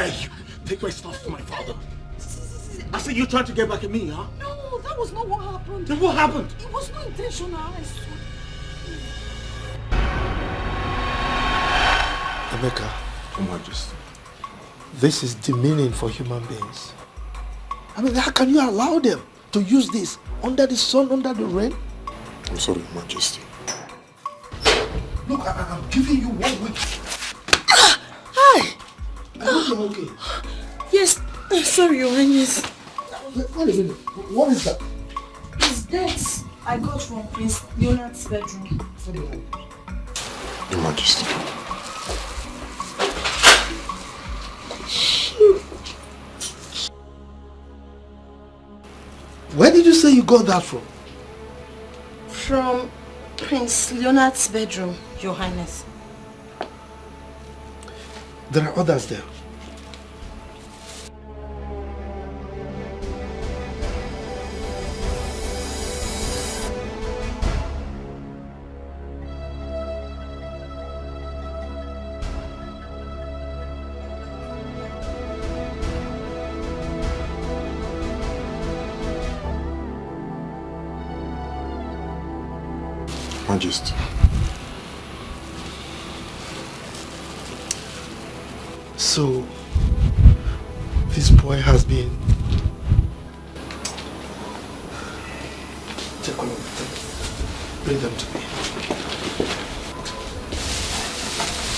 dare you take my stuff from my father? I said you're trying to get back at me, huh? No, that was not what happened. Then what happened? It was not intentional, I swear. Emeka, Your Majesty. this is demeaning for human beings. I mean, how can you allow them to use this under the sun, under the rain? I'm sorry, Your Majesty. Look, I'm giving you 1 week. Hi! I hope you're okay. Yes, sorry, Your Highness. Wait a minute. What is that? It's dates I got from Prince Leonard's bedroom. Your Majesty. Where did you say you got that from? From Prince Leonard's bedroom, Your Highness. There are others there. Majesty. So, this boy has been... Take all of them. Bring them to me.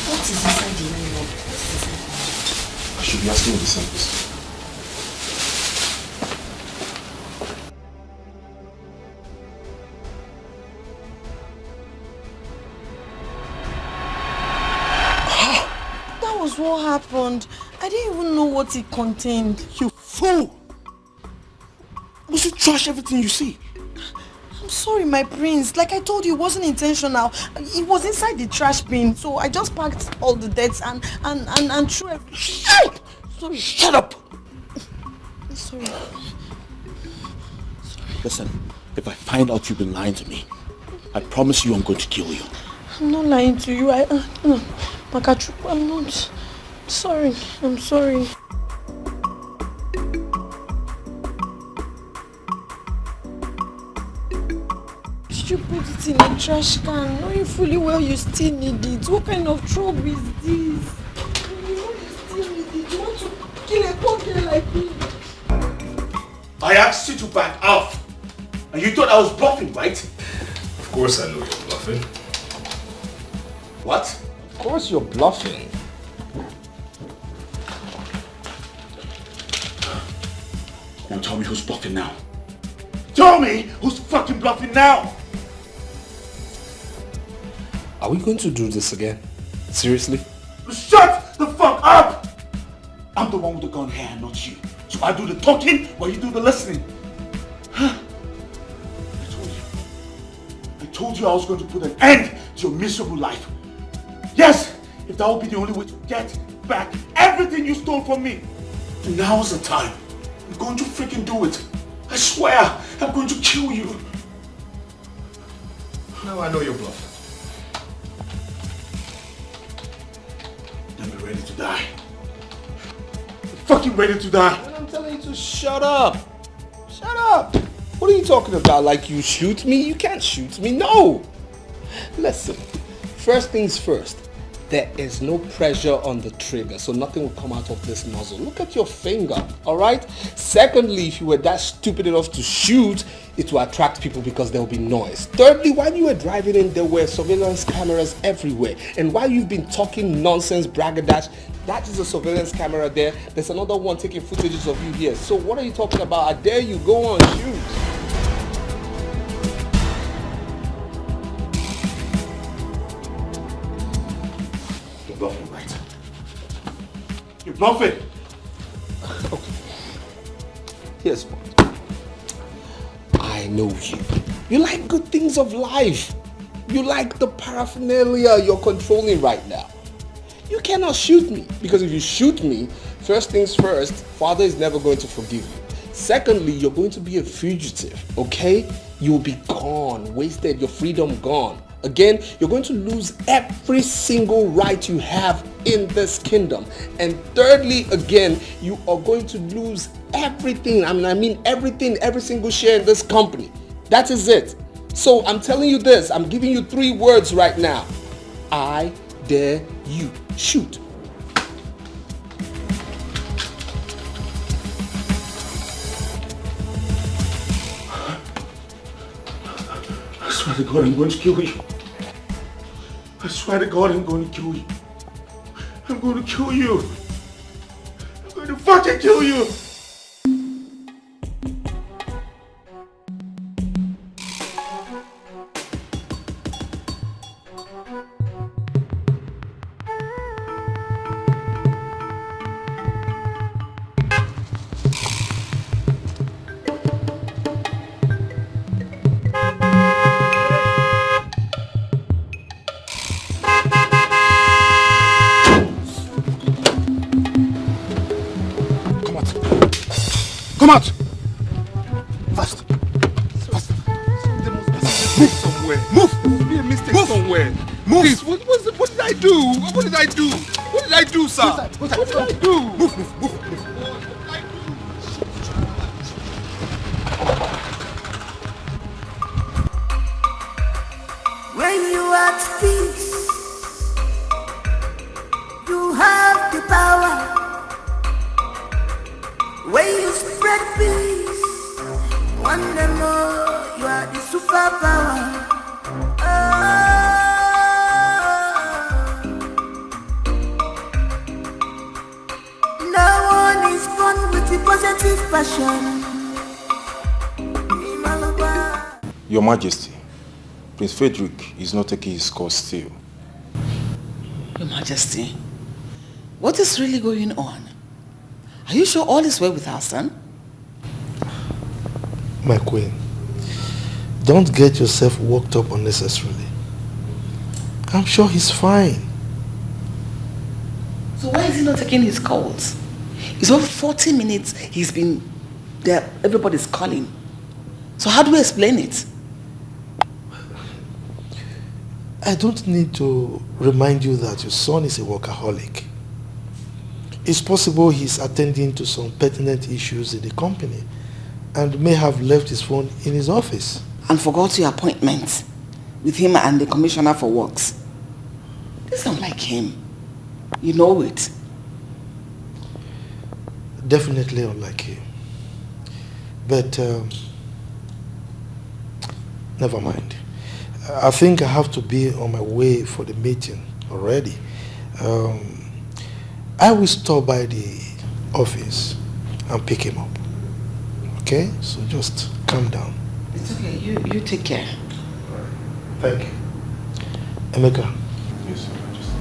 What is inside the nylon? What is inside? I should be asking the same question. What happened? I didn't even know what it contained. You fool! Must you trash everything you see? I'm sorry, my prince. Like I told you, it wasn't intentional. It was inside the trash bin, so I just packed all the debts and threw everything. Sorry. Shut up! Sorry. Listen, if I find out you've been lying to me, I promise you I'm going to kill you. I'm not lying to you. Makachu, I'm not. Sorry. I'm sorry. Did you put it in a trash can? Knowing fully well you still need it. What kind of trouble is this? You know you still need it. You want to kill a poor girl like me? I asked you to back off. And you thought I was bluffing, right? Of course I know you're bluffing. What? Of course you're bluffing. Now tell me who's bluffing now. Tell me who's fucking bluffing now! Are we going to do this again? Seriously? Shut the fuck up! I'm the one with the gun here, not you. So I do the talking while you do the listening. Huh? I told you I was going to put an end to your miserable life. Yes, if that would be the only way to get back everything you stole from me. Now's the time. I'm going to freaking do it. I swear, I'm going to kill you. Now I know you're bluffing. Then be ready to die. I'm fucking ready to die. And I'm telling you to shut up. Shut up. What are you talking about? Like you shoot me? You can't shoot me. No. Listen, first things first. There is no pressure on the trigger, so nothing will come out of this muzzle. Look at your finger, all right? Secondly, if you were that stupid enough to shoot, it will attract people because there will be noise. Thirdly, while you were driving in, there were surveillance cameras everywhere. And while you've been talking nonsense, bragadash, that is a surveillance camera there. There's another one taking footages of you here. So what are you talking about? I dare you, go on, shoot. You're bluffing, right? You're bluffing. Okay. Here's what. I know you. You like good things of life. You like the paraphernalia you're controlling right now. You cannot shoot me, because if you shoot me, first things first, Father is never going to forgive you. Secondly, you're going to be a fugitive, okay? You'll be gone, wasted, your freedom gone. Again, you're going to lose every single right you have in this kingdom. And thirdly, again, you are going to lose everything. I mean everything, every single share in this company. That is it. So I'm telling you this. I'm giving you 3 words right now. I dare you. Shoot. I swear to God, I'm going to kill you. I swear to God, I'm going to kill you. I'm going to kill you. I'm going to fucking kill you. Come out! Fast. Fast. There must be a mistake somewhere. Move! There must be a mistake somewhere. Move! Please, what did I do? What did I do? What did I do, sir? What did I do? Move! What did I do? When you are at peace, you have the power. When you spread peace, one day more, you are the superpower. No one is born with the positive passion. Your Majesty, Prince Frederick is not taking his course still. Your Majesty, what is really going on? Are you sure all is well with our son? My queen, don't get yourself worked up unnecessarily. I'm sure he's fine. So why is he not taking his calls? It's over 40 minutes he's been there, everybody's calling. So how do we explain it? I don't need to remind you that your son is a workaholic. It's possible he's attending to some pertinent issues in the company and may have left his phone in his office. And forgot your appointment with him and the Commissioner for Works. This sounds like him. You know it. Definitely unlike him. But never mind. I think I have to be on my way for the meeting already. I will stop by the office and pick him up. Okay? So just calm down. It's okay. You take care. Thank you. Emeka. Yes, Your Majesty.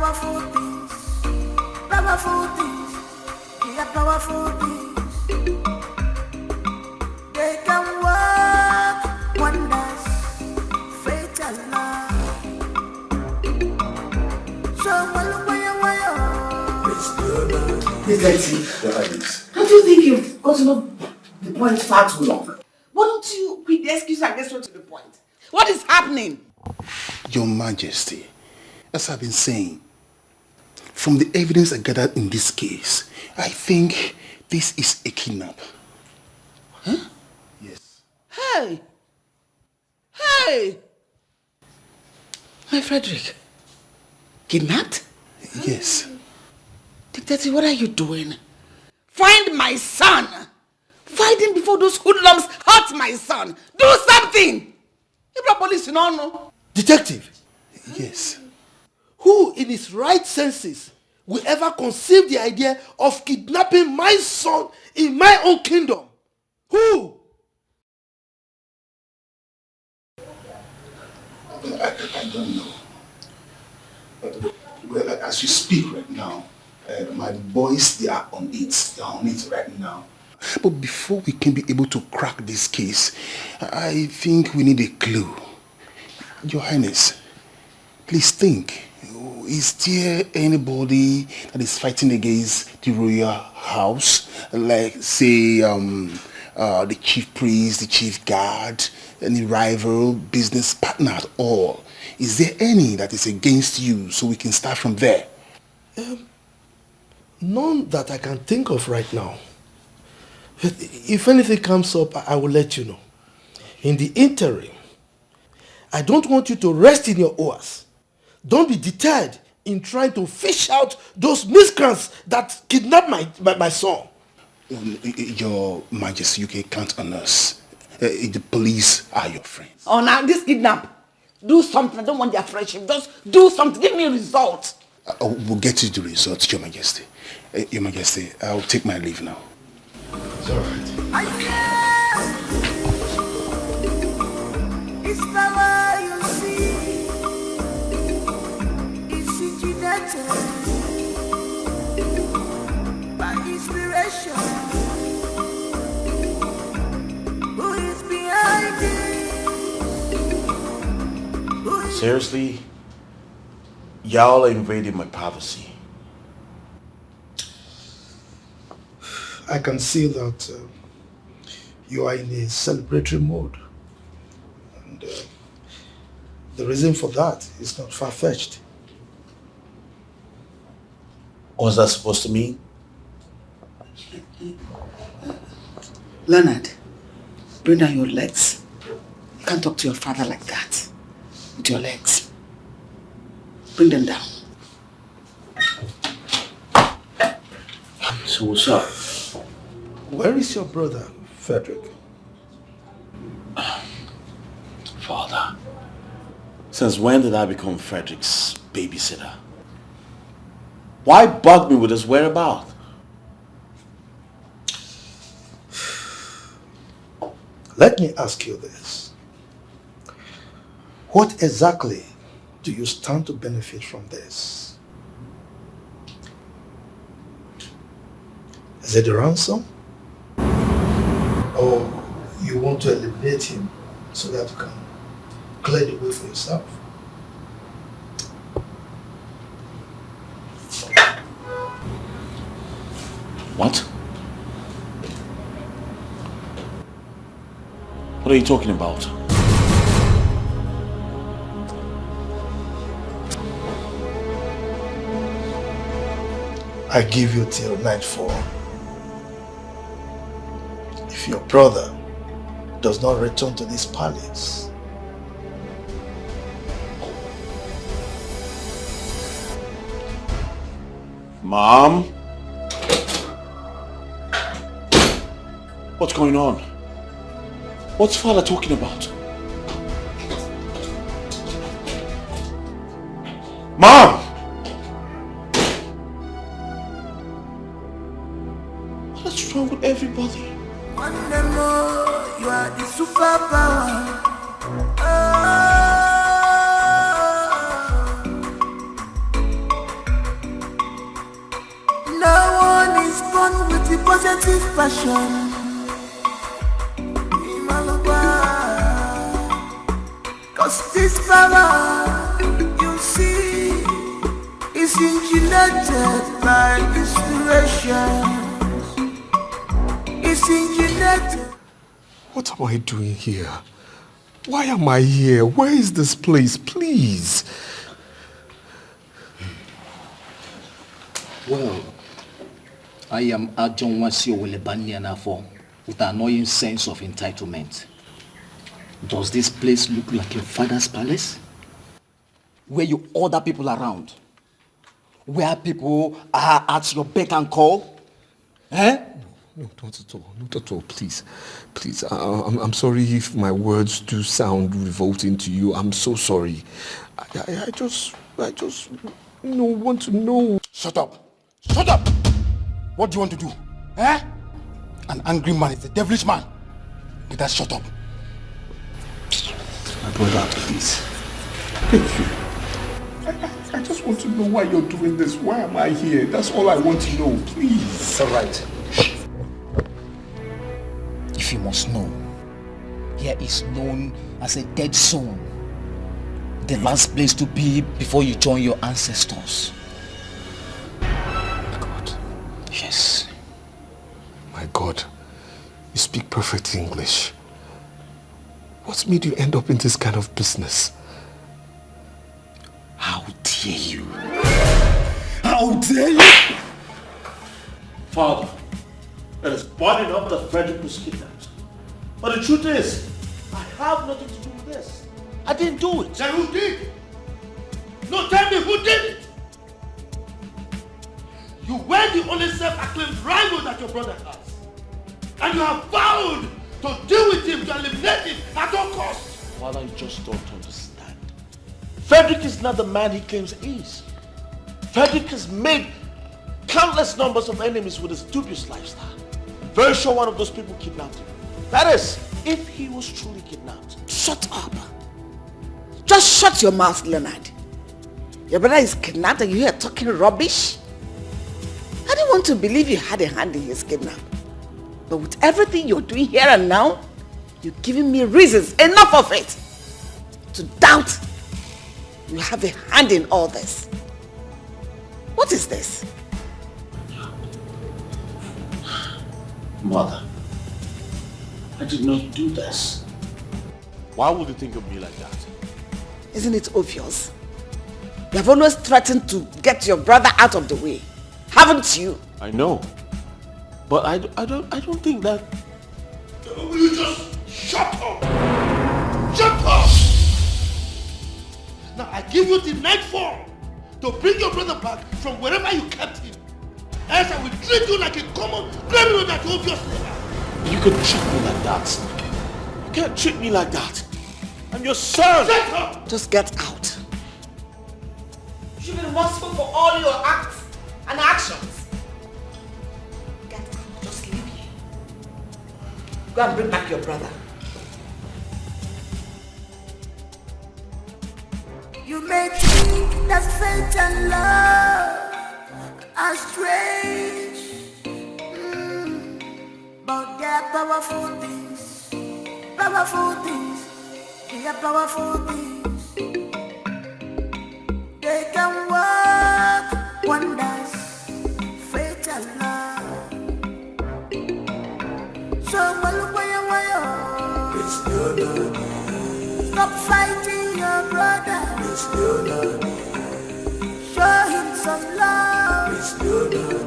powerful things. Powerful things. They are powerful things. They can work wonders. Fatal love. So, Detective, how do you think you've gotten up the point far too long? Why don't you quit the excuse and get straight to the point? What is happening? Your Majesty, as I've been saying, from the evidence I gathered in this case, I think this is a kidnap. Huh? Yes. Hey! Hey! My Frederick, kidnapped? Yes. Detective, what are you doing? Find my son! Find him before those hoodlums hurt my son! Do something! You brought police, you don't know. Detective, Yes. who in his right senses will ever conceive the idea of kidnapping my son in my own kingdom? Who? I don't know. Well, as you speak right now, my boys, they are on it. They are on it right now. But before we can be able to crack this case, I think we need a clue. Your Highness, please think. Is there anybody that is fighting against the royal house? Like, say, the chief priest, the chief guard, any rival, business partner at all? Is there any that is against you so we can start from there? None that I can think of right now. If anything comes up, I will let you know. In the interim, I don't want you to rest in your oars. Don't be deterred in trying to fish out those miscreants that kidnapped my son. Your Majesty, you can count on us. The police are your friends. Oh, now this kidnap. Do something. I don't want their friendship. Just do something. Give me a result. We'll get you the results, Your Majesty. Your Majesty, I'll take my leave now. It's all right. It's power you see. It's intimidated by inspiration. Who is behind it? Seriously? Y'all are invading my privacy. I can see that you are in a celebratory mode. And the reason for that is not far-fetched. What's that supposed to mean? Leonard, bring down your legs. You can't talk to your father like that. With your legs. Bring them down. So what's up? Where is your brother, Frederick? Father, since when did I become Frederick's babysitter? Why bug me with his whereabouts? Let me ask you this. What exactly do you stand to benefit from this? Is it a ransom? Or you want to eliminate him so that you can clear the way for yourself? What? What are you talking about? I give you till nightfall. If your brother does not return to this palace, Mom? What's going on? What's Father talking about? Mom! What's wrong with everybody? One day more, you are the superpower. initiative passion. Cause this power, you see, is engineered by inspiration. It's engineered. What am I doing here? Why am I here? Where is this place? Please. Well, I am Ajon Wasio Wilebanianafo with an annoying sense of entitlement. Does this place look like your father's palace? Where you order people around? Where people are at your beck and call? Eh? No, not at all. Not at all. Please. Please. I'm sorry if my words do sound revolting to you. I'm so sorry. I just want to know. Shut up. Shut up. What do you want to do? Eh? An angry man is a devilish man. But that shut up. My brother, please. Thank you. I just want to know why you're doing this. Why am I here? That's all I want to know. Please. It's all right. If you must know, here is known as a dead zone. The last place to be before you join your ancestors. My God. Yes. My God. You speak perfect English. What made you end up in this kind of business? How dare you? How dare you? Father, it is bad enough that Frederick was kidnapped. But the truth is, I have nothing to do with this. I didn't do it. Then who did? No, tell me who did it? You were the only self-acclaimed rival that your brother has. And you have vowed to deal with him, to eliminate him at all costs. Father, you just don't understand. Frederick is not the man he claims he is. Frederick has made countless numbers of enemies with his dubious lifestyle. Very sure one of those people kidnapped him. That is, if he was truly kidnapped. Shut up. Just shut your mouth, Leonard. Your brother is kidnapped and you here talking rubbish? I didn't want to believe you had a hand in his kidnap. But with everything you're doing here and now, you're giving me reasons, enough of it, to doubt you have a hand in all this. What is this? Mother, I did not do this. Why would you think of me like that? Isn't it obvious? You have always threatened to get your brother out of the way, haven't you? I know. But I don't think that... Will you just shut up? Shut up! Now I give you the nightfall to bring your brother back from wherever you kept him. Else I will treat you like a common criminal that you obviously are. You can treat me like that. You can't treat me like that. I'm your son. Shut up! Just get out. You should be remorseful for all your acts and actions. Get out. Just leave here. Go and bring back your brother. You may think that fate and love are strange, but they are powerful things. Powerful things. They are powerful things. They can work wonders. Fate and love. So it's your love. Stop fighting your brother. It's your love. Show him some love. It's your love.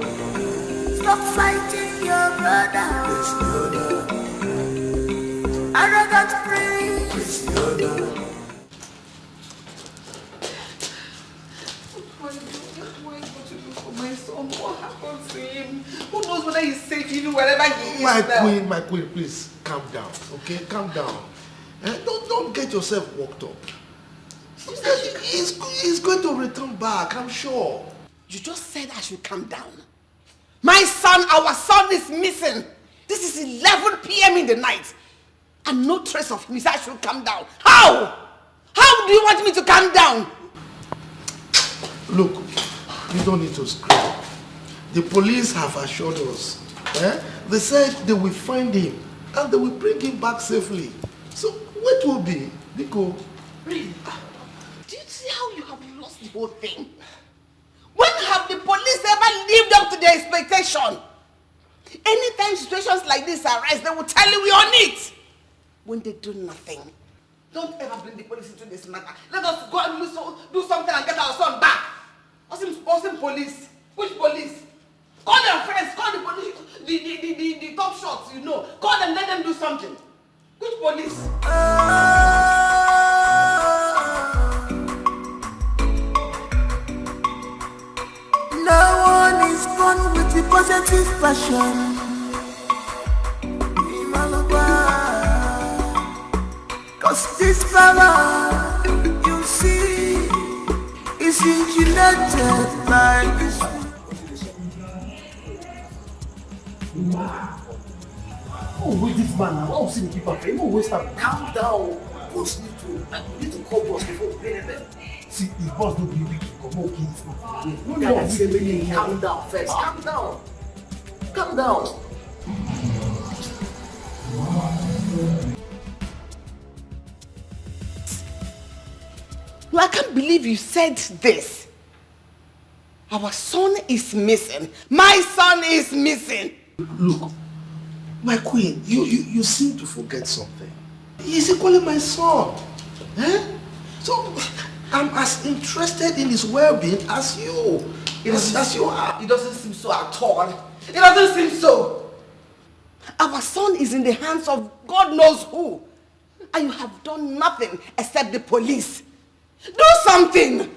Stop fighting your brother. It's your love. Arrogant priest. It's your love. What am I going to do for my son? What happened to him? Who knows whether he's safe even wherever he is now? My queen, please calm down, okay? Calm down. Don't get yourself worked up. He's going to return back, I'm sure. You just said I should calm down. My son, our son is missing. This is 11 p.m. in the night. And no trace of him. He said I should calm down. How? How do you want me to calm down? Look, you don't need to scream. The police have assured us They said they will find him and they will bring him back safely. So what will be? Nico. Really? Do you see how you have lost the whole thing? When have the police ever lived up to their expectation? Anytime situations like this arise, they will tell you we're on it. When they do nothing, don't ever bring the police into this matter. Let us go and do something and get our son back. Awesome police. Which police? Call their friends, call the police, the top shots, you know. Call them, let them do something. Which police? No one is born with the positive passion. Cause this power, you see, is engineered by this. Oh, wait, this man now. Oh, see the people. You won't waste time. Calm down. Boss need to call boss before we pay them. See, if boss don't be weak, come on, kids. No, calm down first. Calm down. Calm down. No, I can't believe you said this. Our son is missing. My son is missing. Look, my queen, you seem to forget something. He's equally my son. So, I'm as interested in his well-being as you. As you are. It doesn't seem so at all. It doesn't seem so. Our son is in the hands of God knows who. And you have done nothing except the police. Do something.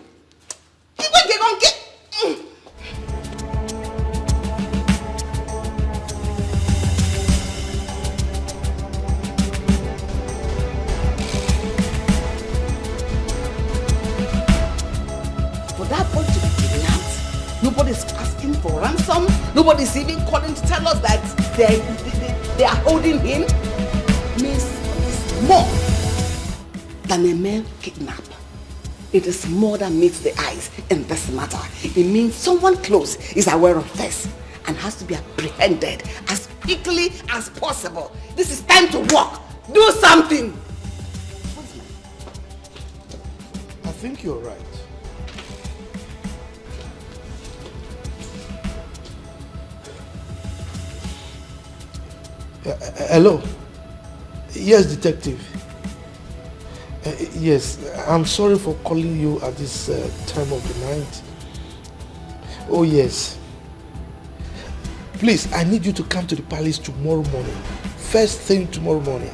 For that boy to be kidnapped, nobody's asking for ransom. Nobody's even calling to tell us that they are holding him. Means it's more than a mere kidnap. It is more than meets the eyes in this matter. It means someone close is aware of this and has to be apprehended as quickly as possible. This is time to work. Do something. I think you're right. Hello? Yes, detective. Yes, I'm sorry for calling you at this time of the night. Oh yes. Please, I need you to come to the palace tomorrow morning. First thing tomorrow morning.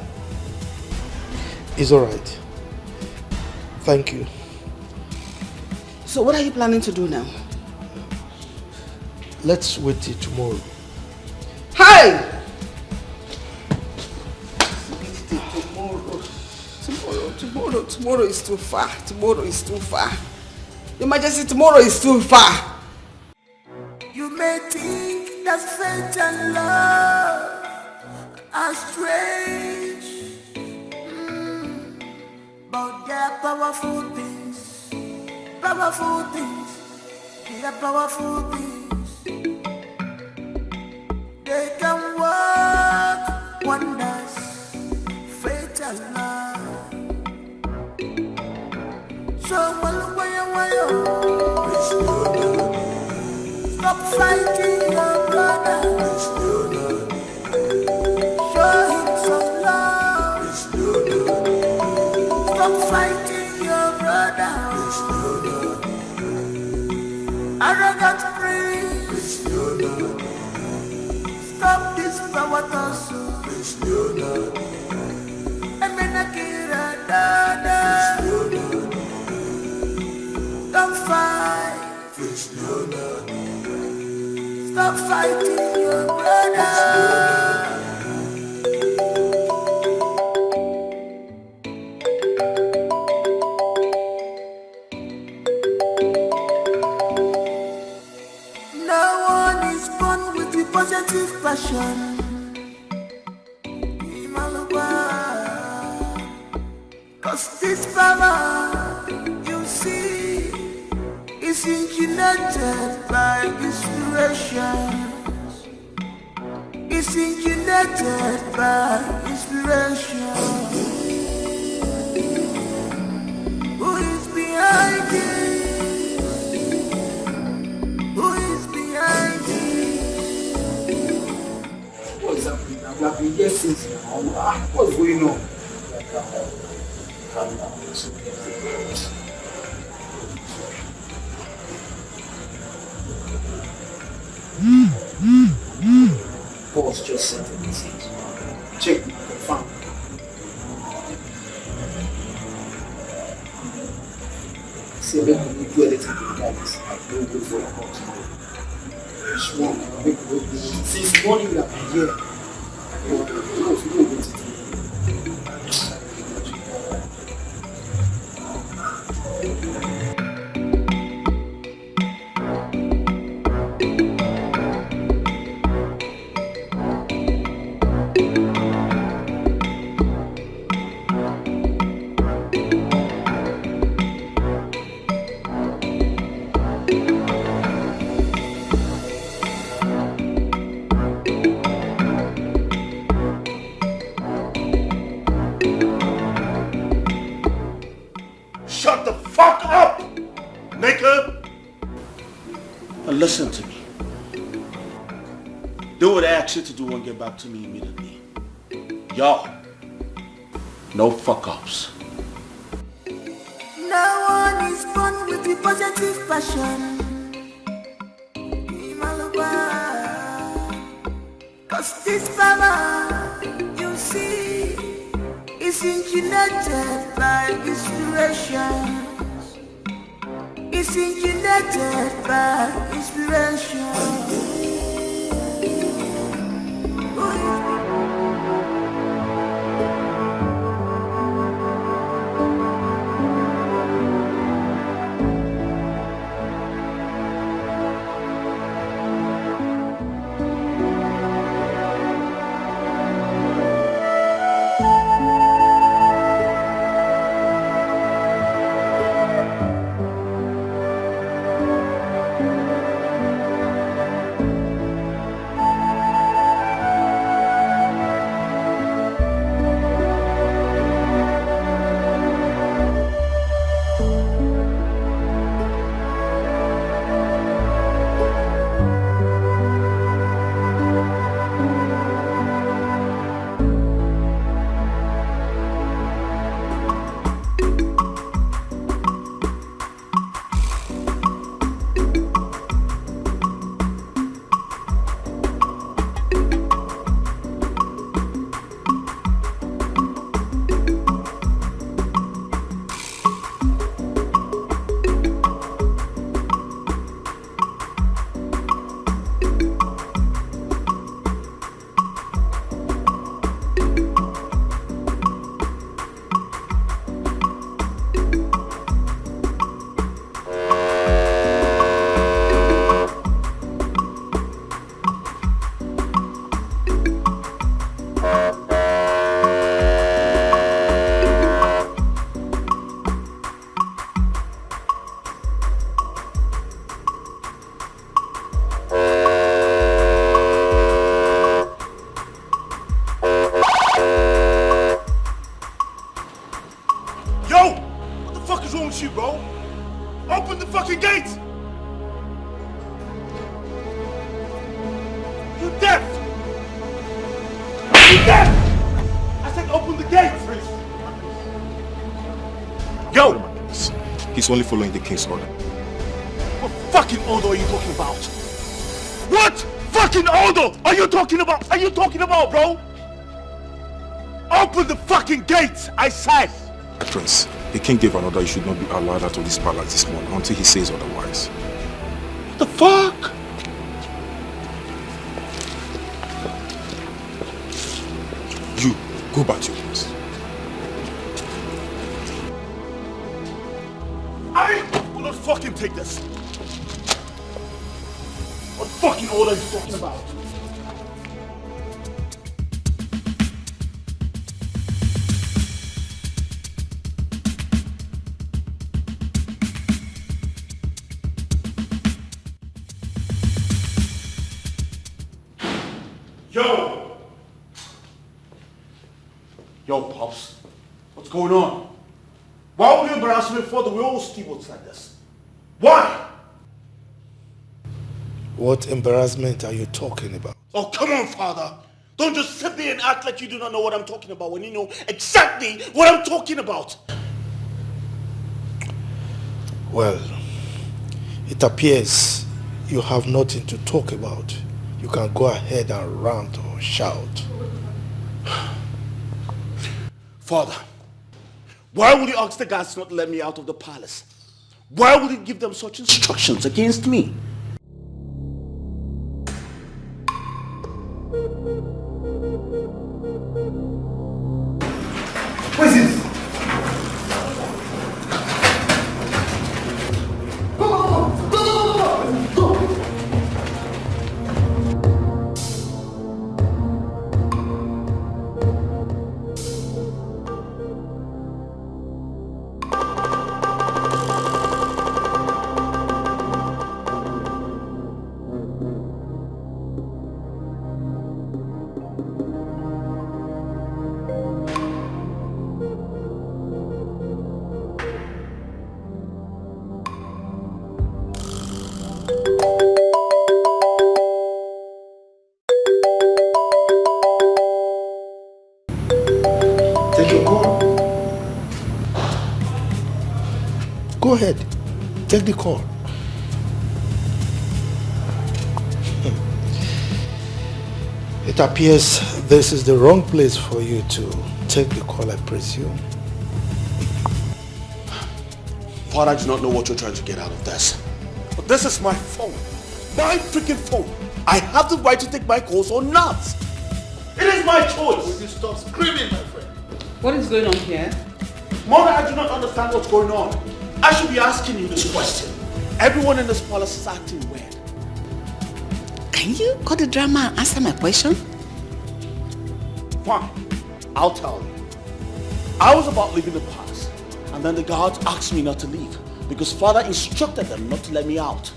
It's alright. Thank you. So what are you planning to do now? Let's wait till tomorrow. Hey! Tomorrow is too far. Tomorrow is too far. Your Majesty, tomorrow is too far. You may think that fate and love are strange, but they're powerful things. Powerful things. They're powerful things. They can work wonders. Fate and love. Stop fighting your brother. Show him some love. Stop fighting your brother. Arrogant prince. Stop this power tussle. Emenakira dada. Don't fight. Stop fighting your brother. No one is born with the positive passion. Cause this power, you see, is engineered by inspirations. is incubated by inspiration. Who is behind it? Who is behind it? What's happening? I've been here since now. What's going on? Boss just sent a message. Check, confirm. See, make me do anything to the guys. I don't wait for your call tomorrow. Sure, make me wait. Since morning we have been here. We don't wait to do. Shut the fuck up, nigga! Now listen to me. Do what I asked you to do and get back to me immediately. Y'all, no fuck-ups. No one is born with the positive passion. Cause this power, you see, is incubated by inspiration. It's incubated by inspiration. Open the fucking gate! You deaf! You deaf! I said open the gate! Yo! He's only following the king's order. What fucking order are you talking about? What fucking order are you talking about? Bro? Open the fucking gate, I said! Prince, the king gave an order you should not be allowed out of this palace this morning until he says otherwise. What the fuck? You, go back to your place. I will not fucking take this. What fucking order are you talking about? Yo! What's going on? Why would you embarrass me for the way all stewards like this? Why? What embarrassment are you talking about? Oh, come on, Father. Don't just sit there and act like you do not know what I'm talking about when you know exactly what I'm talking about. Well, it appears you have nothing to talk about. You can go ahead and rant or shout. Father, why would you ask the guards not to let me out of the palace? Why would you give them such instructions against me? What is this? Take your call. Go ahead. Take the call. It appears this is the wrong place for you to take the call, I presume. Father, I do not know what you're trying to get out of this. But this is my phone. My freaking phone. I have the right to take my calls or not. It is my choice. Will you stop screaming, my friend? What is going on here? Mother, I do not understand what's going on. I should be asking you this question. Everyone in this palace is acting weird. Can you cut the drama and answer my question? Fine. I'll tell you. I was about leaving the palace, and then the guards asked me not to leave because Father instructed them not to let me out.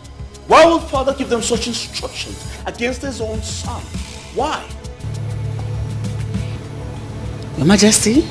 Why would Father give them such instructions against his own son? Why? Your Majesty?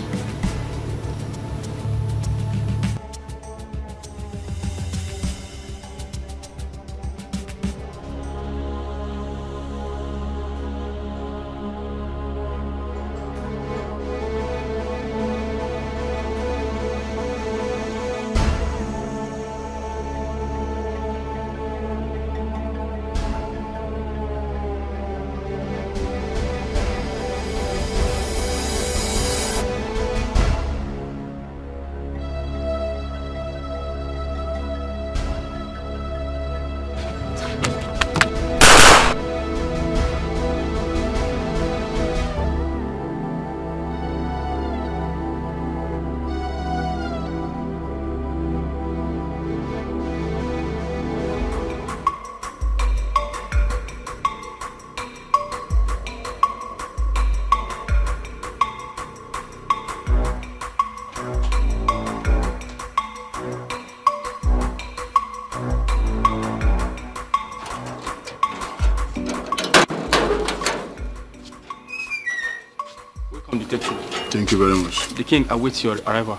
Detective. Thank you very much. The king awaits your arrival.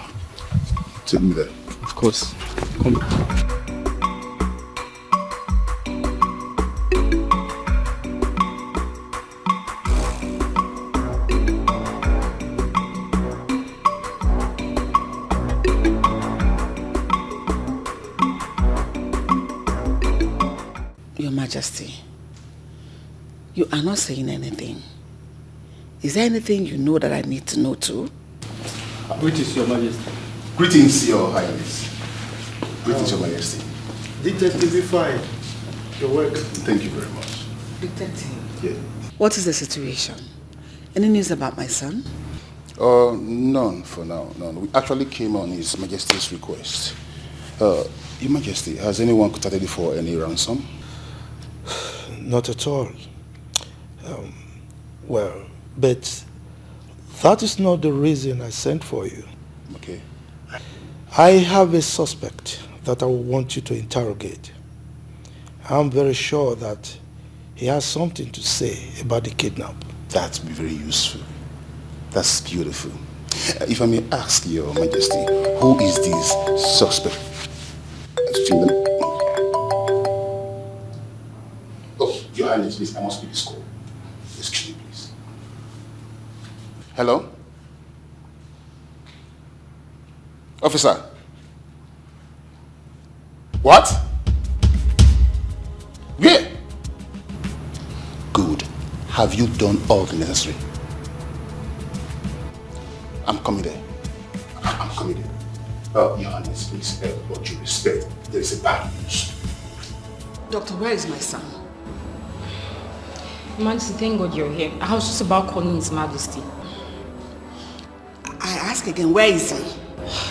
Take me there. Of course. Come. Your Majesty, you are not saying anything. Is there anything you know that I need to know too? Greetings, Your Majesty. Greetings, Your Highness. Greetings, Your Majesty. Detective, be fine. Your work. Thank you very much. Detective. Yeah. What is the situation? Any news about my son? None for now. None. We actually came on His Majesty's request. Your Majesty, has anyone contacted you for any ransom? Not at all. Well, but that is not the reason I sent for you. Okay. I have a suspect that I want you to interrogate. I'm very sure that he has something to say about the kidnap. That'd be very useful. That's beautiful. If I may ask, Your Majesty, who is this suspect? Oh, Your Highness, please, I must speak this call. Excuse me, please. Hello? Officer? What? Where? Good. Have you done all the necessary? I'm coming there. I'm coming there. Your Highness, please, what due respect, there is a bad news. Doctor, where is my son? Your Majesty, thank God you're here. I was just about calling His Majesty. I ask again, where is he?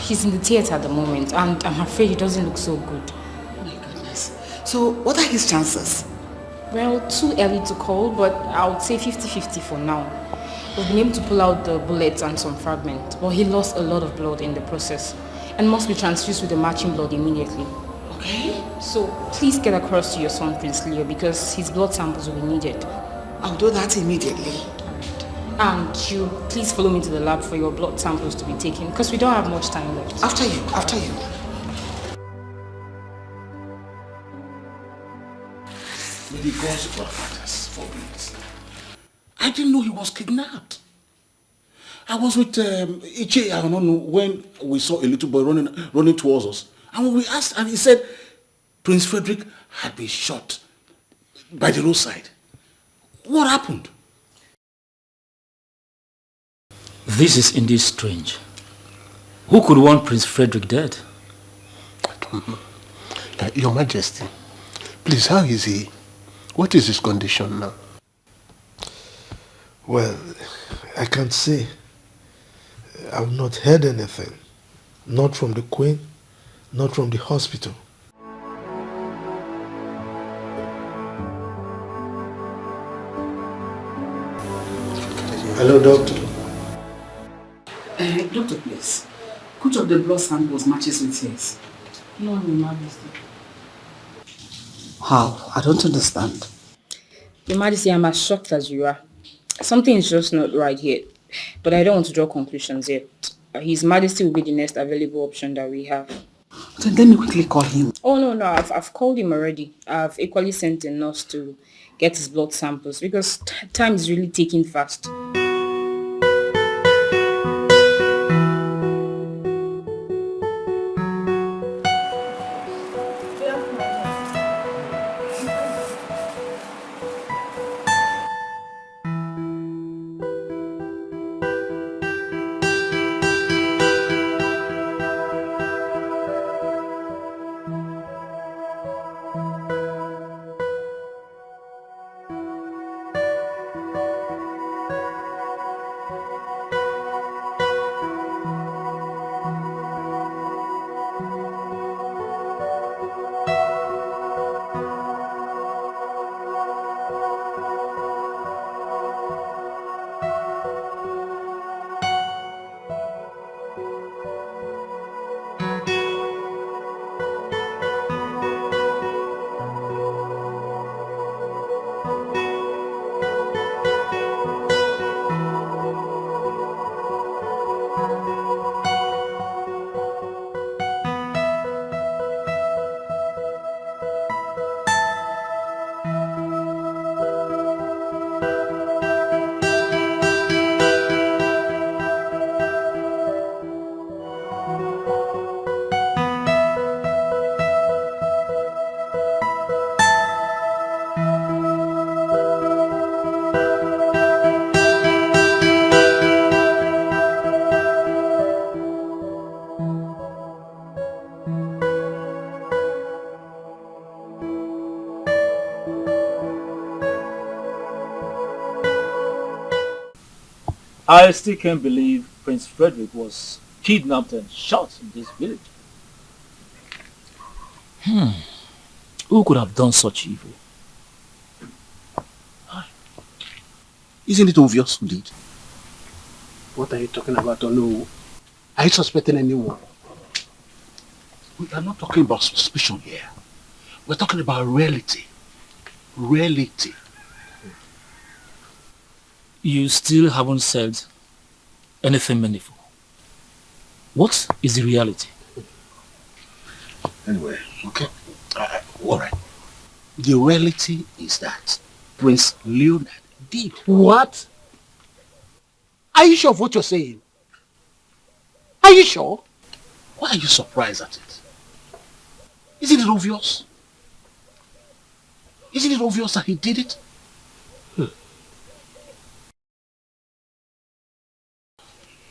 He's in the theatre at the moment, and I'm afraid he doesn't look so good. Oh my goodness. So, what are his chances? Well, too early to call, but I would say 50-50 for now. We've been able to pull out the bullets and some fragments, but he lost a lot of blood in the process and must be transfused with the matching blood immediately. Okay. So please get across to your son, Prince Leo, because his blood samples will be needed. I'll do that immediately. And you please follow me to the lab for your blood samples to be taken, because we don't have much time left. After you. May the gods of our fathers forbid. I didn't know he was kidnapped. I was with Iche, I don't know, when we saw a little boy running towards us. And when we asked, and he said Prince Frederick had been shot by the roadside. What happened? This is indeed strange. Who could want Prince Frederick dead? I don't know. Your Majesty, please, how is he? What is his condition now? Well, I can't say. I've not heard anything. Not from the Queen, not from the hospital. Hello, doctor. Doctor, please. Which of the blood samples matches with his? No, Your Majesty. How? I don't understand. Your Majesty, I'm as shocked as you are. Something is just not right here. But I don't want to draw conclusions yet. His Majesty will be the next available option that we have. Then let me quickly call him. Oh, no, I've called him already. I've equally sent a nurse to get his blood samples because time is really ticking fast. I still can't believe Prince Frederick was kidnapped and shot in this village. Who could have done such evil? Isn't it obvious who did? What are you talking about, Onu? Are you suspecting anyone? We are not talking about suspicion here. We're talking about reality. Reality. You still haven't said anything meaningful. What is the reality? Anyway, okay. All right. The reality is that Prince Leonard did. What? Are you sure of what you're saying? Are you sure? Why are you surprised at it? Isn't it obvious? Isn't it obvious that he did it?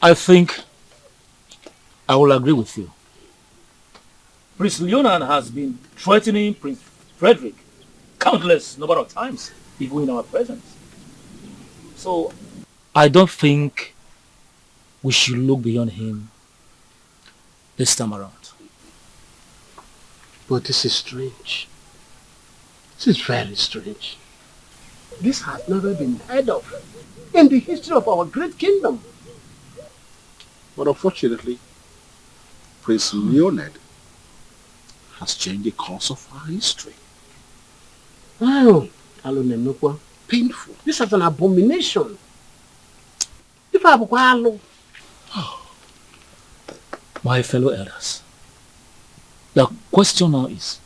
I think I will agree with you. Prince Leonard has been threatening Prince Frederick countless number of times, even in our presence. So I don't think we should look beyond him this time around. But this is strange. This is very strange. This has never been heard of in the history of our great kingdom. But unfortunately, Prince Leonard has changed the course of our history. Wow. Painful. This is an abomination. My fellow elders, the question now is,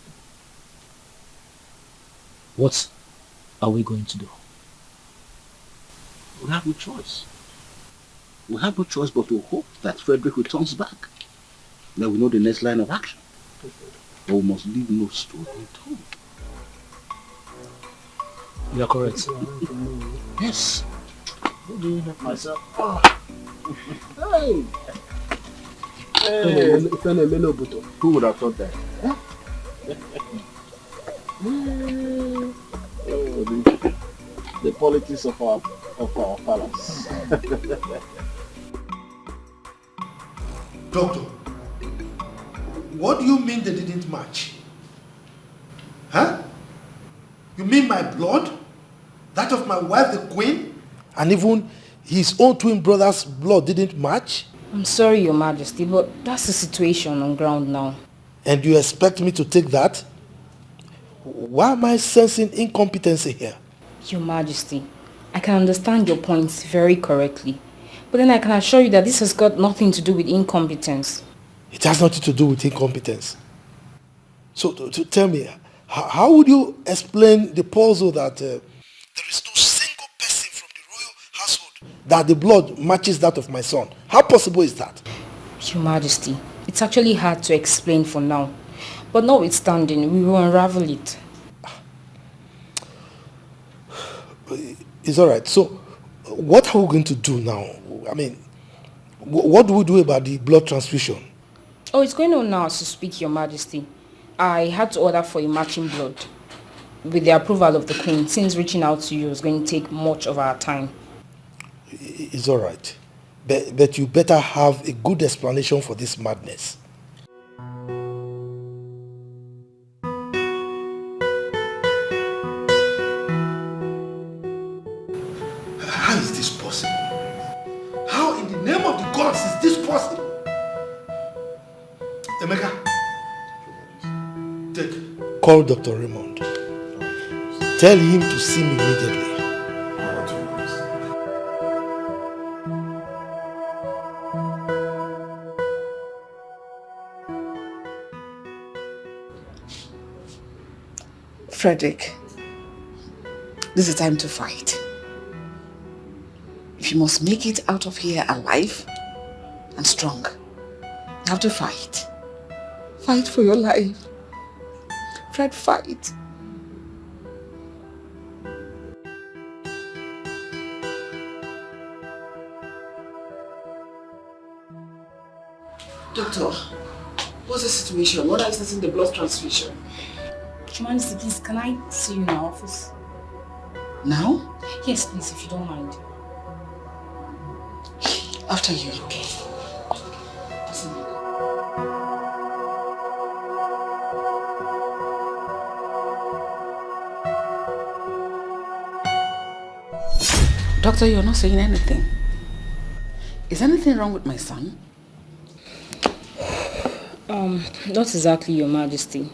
what are we going to do? We have no choice. We have no choice but to hope that Frederick returns back. Then we know the next line of action. But we must leave no stone unturned. You are correct. Yes. Myself. Hey! Hey! Who would have thought that? Oh, the politics of our palace. Doctor, what do you mean they didn't match? Huh? You mean my blood? That of my wife, the queen? And even his own twin brother's blood didn't match? I'm sorry, Your Majesty, but that's the situation on ground now. And you expect me to take that? Why am I sensing incompetency here? Your Majesty, I can understand your points very correctly. But then I can assure you that this has got nothing to do with incompetence. It has nothing to do with incompetence. So to tell me, how would you explain the puzzle that there is no single person from the royal household that the blood matches that of my son? How possible is that? Your Majesty, it's actually hard to explain for now. But notwithstanding, we will unravel it. It's all right. So what are we going to do now? I mean, what do we do about the blood transfusion? Oh, it's going on now as you speak, Your Majesty. I had to order for a matching blood with the approval of the Queen, since reaching out to you is going to take much of our time. It's all right. But you better have a good explanation for this madness. How is this possible? How in the name of the gods is this possible? Emeka, call Dr. Raymond. Tell him to see me immediately. Frederick, this is time to fight. If you must make it out of here alive and strong, you have to fight. Fight for your life. Fred, fight. Doctor, what's the situation? What are you starting the blood transfusion? Your Majesty, please, can I see you in our office? Now? Yes, please, if you don't mind. After you. Okay. Doctor, you're not saying anything. Is anything wrong with my son? Not exactly, Your Majesty.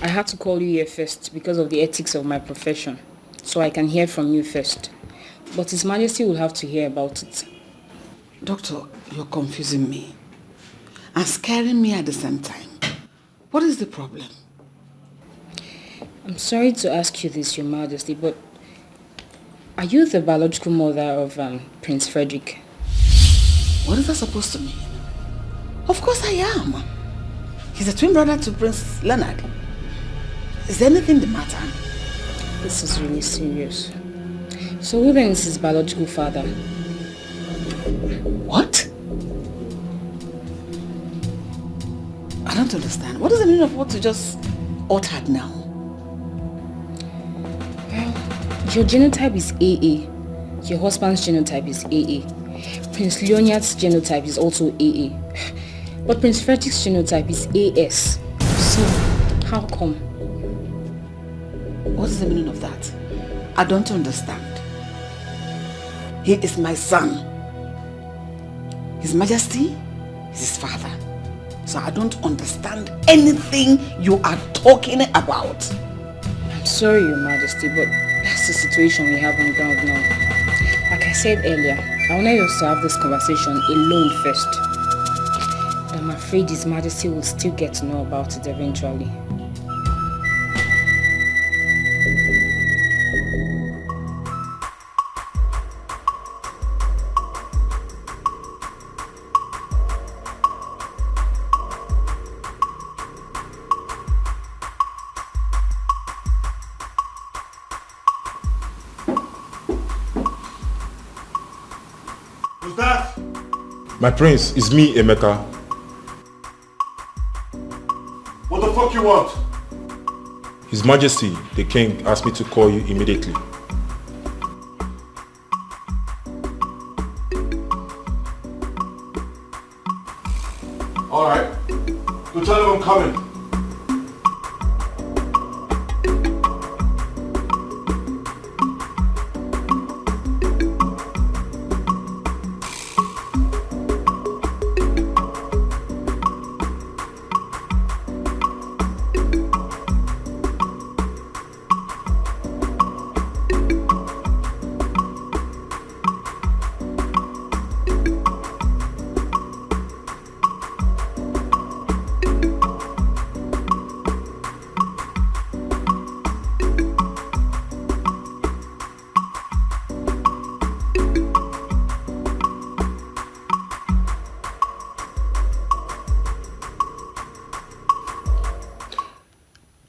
I had to call you here first because of the ethics of my profession, so I can hear from you first. But His Majesty will have to hear about it. Doctor, you're confusing me. and scaring me at the same time. What is the problem? I'm sorry to ask you this, Your Majesty, but are you the biological mother of Prince Frederick? What is that supposed to mean? Of course I am. He's a twin brother to Prince Leonard. Is there anything the matter? This is really serious. So who then is his biological father? What? I don't understand. What is the meaning of what you just uttered now? Well, your genotype is AA. Your husband's genotype is AA. Prince Leonard's genotype is also AA. But Prince Frederick's genotype is AS. So, how come? What is the meaning of that? I don't understand. He is my son. His Majesty is his father. So I don't understand anything you are talking about. I'm sorry, Your Majesty, but that's the situation we have on ground now. Like I said earlier, I wanted us to have this conversation alone first. But I'm afraid His Majesty will still get to know about it eventually. My prince, it's me, Emeka. What the fuck you want? His Majesty, the king, asked me to call you immediately. Alright. Go tell him I'm coming.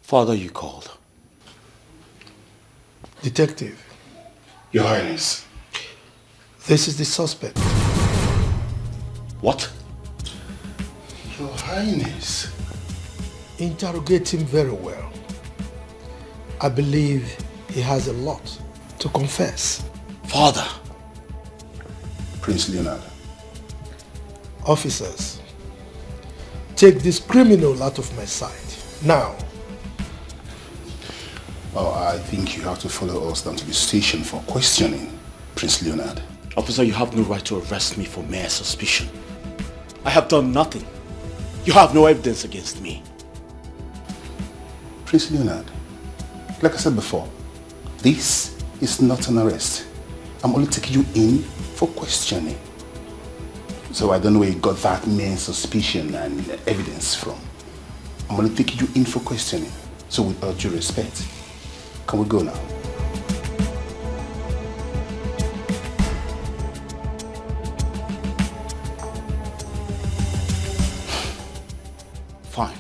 Father, you called. Detective. Your Highness. This is the suspect. What? Your Highness. Interrogate him very well. I believe he has a lot to confess. Father. Prince Leonard. Officers, take this criminal out of my sight. Now. Oh, I think you have to follow us down to the station for questioning, Prince Leonard. Officer, you have no right to arrest me for mere suspicion. I have done nothing. You have no evidence against me. Prince Leonard, like I said before, this is not an arrest. I'm only taking you in for questioning. So I don't know where you got that mere suspicion and evidence from. I'm only taking you in for questioning. So with all due respect, can we go now? Fine.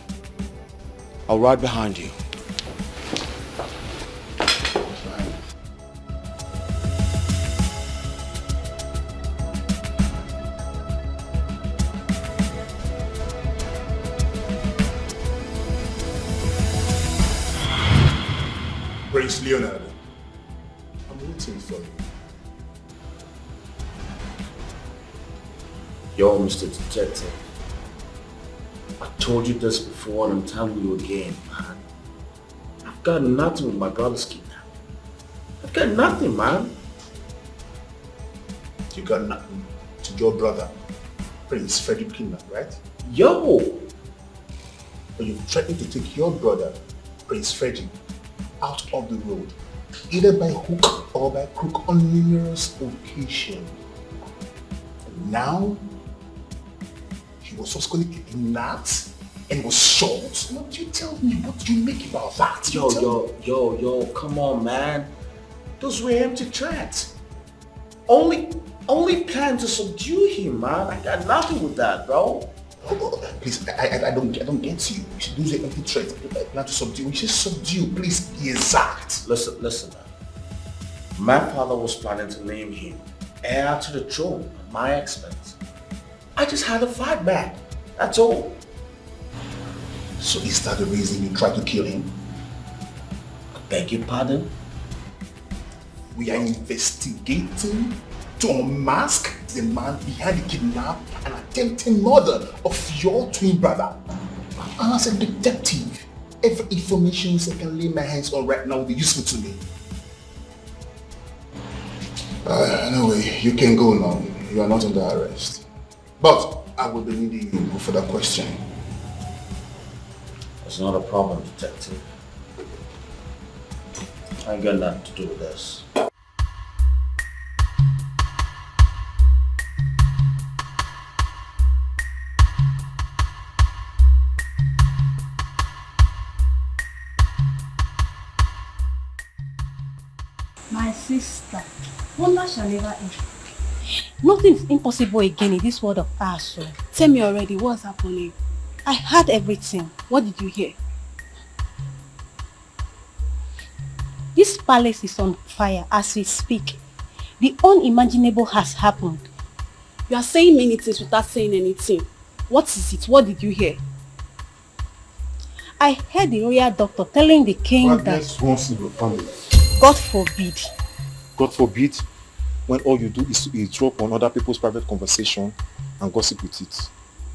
I'll ride behind you. Prince Leonard, I'm waiting for you. Yo, Mr. Detective. I told you this before and I'm telling you again, man. I've got nothing with my brother's kidnapping. I've got nothing, man. You got nothing to your brother, Prince Frederick kidnap, right? Yo! But you've threatened to take your brother, Prince Frederick, out of the road, either by hook or by crook on numerous occasions. And now, you he was subsequently kidnapped and was shot. What you tell me? What do you make about that? Yo, come on, man. Those were empty threats. Only plan to subdue him, man. I got nothing with that, bro. Please, I don't get you. Those are empty threats. Plan to subdue. We should subdue. Please be exact. Listen, man. My father was planning to name him heir to the throne at my expense. I just had to fight back. That's all. So is that the reason you tried to kill him? I beg your pardon? We are investigating to unmask the man behind the kidnap and attempted murder of your twin brother. And as a detective, every information I can lay my hands on right now will be useful to me. Anyway, you can go now. You are not under arrest. But I will be needing you for that question. It's not a problem, detective. I ain't got nothing to do with this. My sister, wonder shall never end. Nothing is impossible again in this world of ours. Tell me already, what's happening? I heard everything. What did you hear? This palace is on fire as we speak. The unimaginable has happened. You are saying many things without saying anything. What is it? What did you hear? I heard the royal doctor telling the king that... Once in your family. God forbid. God forbid, when all you do is to eavesdrop on other people's private conversation and gossip with it.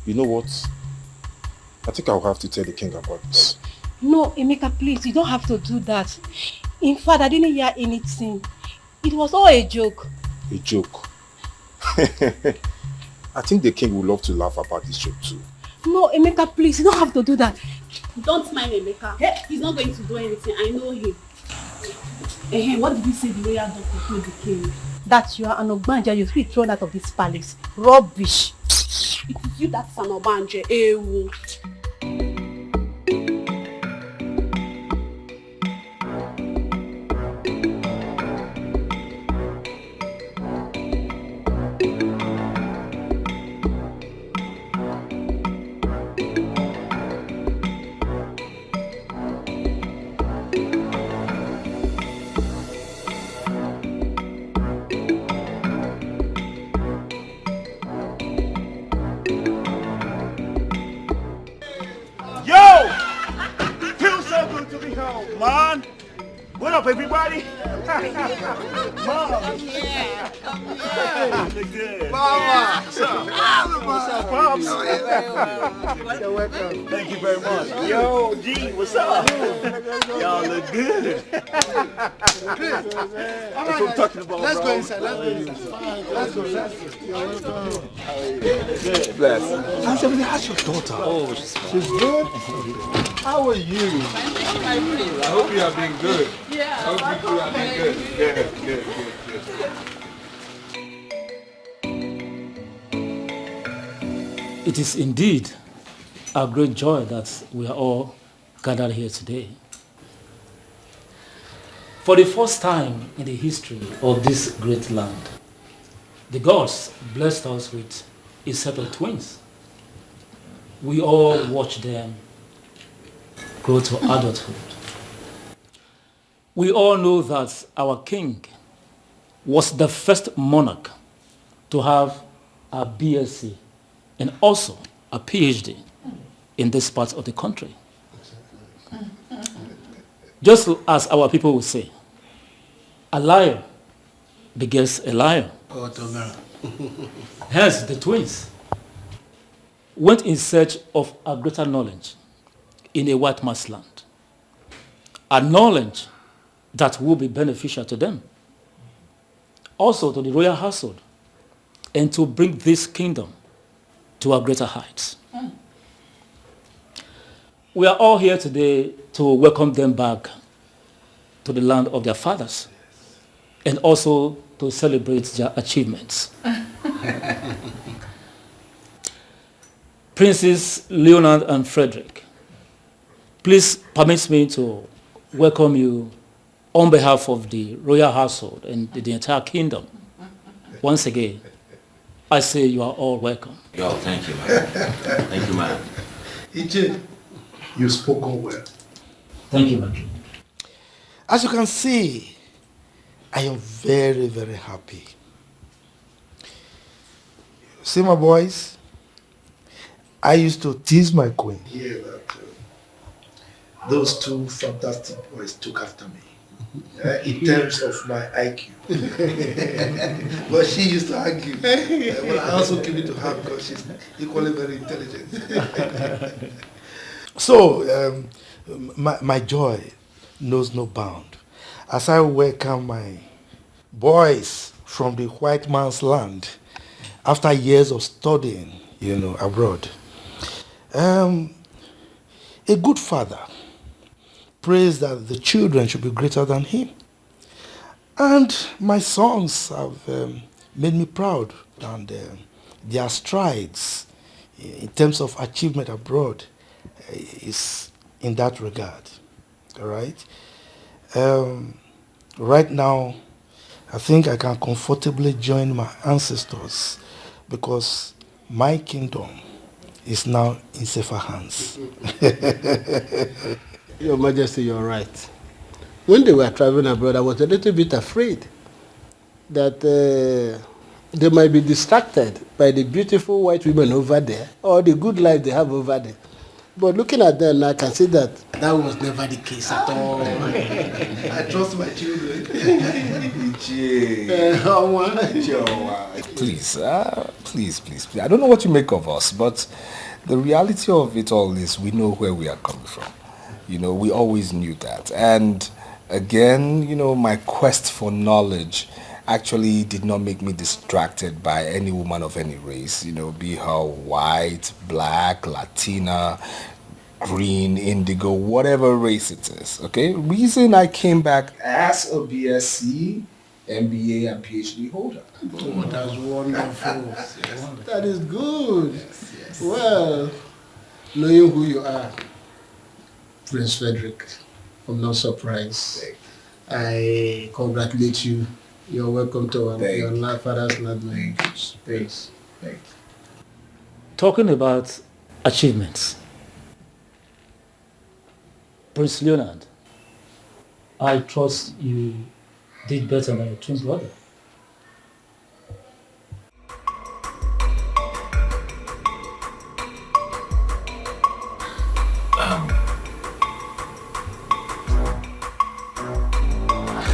You know what? I think I'll have to tell the king about this. No, Emeka, please, you don't have to do that. In fact, I didn't hear anything. It was all a joke. A joke? I think the king would love to laugh about this joke too. No, Emeka, please, you don't have to do that. Don't mind Emeka. He's not going to do anything. I know him. What did you say the royal doctor told the king? That you are an Ogbanja, you should be thrown out of this palace. Rubbish. It is you that's an Ogbanja. Man, what up, everybody? Mom. Yeah. Look good. Mama. What's up? What's up, Pops? You're welcome. Thank you very much. Yo, G, what's up? Y'all look good. That's what I'm talking about, Let's bro. go inside. Let's go. You're welcome. Good. Bless. How's your daughter? Oh, she's good. How are you? I hope you have been good. Yeah. I hope you have been good. Good. It is indeed a great joy that we are all gathered here today. For the first time in the history of this great land, the gods blessed us with a set of twins. We all watched them grow to adulthood. We all know that our king was the first monarch to have a BSc and also a PhD in this part of the country. Just as our people would say, a liar begets a liar. Hence, the twins went in search of a greater knowledge in a white man's land, a knowledge that will be beneficial to them, also to the royal household, and to bring this kingdom to a greater heights. We are all here today to welcome them back to the land of their fathers, and also to celebrate their achievements. Princes Leonard and Frederick, please permit me to welcome you on behalf of the royal household and the entire kingdom. Once again, I say you are all welcome. Yo, thank you, man. Thank you, man. EJ, you spoken well. Thank you, man. As you can see, I am very, very happy. See my boys? I used to tease my queen. Yeah, that those two fantastic boys took after me. In terms of my IQ. But she used to argue. But I also give it to her because she's equally very intelligent. So, my joy knows no bound as I welcome my boys from the white man's land after years of studying, abroad. A good father prays that the children should be greater than him. And my sons have made me proud, and their strides in terms of achievement abroad is in that regard. All right? Right now, I think I can comfortably join my ancestors because my kingdom is now in safer hands. Your Majesty, you're right. When they were traveling abroad, I was a little bit afraid that they might be distracted by the beautiful white women over there or the good life they have over there. But looking at them, I can see that that was never the case at all. I trust my children. Please, please. I don't know what you make of us, but the reality of it all is we know where we are coming from. We always knew that. And again, my quest for knowledge actually did not make me distracted by any woman of any race, be her white, black, Latina, green, indigo, whatever race it is, okay? Reason I came back as a BSc, MBA, and PhD holder. Oh, that's wonderful. Yes. That is good. Yes. Well, knowing who you are, Prince Frederick, I'm not surprised. I congratulate you. You're welcome to your father's land. Thanks. Talking about achievements, Prince Leonard, I trust you did better than your twin brother.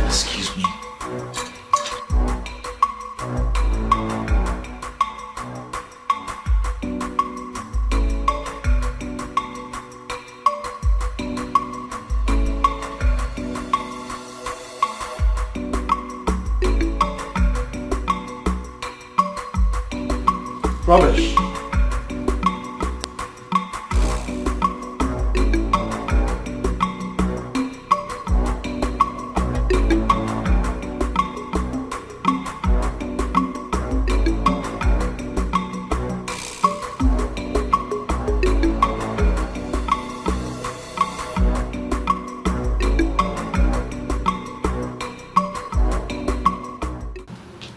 Excuse me. Rubbish.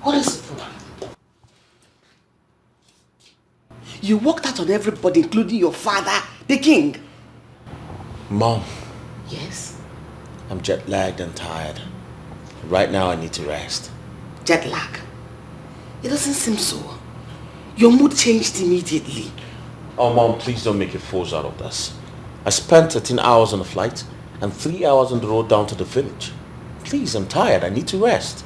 What is it? You walked out on everybody, including your father, the king. Mom. Yes? I'm jet lagged and tired. Right now I need to rest. Jet lag? It doesn't seem so. Your mood changed immediately. Oh, Mom, please don't make a fool out of this. I spent 13 hours on the flight and 3 hours on the road down to the village. Please, I'm tired. I need to rest.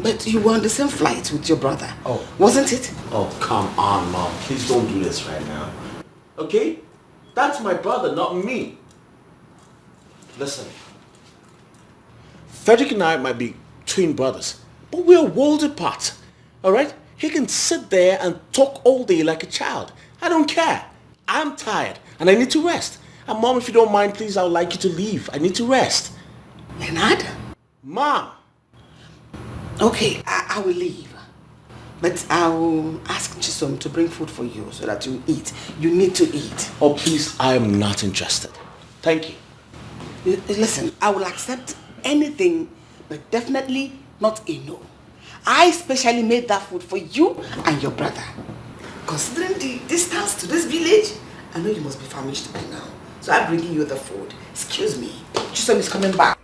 But you were on the same flight with your brother, wasn't it? Oh, come on, Mom. Please don't do this right now. Okay? That's my brother, not me. Listen. Frederick and I might be twin brothers, but we're worlds apart. Alright? He can sit there and talk all day like a child. I don't care. I'm tired and I need to rest. And Mom, if you don't mind, please, I would like you to leave. I need to rest. Leonard? Mom! Okay, I will leave. But I'll ask Chisom to bring food for you so that you eat. You need to eat. Oh, please, I am not interested. Thank you. Listen, I will accept anything, but definitely not a no. I specially made that food for you and your brother. Considering the distance to this village, I know you must be famished by now. So I'm bringing you the food. Excuse me. Chisom is coming back.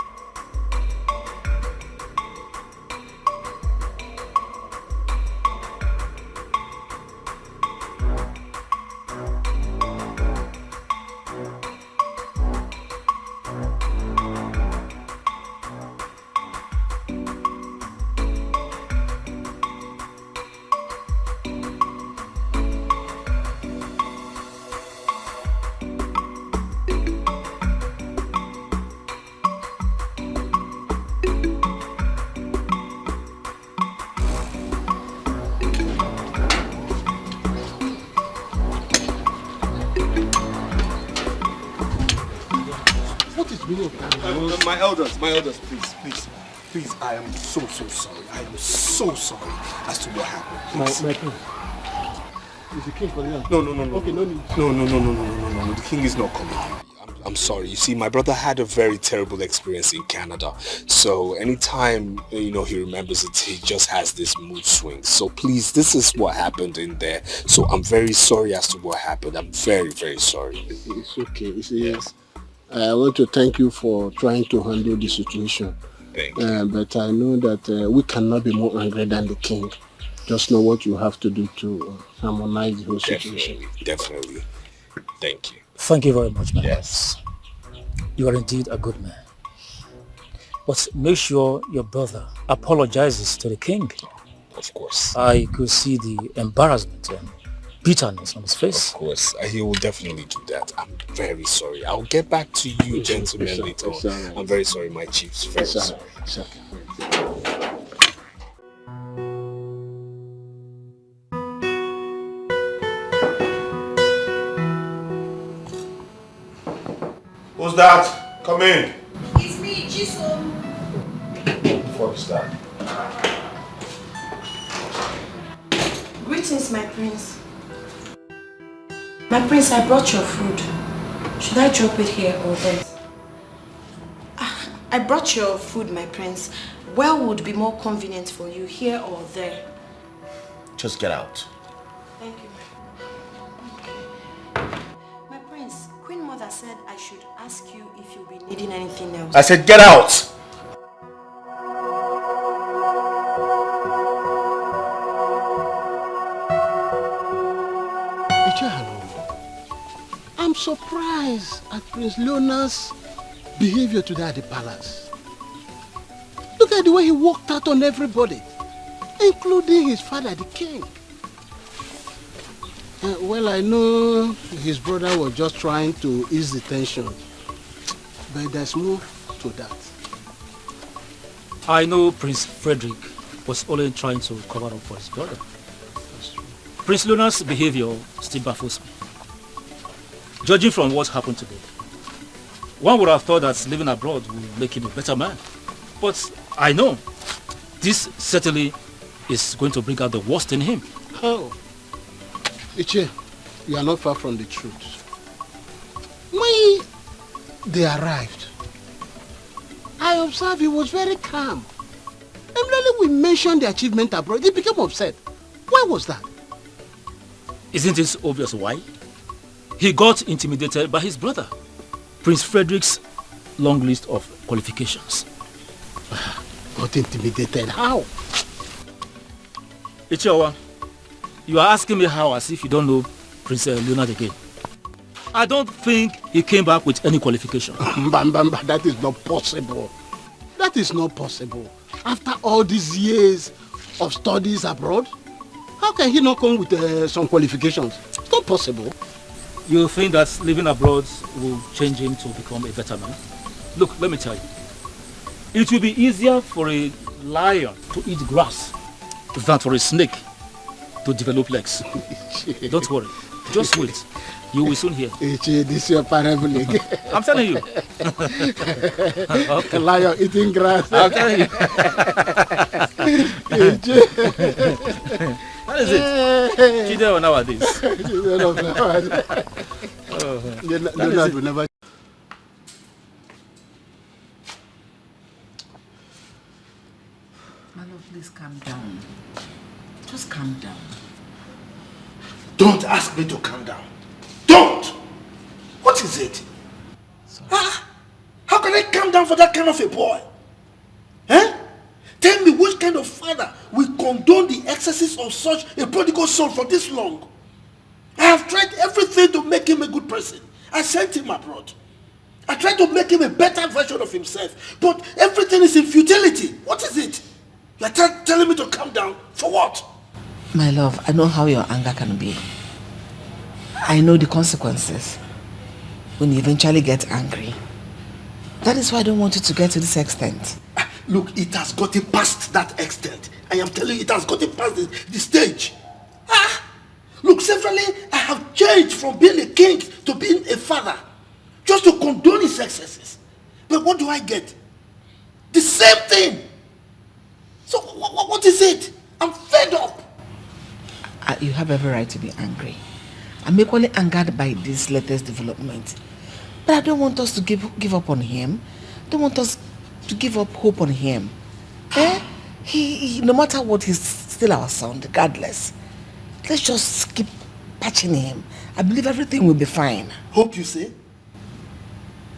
My elders, please, I am so sorry. I am so sorry as to what happened. Please. My king. Is the king for you? No. Okay, no need. No, the king is not coming. I'm sorry. You see, my brother had a very terrible experience in Canada. So anytime, he remembers it, he just has this mood swing. So please, this is what happened in there. So I'm very sorry as to what happened. I'm very, very sorry. It's okay. You see, yes. I want to thank you for trying to handle the situation. Thank you. But I know that we cannot be more angry than the king. Just know what you have to do to harmonize the whole situation. Definitely. Thank you. Thank you very much, my Yes. You are indeed a good man. But make sure your brother apologizes to the king. Of course. I could see the embarrassment and bitterness on his face. Of course, he will definitely do that. I'm very sorry. I'll get back to you, gentlemen, later on. Right. I'm very sorry, my chiefs. Very sorry. Who's that? Come in. It's me, Chisom. What is that? Greetings, my prince. My prince, I brought your food. Should I drop it here or there? I brought your food, my prince. Where would be more convenient for you, here or there? Just get out. Thank you, okay. My prince, Queen Mother said I should ask you if you'll be needing anything else. I said get out! I'm surprised at Prince Leonard's behavior today at the palace. Look at the way he walked out on everybody, including his father, the king. Well, I know his brother was just trying to ease the tension, but there's more to that. I know Prince Frederick was only trying to cover up for his brother. That's true. Prince Leonard's behavior still baffles me. Judging from what happened today, one would have thought that living abroad would make him a better man. But I know this certainly is going to bring out the worst in him. How? Iche, you are not far from the truth. When they arrived, I observed he was very calm. Immediately we mentioned the achievement abroad, he became upset. Why was that? Isn't it obvious why? He got intimidated by his brother, Prince Frederick's long list of qualifications. Got intimidated? How? Ichiawa, you are asking me how as if you don't know Prince Leonard again. I don't think he came back with any qualification. That is not possible. That is not possible. After all these years of studies abroad, how can he not come with some qualifications? It's not possible. You think that living abroad will change him to become a better man? Look, let me tell you. It will be easier for a lion to eat grass than for a snake to develop legs. Don't worry. Just wait. You will soon hear. This is your parabolic. I'm telling you. Okay. A lion eating grass. I'm telling you. That is it. Children nowadays. Leonard will never. My love, please calm down. Just calm down. Don't ask me to calm down. Don't! What is it? Huh? How can I calm down for that kind of a boy? Eh? Tell me which kind of father will condone the excesses of such a prodigal son for this long? I have tried everything to make him a good person. I sent him abroad. I tried to make him a better version of himself. But everything is in futility. What is it? You are telling me to calm down? For what? My love, I know how your anger can be. I know the consequences when you eventually get angry. That is why I don't want you to get to this extent. Look, it has gotten past that extent. I am telling you, it has gotten past the stage. Look, severally, I have changed from being a king to being a father. Just to condone his excesses. But what do I get? The same thing. So what is it? I'm fed up. You have every right to be angry. I'm equally angered by this latest development. But I don't want us to give up on him. I don't want us to give up hope on him. He no matter what, he's still our son, regardless. Let's just keep patching him. I believe everything will be fine. Hope, you say?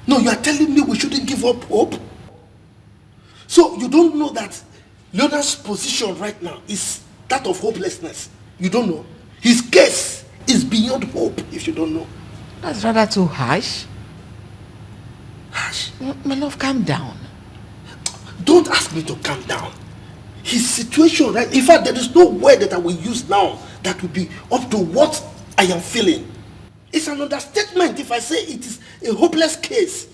No, you are telling me we shouldn't give up hope? So you don't know that Leonard's position right now is that of hopelessness? You don't know? His case is beyond hope, if you don't know. That's rather too harsh. Harsh? My love, calm down. Don't ask me to calm down. His situation, right? In fact, there is no word that I will use now that will be up to what I am feeling. It's an understatement if I say it is a hopeless case.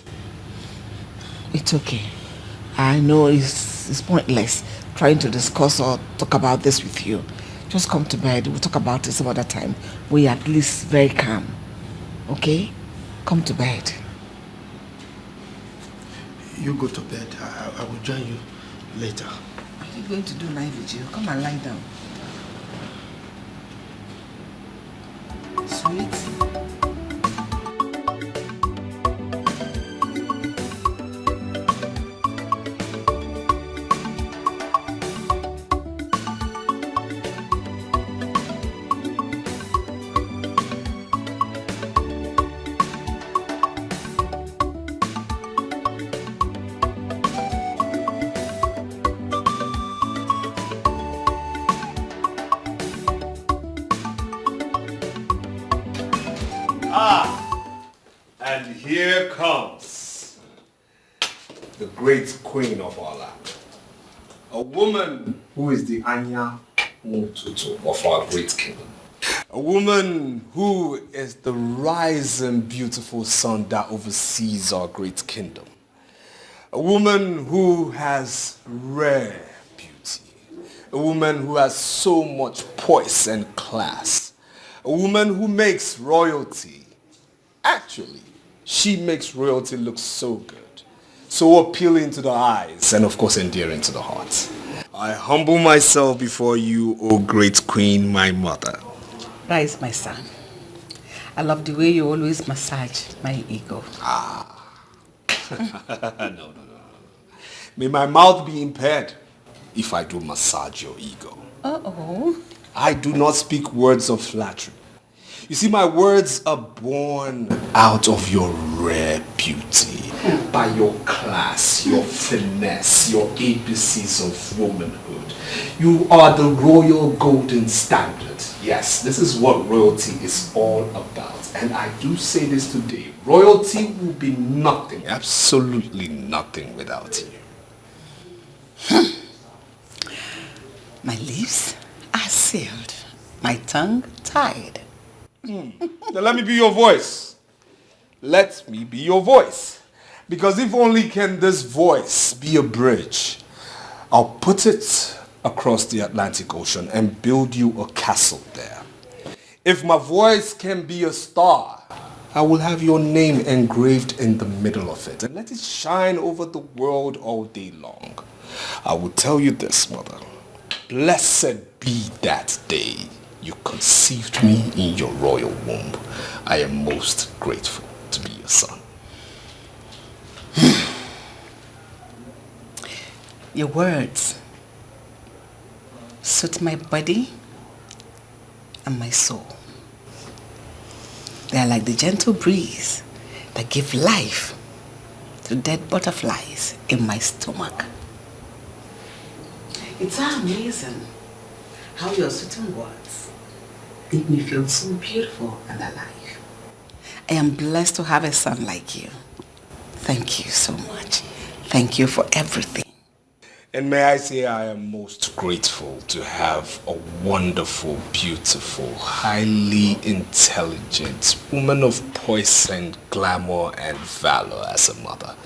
It's okay. I know it's pointless trying to discuss or talk about this with you. Just come to bed. We'll talk about it some other time. We're at least very calm. Okay? Come to bed. You go to bed. I will join you later. What are you going to do night vigil? Come and lie down. Sweet. And here comes the great queen of our land. A woman who is the Anya Mututu of our great kingdom. A woman who is the rising beautiful sun that oversees our great kingdom. A woman who has rare beauty. A woman who has so much poise and class. A woman who makes royalty. Actually, she makes royalty look so good, so appealing to the eyes, and of course endearing to the heart. I humble myself before you, O great queen, my mother. Rise, my son. I love the way you always massage my ego. No. May my mouth be impaired if I do massage your ego. Uh-oh. I do not speak words of flattery. You see, my words are born out of your rare beauty, by your class, your finesse, your ABCs of womanhood. You are the royal golden standard. Yes, this is what royalty is all about. And I do say this today, royalty will be nothing, absolutely nothing without you. My lips are sealed, my tongue tied. Then let me be your voice. Let me be your voice. Because if only can this voice be a bridge, I'll put it across the Atlantic Ocean and build you a castle there. If my voice can be a star, I will have your name engraved in the middle of it and let it shine over the world all day long. I will tell you this, mother. Blessed be that day you conceived me in your royal womb. I am most grateful to be your son. Your words suit my body and my soul. They are like the gentle breeze that give life to dead butterflies in my stomach. It's amazing how your certain words make me feel so beautiful and alive. I am blessed to have a son like you. Thank you so much. Thank you for everything. And may I say I am most grateful to have a wonderful, beautiful, highly intelligent woman of poise and glamour and valor as a mother.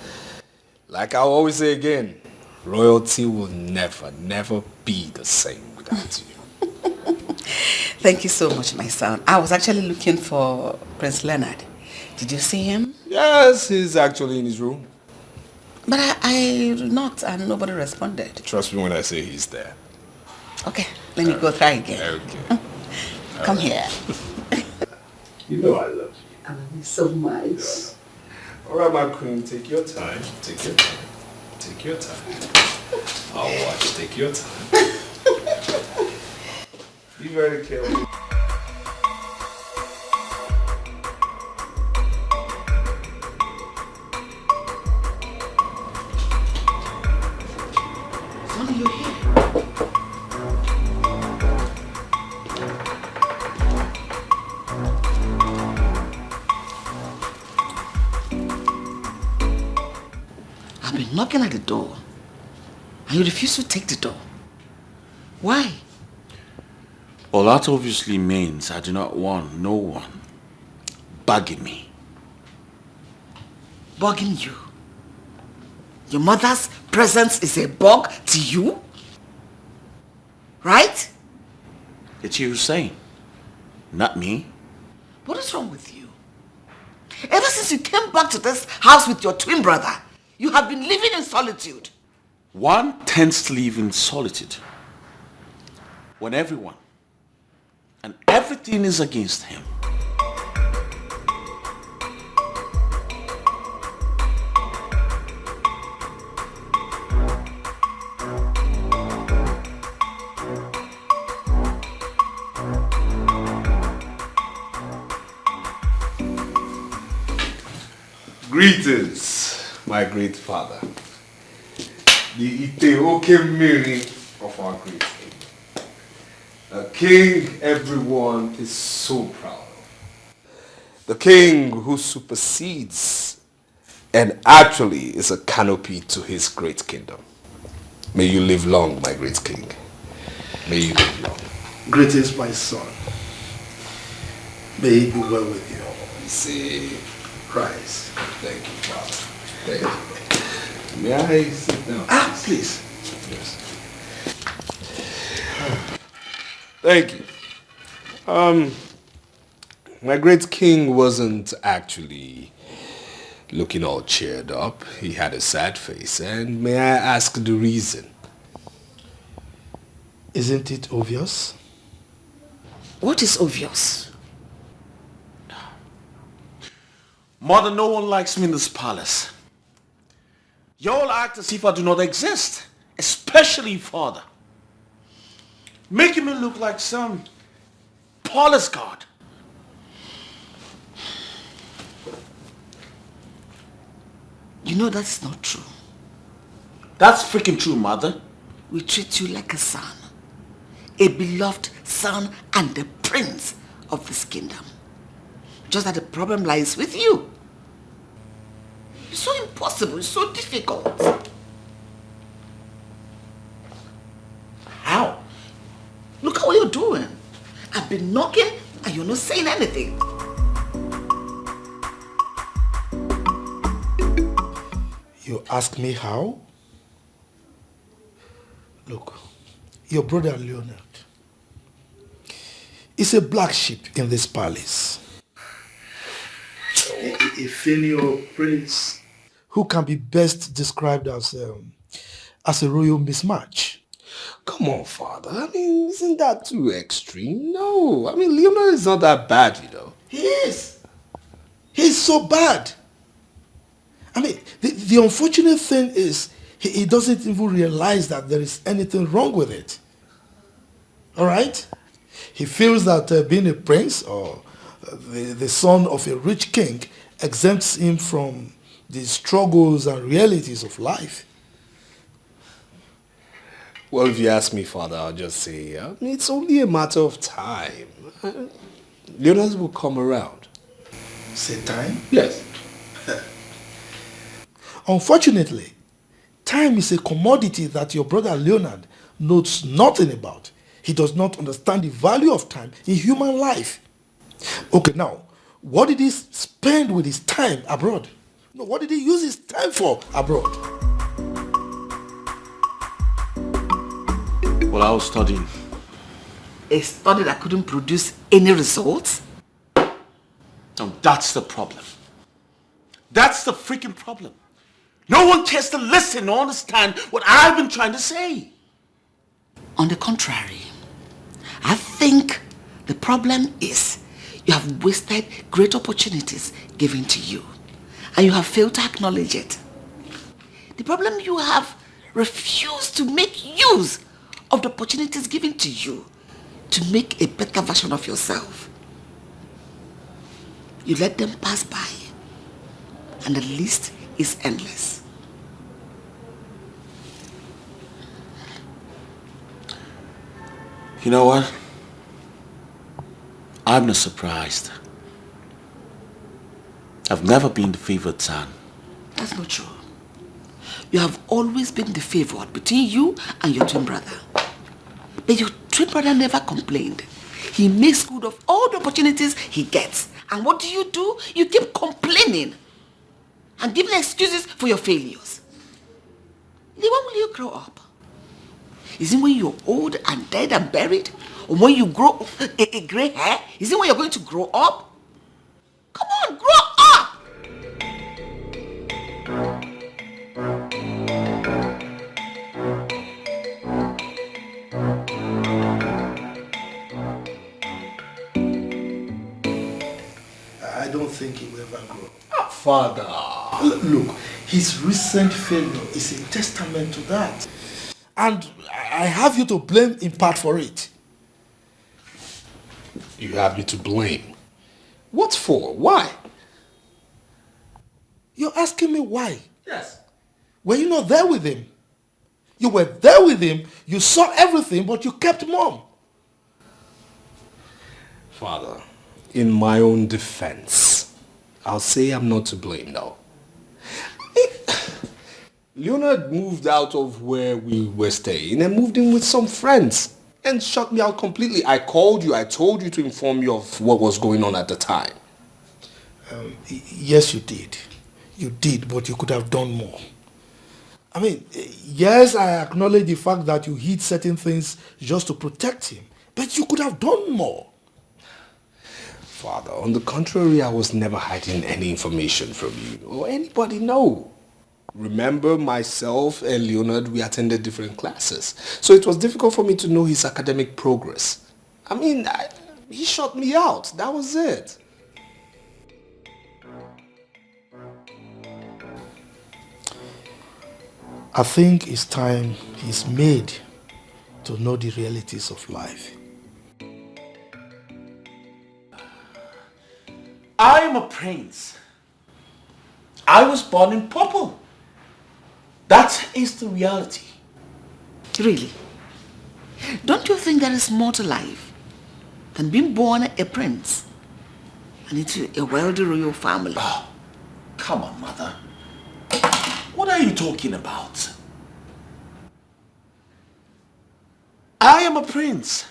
Like I always say again, royalty will never, never be the same without you. Thank you so much, my son. I was actually looking for Prince Leonard. Did you see him? Yes, he's actually in his room. But I knocked and nobody responded. Trust me when I say he's there. Okay, let me go try again. Okay. Come here. You know I love you. I love you so much. All right, my queen, take your time. Take your time. Take your time. I'll watch. Take your time. Be very careful. Knocking at the door and you refuse to take the door. Why? Well, that obviously means I do not want no one bugging me. Bugging you? Your mother's presence is a bug to you? Right? It's you saying, not me. What is wrong with you? Ever since you came back to this house with your twin brother, you have been living in solitude. One tends to live in solitude when everyone and everything is against him. Greetings, my great father, the Iteokemiri of our great king. A king everyone is so proud of. The king who supersedes and actually is a canopy to his great kingdom. May you live long, my great king. May you live long. Greetings, my son. May it be well with you. You see, Rise. Thank you, Father. Thank you. May I sit down? Please. Yes. Thank you. My great king wasn't actually looking all cheered up. He had a sad face. And may I ask the reason? Isn't it obvious? What is obvious? Mother, no one likes me in this palace. You all act as if I do not exist, especially father. Making me look like some palace guard. You know that's not true. That's freaking true, mother. We treat you like a son. A beloved son and the prince of this kingdom. Just that the problem lies with you. It's so impossible, it's so difficult. How? Look at what you're doing. I've been knocking and you're not saying anything. You ask me how? Look, your brother Leonard is a black sheep in this palace. A failure prince who can be best described as a royal mismatch. Come on, Father. I mean, isn't that too extreme? No. I mean, Leonard is not that bad, you know. He is. He's so bad. I mean, the unfortunate thing is he doesn't even realize that there is anything wrong with it. All right? He feels that being a prince or the son of a rich king exempts him from the struggles and realities of life. Well, if you ask me, Father, I'll just say, it's only a matter of time. Leonard will come around. Say time? Yes. Unfortunately, time is a commodity that your brother Leonard knows nothing about. He does not understand the value of time in human life. Okay, now, what did he spend with his time abroad? No, what did he use his time for abroad? Well, I was studying. A study that couldn't produce any results? No, that's the problem. That's the freaking problem. No one cares to listen or understand what I've been trying to say. On the contrary, I think the problem is you have wasted great opportunities given to you and you have failed to acknowledge it. The problem, you have refused to make use of the opportunities given to you to make a better version of yourself. You let them pass by and the list is endless. You know what? I'm not surprised. I've never been the favored son. That's not true. You have always been the favored between you and your twin brother. But your twin brother never complained. He makes good of all the opportunities he gets. And what do? You keep complaining and giving excuses for your failures. Then when will you grow up? Is it when you're old and dead and buried? Or when you grow a gray hair? Is it when you're going to grow up? Come on, grow up! I don't think he will ever grow. Father. Look, his recent failure is a testament to that. And I have you to blame in part for it. You have me to blame? What for? Why? You're asking me why? Yes. Were you not there with him? You were there with him, you saw everything, but you kept mum. Father, in my own defense, I'll say I'm not to blame now. Leonard moved out of where we were staying and moved in with some friends and shut me out completely. I called you, I told you to inform you of what was going on at the time. Yes, you did. You did, but you could have done more. I mean, yes, I acknowledge the fact that you hid certain things just to protect him, but you could have done more. Father, on the contrary, I was never hiding any information from you or anybody, no. Remember, myself and Leonard, we attended different classes. So it was difficult for me to know his academic progress. I mean, he shut me out. That was it. I think it's time he's made to know the realities of life. I am a prince. I was born in purple. That is the reality. Really? Don't you think there is more to life than being born a prince and into a wealthy royal family? Oh, come on, mother. What are you talking about? I am a prince.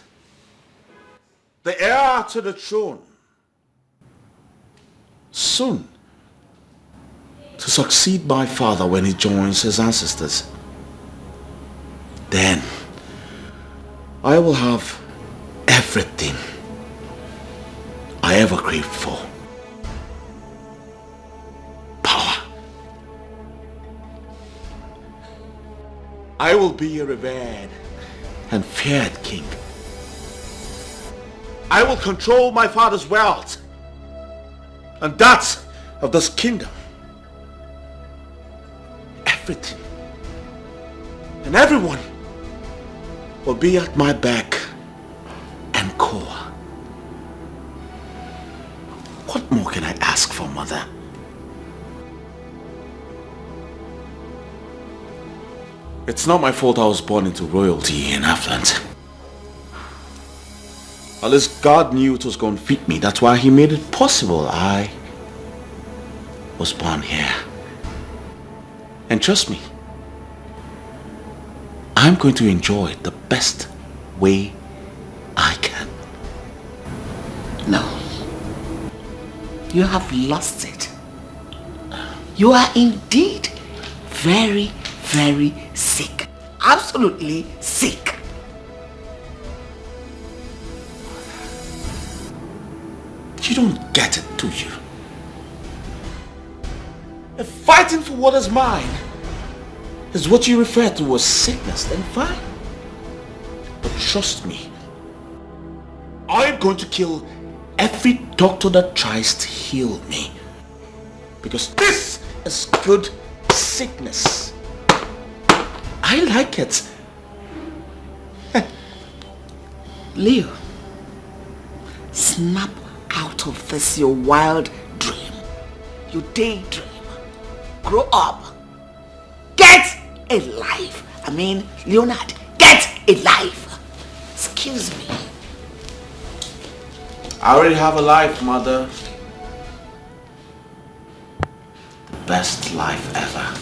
The heir to the throne. Soon. To succeed my father when he joins his ancestors. Then, I will have everything I ever craved for. Power. I will be a revered and feared king. I will control my father's wealth and that of this kingdom. Everything and everyone will be at my beck and call. What more can I ask for, mother? It's not my fault I was born into royalty and affluence. At least God knew it was going to fit me. That's why he made it possible. I was born here. And trust me, I'm going to enjoy it the best way I can. No. You have lost it. You are indeed very, very sick. Absolutely sick. You don't get it, do you? If fighting for what is mine is what you refer to as sickness, then fine. But trust me, I'm going to kill every doctor that tries to heal me. Because this is good sickness. I like it. Leo, snap out of this your wild dream. Your daydream. Grow up. Get a life. I mean, Leonard, get a life. Excuse me. I already have a life, mother. The best life ever.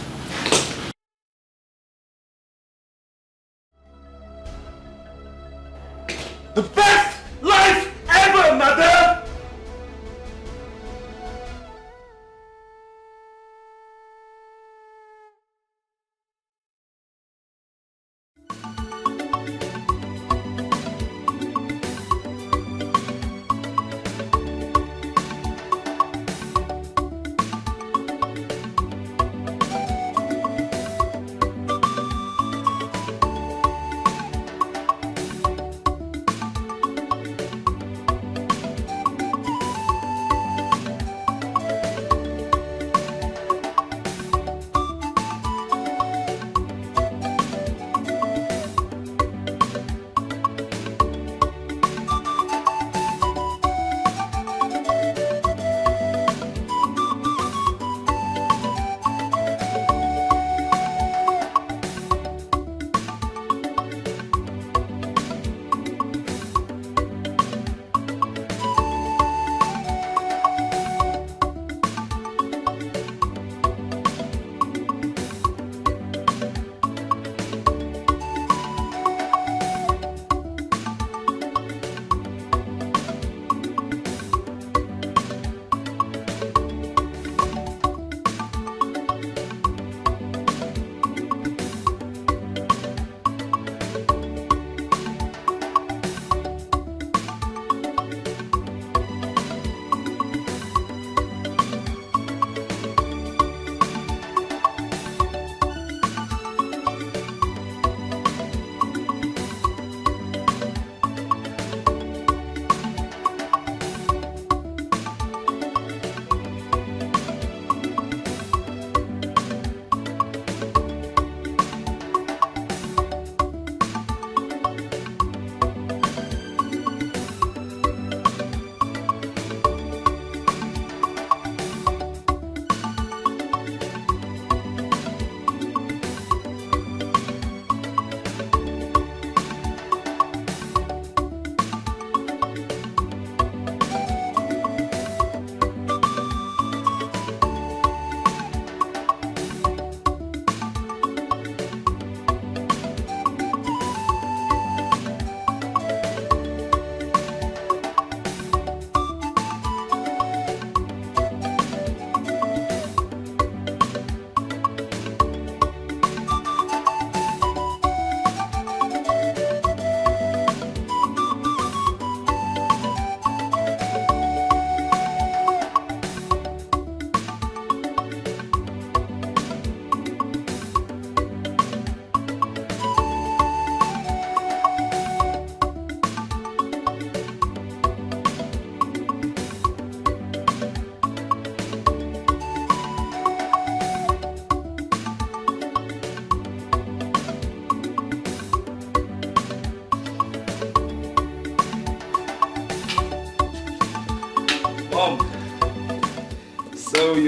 The best life ever, mother!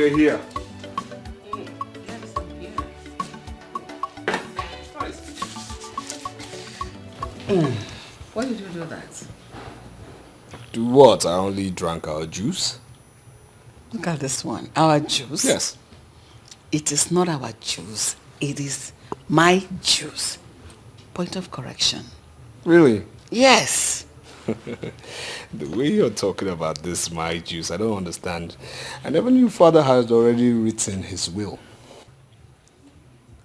you're here. Why did you do that? Do what? I only drank our juice. Look at this one. Our juice? Yes. It is not our juice. It is my juice. Point of correction. Really? Yes. The way you're talking about this, my juice, I don't understand. I never knew father has already written his will.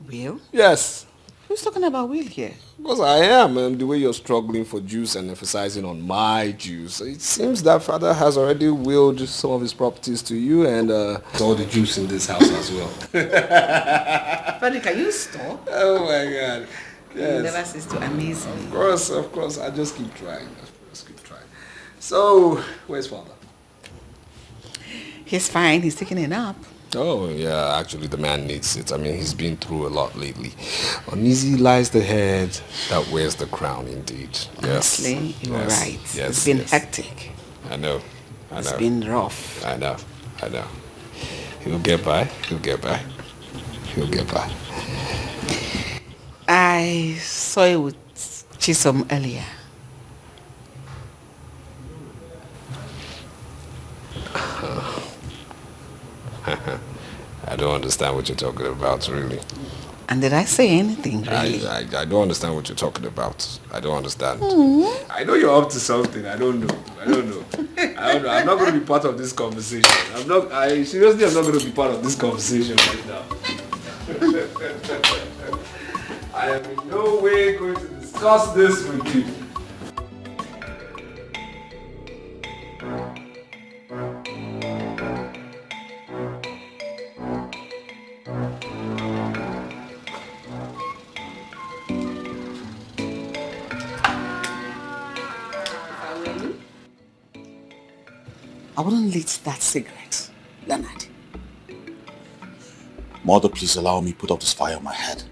Will? Yes. Who's talking about will here? Because I am, and the way you're struggling for juice and emphasizing on my juice, it seems that father has already willed some of his properties to you and all the juice in this house as well. Frederick, can you stop? Oh my God. Yes. You never cease to amaze me. Of course, I just keep trying. So, where's father? He's fine, he's taking a nap. Oh, yeah, actually the man needs it. I mean, he's been through a lot lately. Uneasy lies the head that wears the crown, indeed. Honestly, you're right. Yes, it's been hectic. I know. It's been rough. I know. He'll get by. I saw you with Chisom earlier. I don't understand what you're talking about, really. And did I say anything, really? I don't understand what you're talking about. I don't understand. Mm-hmm. I know you're up to something. I don't know. I'm not going to be part of this conversation. I'm not going to be part of this conversation right now. I am in no way going to discuss this with you. I wouldn't lit that cigarette, Leonard. Mother, please allow me to put out this fire on my head.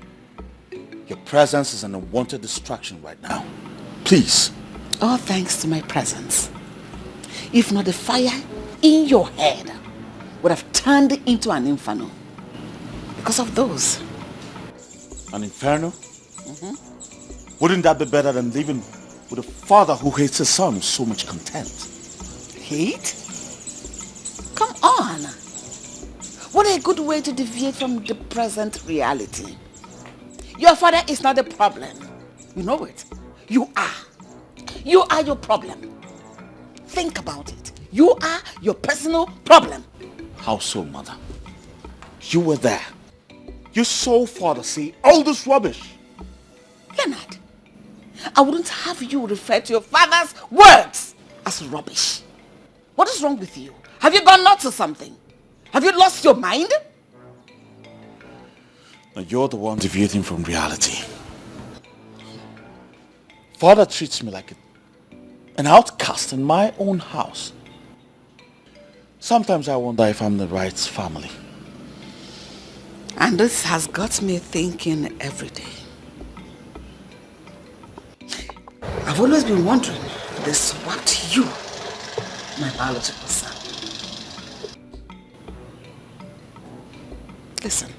Your presence is an unwanted distraction right now. Please. All thanks to my presence. If not, the fire in your head would have turned into an inferno. Because of those. An inferno? Mm-hmm. Wouldn't that be better than living with a father who hates his son with so much contempt? Hate? Come on. What a good way to deviate from the present reality. Your father is not the problem. You know it. You are. You are your problem. Think about it. You are your personal problem. How so, Mother? You were there. You saw father say all this rubbish. Leonard, I wouldn't have you refer to your father's words as rubbish. What is wrong with you? Have you gone nuts or something? Have you lost your mind? Now you're the one deviating from reality. Father treats me like an outcast in my own house. Sometimes I wonder if I'm the right family. And this has got me thinking every day. I've always been wondering if they swapped you, my biological son. Listen,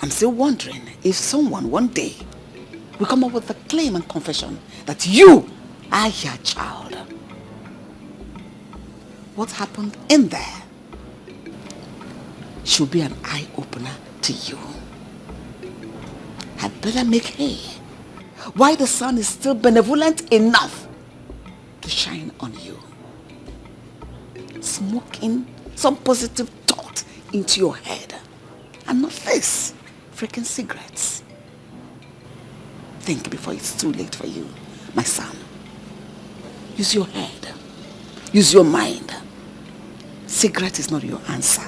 I'm still wondering if someone one day will come up with a claim and confession that you are your child. What happened in there should be an eye-opener to you. I'd better make hay while the sun is still benevolent enough to shine on you. Smoking some positive thought into your head and not this freaking cigarettes. Think before it's too late for you, my son. Use your head. Use your mind. Cigarette is not your answer.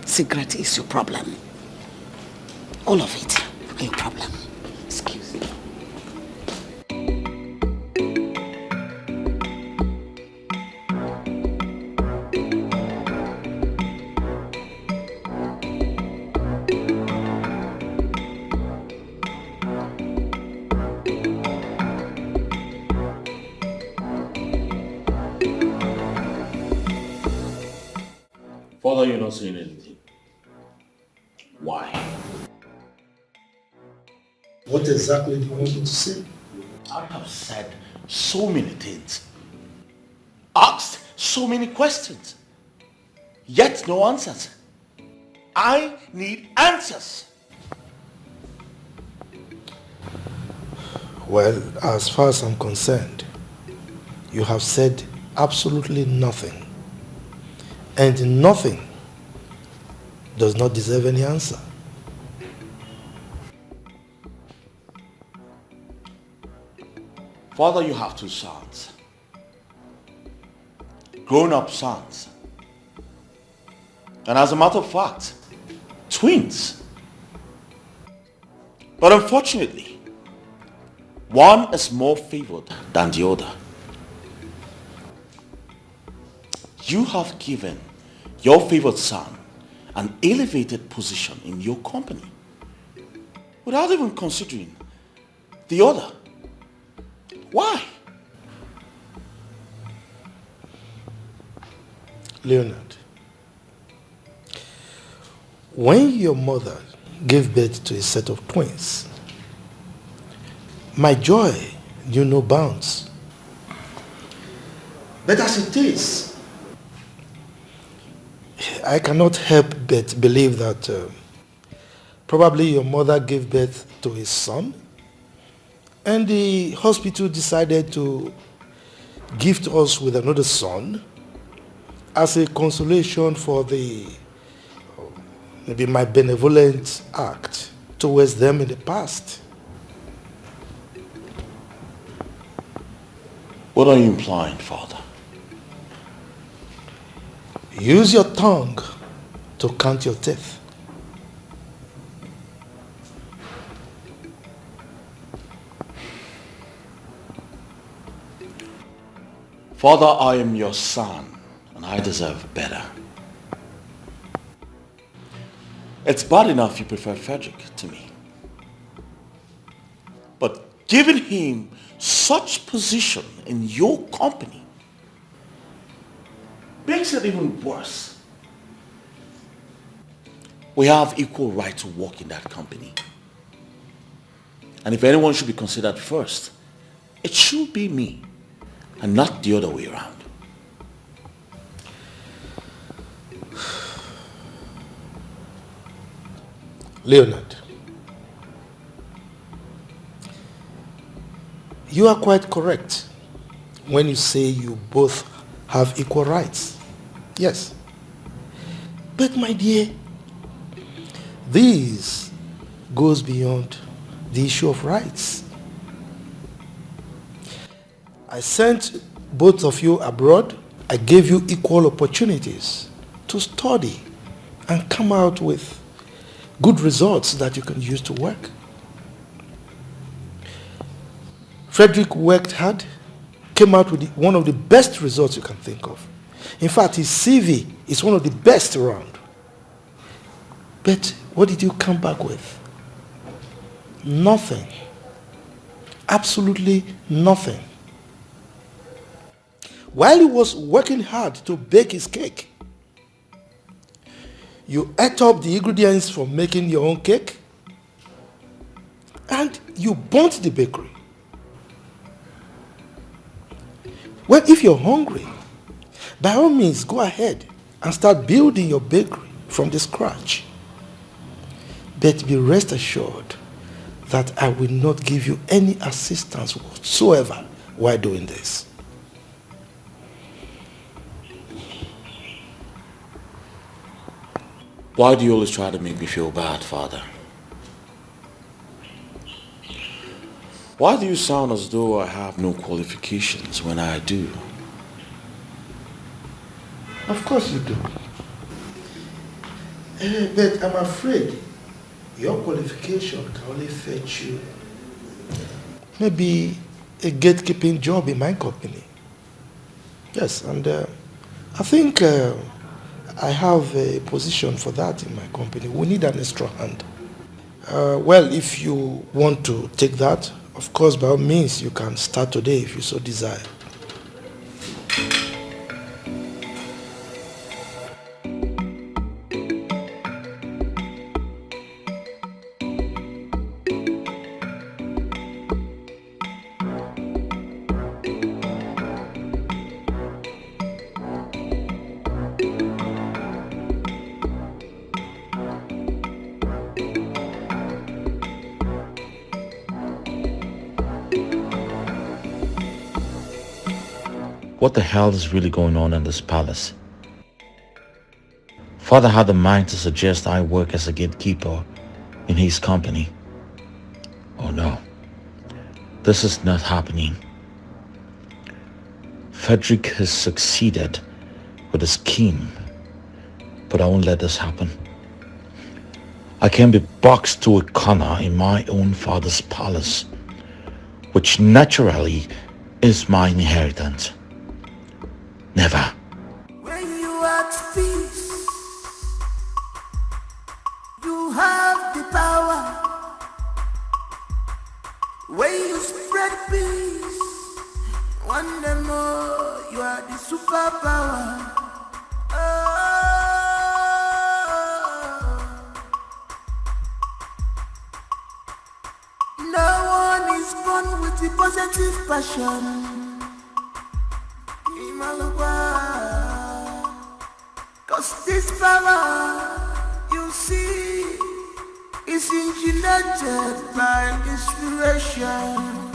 Cigarette is your problem. All of it are your problem. Excuse me. Father, you're not saying anything. Why? What exactly do you want me to say? I have said so many things. Asked so many questions. Yet no answers. I need answers. Well, as far as I'm concerned, you have said absolutely nothing. And nothing does not deserve any answer. Father, you have two sons. Grown-up sons. And as a matter of fact, twins. But unfortunately, one is more favored than the other. You have given your favored son an elevated position in your company without even considering the other. Why? Leonard, when your mother gave birth to a set of twins, my joy knew no bounds. But as it is, I cannot help but believe that probably your mother gave birth to a son, and the hospital decided to gift us with another son as a consolation for maybe my benevolent act towards them in the past. What are you implying, Father? Use your tongue to count your teeth. Father, I am your son, and I deserve better. It's bad enough you prefer Frederick to me. But giving him such position in your company makes it even worse. We have equal right to work in that company. And if anyone should be considered first, it should be me, and not the other way around. Leonard, you are quite correct when you say you both have equal rights. Yes. But my dear, this goes beyond the issue of rights. I sent both of you abroad. I gave you equal opportunities to study and come out with good results that you can use to work. Frederick worked hard, came out with one of the best results you can think of. In fact, his CV is one of the best around. But what did you come back with? Nothing. Absolutely nothing. While he was working hard to bake his cake, you ate up the ingredients for making your own cake, and you burnt the bakery. Well, if you're hungry, by all means, go ahead and start building your bakery from the scratch. But be rest assured that I will not give you any assistance whatsoever while doing this. Why do you always try to make me feel bad, Father? Why do you sound as though I have no qualifications when I do? Of course you do. But I'm afraid your qualification can only fetch you maybe a gatekeeping job in my company. Yes, and I think I have a position for that in my company. We need an extra hand. Well, if you want to take that, of course, by all means, you can start today if you so desire. What the hell is really going on in this palace? Father had the mind to suggest I work as a gatekeeper in his company. Oh no, this is not happening. Frederick has succeeded with his scheme, but I won't let this happen. I can't be boxed to a corner in my own father's palace, which naturally is my inheritance. Never. When you are at peace, you have the power. When you spread peace, one day more you are the superpower. No one is born with the positive passion. Cause this power you see is engineered by inspirations.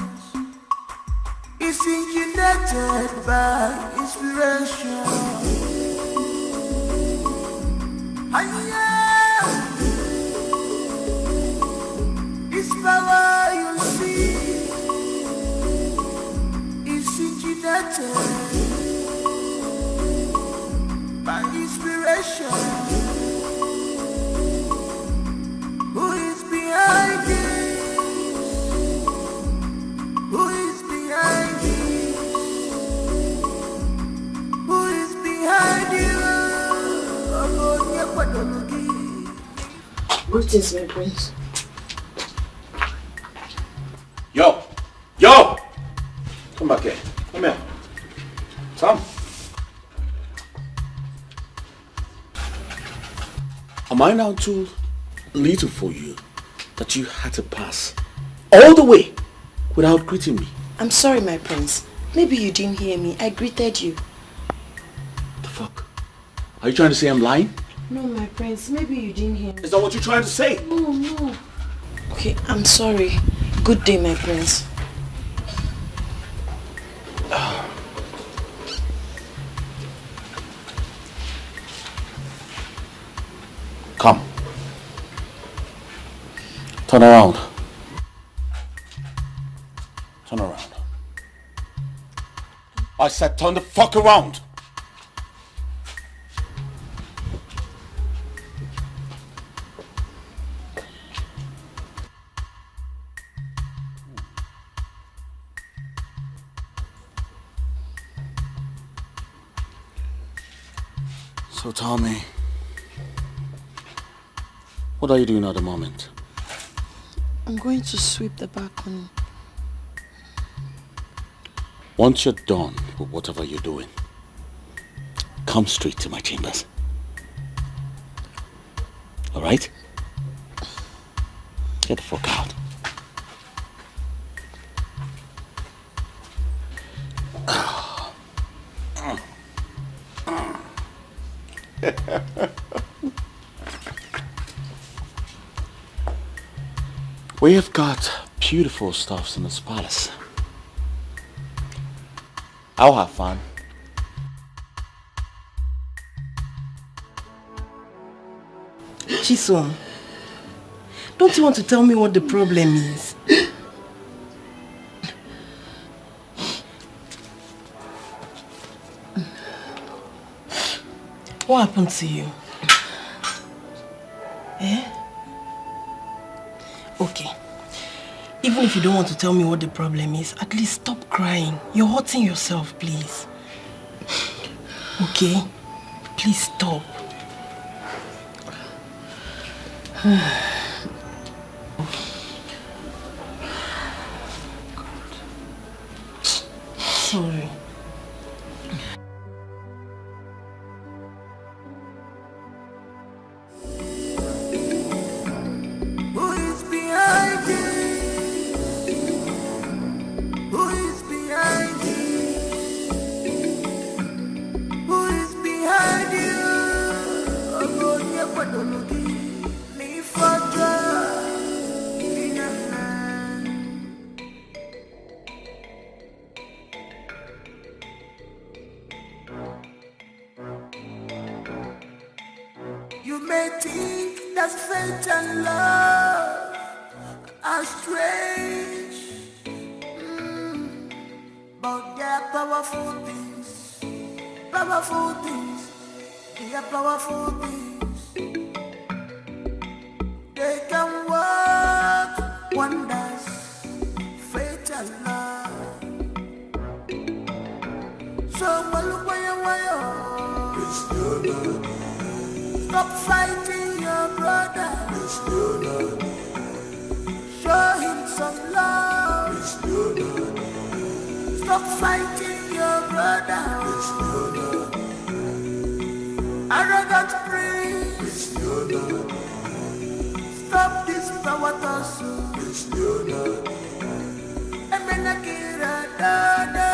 It's engineered by inspiration. This power you see is engineered by inspiration. Who is behind this? Who is behind this? Who is behind you? Greetings, my prince. Yo! Come back here. Come here. Come. Am I now too little for you that you had to pass all the way without greeting me? I'm sorry, my prince. Maybe you didn't hear me. I greeted you. The fuck? Are you trying to say I'm lying? No, my prince. Maybe you didn't hear me. Is that what you're trying to say? No. Okay, I'm sorry. Good day, my prince. Come. Turn around. Turn around. I said turn the fuck around. So tell me, what are you doing at the moment? I'm going to sweep the balcony. Once you're done with whatever you're doing, come straight to my chambers. Alright? Get the fuck out. We have got beautiful stuffs in this palace. I'll have fun. Chisom, don't you want to tell me what the problem is? What happened to you? Eh? Okay. Even if you don't want to tell me what the problem is, at least stop crying. You're hurting yourself, please. Okay? Please stop. Sorry. Who is behind it? Who is behind it? Who is behind you? Ogonia Padologi, ni Fadra, ni Nana. Yes, fate and love are strange, but they're powerful things. Powerful things. They are powerful things. They can work wonders. Fate and love. So look where you are. Stop fighting your brother. Show him some love. Stop fighting your brother. Arrogant priest. Stop this power tussle. Emenakira dada.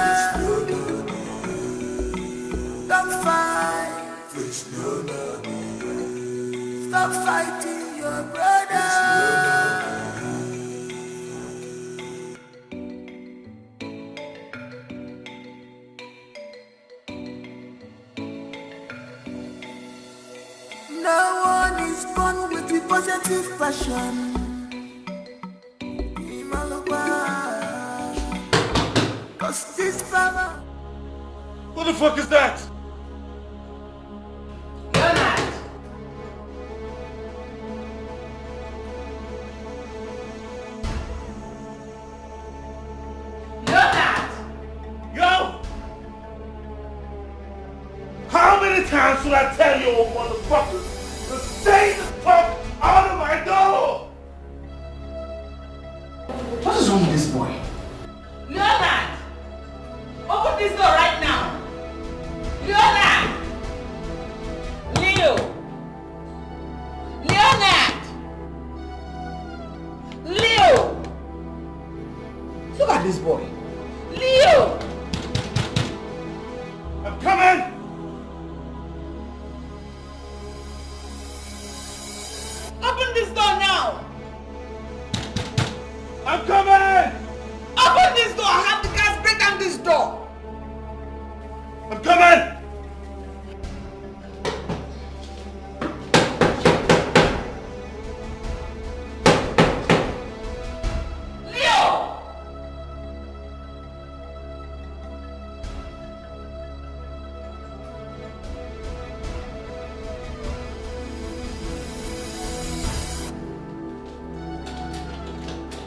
Don't fight. Stop fighting your brother. No one is born with the positive passion. Cause this power. Who the fuck is that? How many times should I tell you, old motherfuckers, to stay the fuck out of my door? What is wrong with this boy? Leonard! Open this door right now! Leonard! Leo! Leonard! Leo! Look at this boy. Leo! I'm coming! Open this door now! I'm coming! Open this door! I have the guys break down this door! I'm coming! Leo!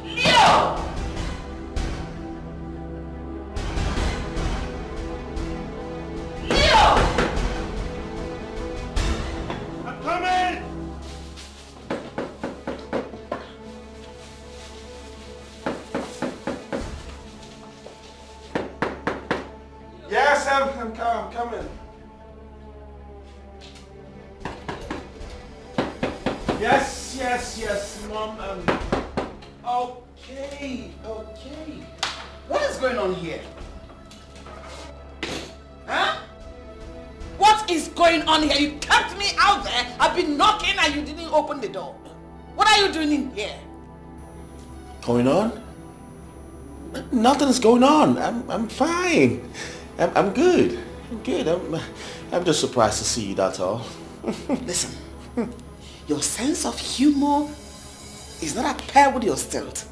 Leo! Leo! I'm coming! Yes, I'm coming. Yes, Mom. Okay. What is going on here? Huh? What is going on here? You kept me out there. I've been knocking and you didn't open the door. What are you doing in here? Going on? Nothing's going on. I'm fine. I'm good. I'm just surprised to see you, that's all. Listen, your sense of humor is not at par with your stealth.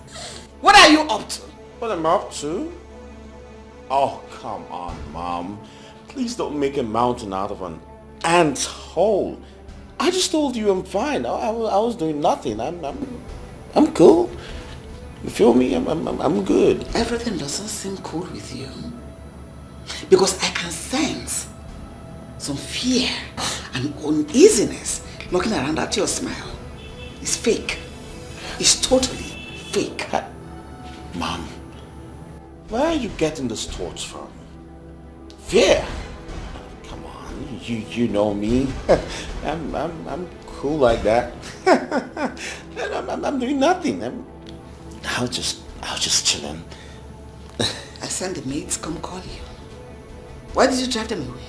What are you up to? What am I up to? Oh, come on, Mom. Please don't make a mountain out of an ant's hole. I just told you I'm fine. I was doing nothing. I'm cool. You feel me? I'm good. Everything doesn't seem cool with you. Because I can sense some fear and uneasiness looking around at your smile. It's fake. It's totally fake. Mom, where are you getting these thoughts from? Fear? Come on, you know me. I'm cool like that. I'm doing nothing. I was just chilling. I sent the maids come call you. Why did you drive them away?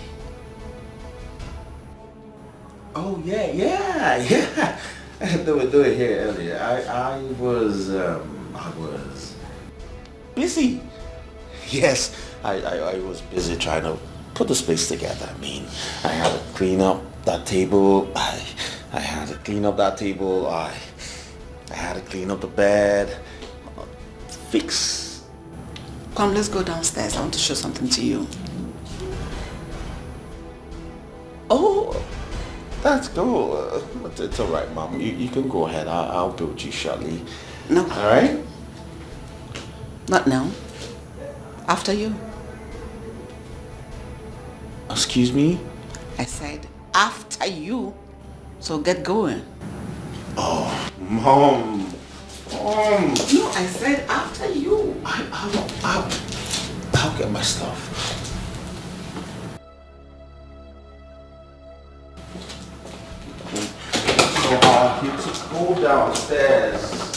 Oh yeah. They were here earlier. I was busy. Yes, I was busy trying to put the space together. I mean, I had to clean up that table. I had to clean up that table. I had to clean up the bed. Fix. Come, let's go downstairs. I want to show something to you. Oh, that's cool. It's all right, Mom. You can go ahead. I'll be with you shortly. No. All right? Not now. After you. Excuse me? I said after you. So get going. Oh, Mom. No, I said after you. I'll get my stuff. So you just go downstairs.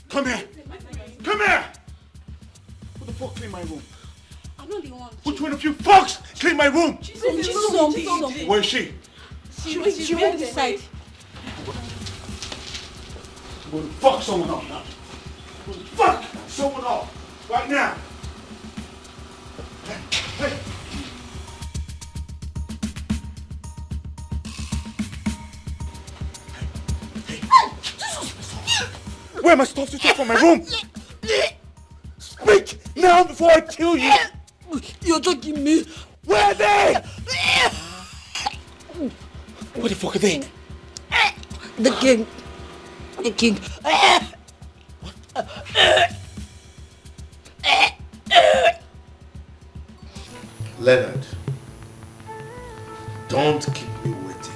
Come here! Come here! Who the fuck cleaned my room? I'm not the one. Which one of you fucks cleaned my room? Chisom. Where is she? She went inside. I'm going to fuck someone up now. I'm going to fuck someone up right now. Hey. Where are my stuff to take from my room? Speak now before I kill you! You're joking me. Where are they? Where the fuck are they? The king. The king. Leonard, don't keep me waiting.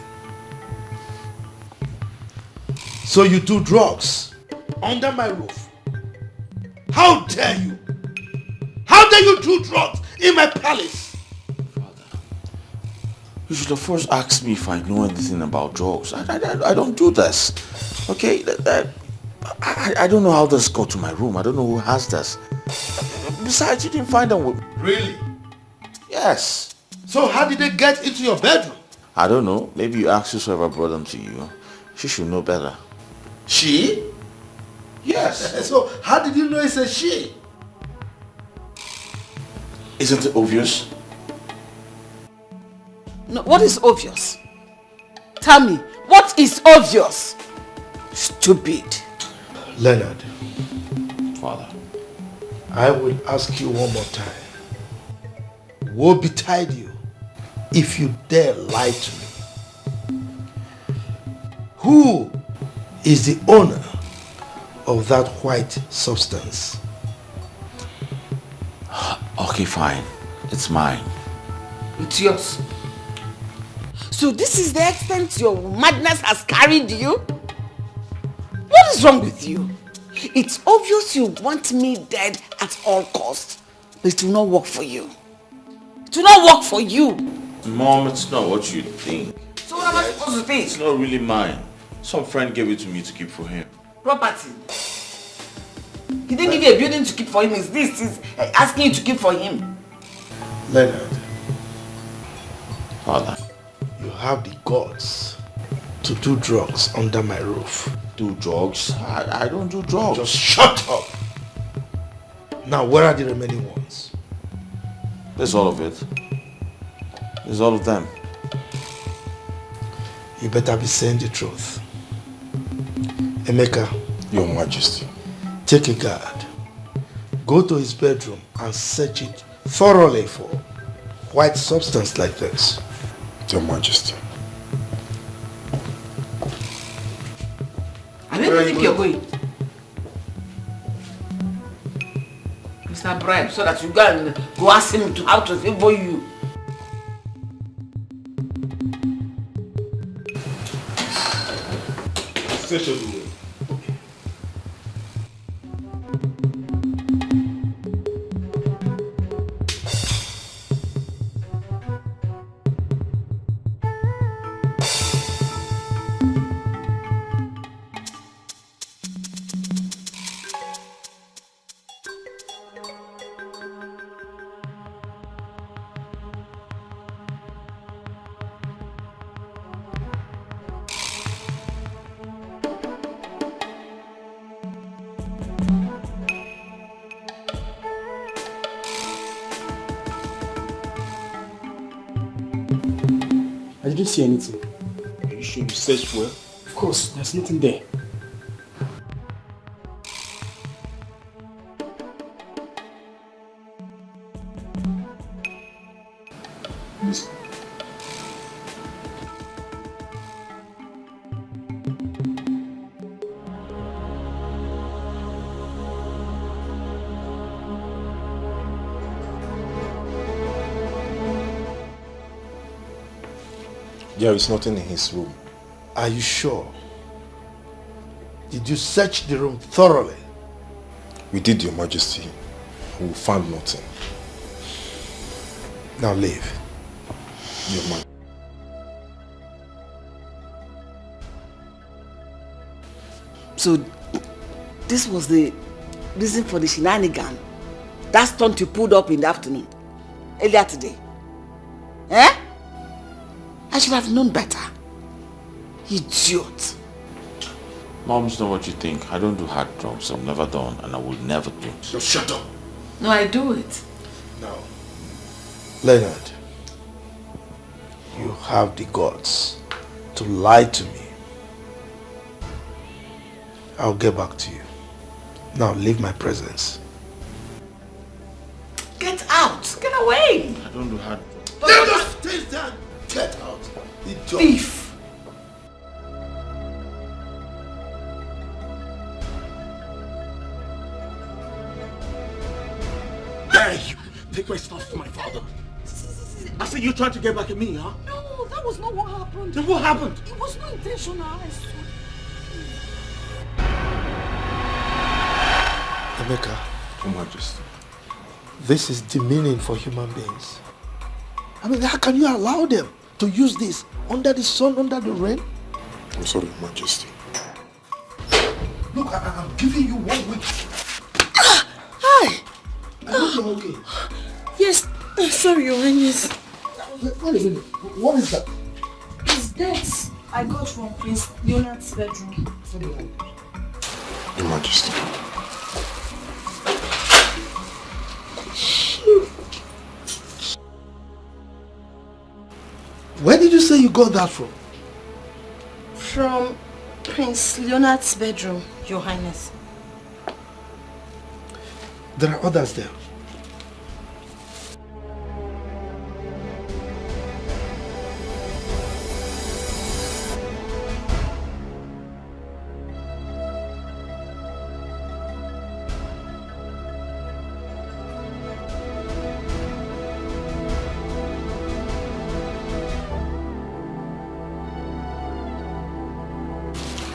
So you do drugs under my roof? How dare you? How dare you do drugs in my palace? You should have first asked me if I know anything about drugs. I don't do this. Okay? I don't know how this got to my room. I don't know who has this. Besides, you didn't find them with... Really? Yes. So how did they get into your bedroom? I don't know. Maybe you asked whoever brought them to you. She should know better. She? Yes. So how did you know it's a she? Isn't it obvious? No, what is obvious? Tell me, what is obvious? Stupid. Leonard. Father. I will ask you one more time. Woe betide you if you dare lie to me. Who is the owner of that white substance? Okay, fine. It's mine. It's yours. So this is the extent your madness has carried you? What is wrong with you? It's obvious you want me dead at all costs. But it will not work for you. It will not work for you. Mom, it's not what you think. So what am I supposed to think? It's not really mine. Some friend gave it to me to keep for him. Property. He didn't give you a building to keep for him. Is this he's asking you to keep for him? Leonard. Father. You have the guts to do drugs under my roof. Do drugs? I don't do drugs. Just shut up. Now, where are the remaining ones? There's all of it. There's all of them. You better be saying the truth. Emeka. Your Majesty. Take a guard. Go to his bedroom and search it thoroughly for white substance like this. Your Majesty. I don't think you're going. Mr. Bribe, so that you go ask him to how to favor you. Search everywhere. I didn't see anything. Are you sure you searched well? Of course, there's nothing there. There is nothing in his room. Are you sure? Did you search the room thoroughly? We did, Your Majesty. We found nothing. Now leave. Your Majesty. So, this was the reason for the shenanigan. That stunt you pulled up in the afternoon, earlier today. Eh? I should have known better. Idiot. Mom, it's not what you think. I don't do hard drugs. I've never done and I will never do. Just shut up. No, I do it. Now, Leonard, you have the guts to lie to me. I'll get back to you. Now leave my presence. Get out! Get away! I don't do hard drugs. Then just stay down. Get out. Idiot. Thief! Hey, you take my stuff from my father. I said you tried to get back at me, huh? No, that was not what happened. Then what happened? It was not intentional, I swear. Emeka, Your Majesty. this is demeaning for human beings. I mean, how can you allow them to use this under the sun, under the rain? I'm sorry, Your Majesty. Look, I'm giving you 1 week. Hi! I hope you're okay. Yes, sorry, Your Highness. Wait a minute. What is that? It's death I got from Prince Leonard's bedroom. Your Majesty. Where did you say you got that from? From Prince Leonard's bedroom, Your Highness. There are others there.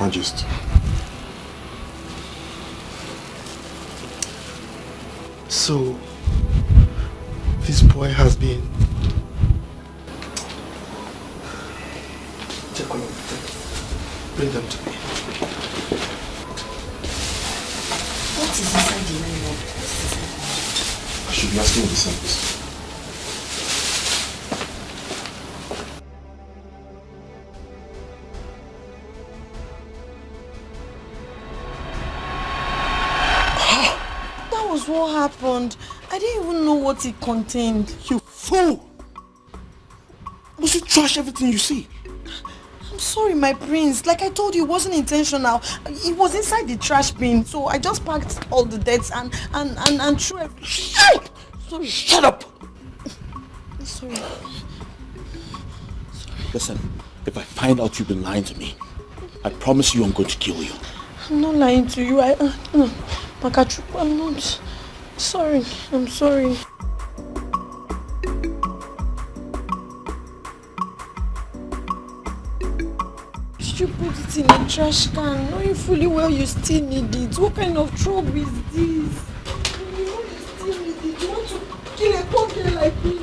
Majesty. So, this boy has been... Take one of them. Bring them to me. What is inside the nylon? I should be asking the same question. What happened? I didn't even know what it contained. You fool! Must you trash everything you see? I'm sorry, my prince. Like I told you, it wasn't intentional. It was inside the trash bin, so I just packed all the deaths and threw everything. Hey! Sorry. Shut up! Sorry. Listen, if I find out you've been lying to me, I promise you I'm going to kill you. I'm not lying to you. Makachu, I'm not. Sorry. I'm sorry. Did you put it in a trash can, knowing fully well you still need it? What kind of trouble is this? You know you still need it. You want to kill a poor girl like me?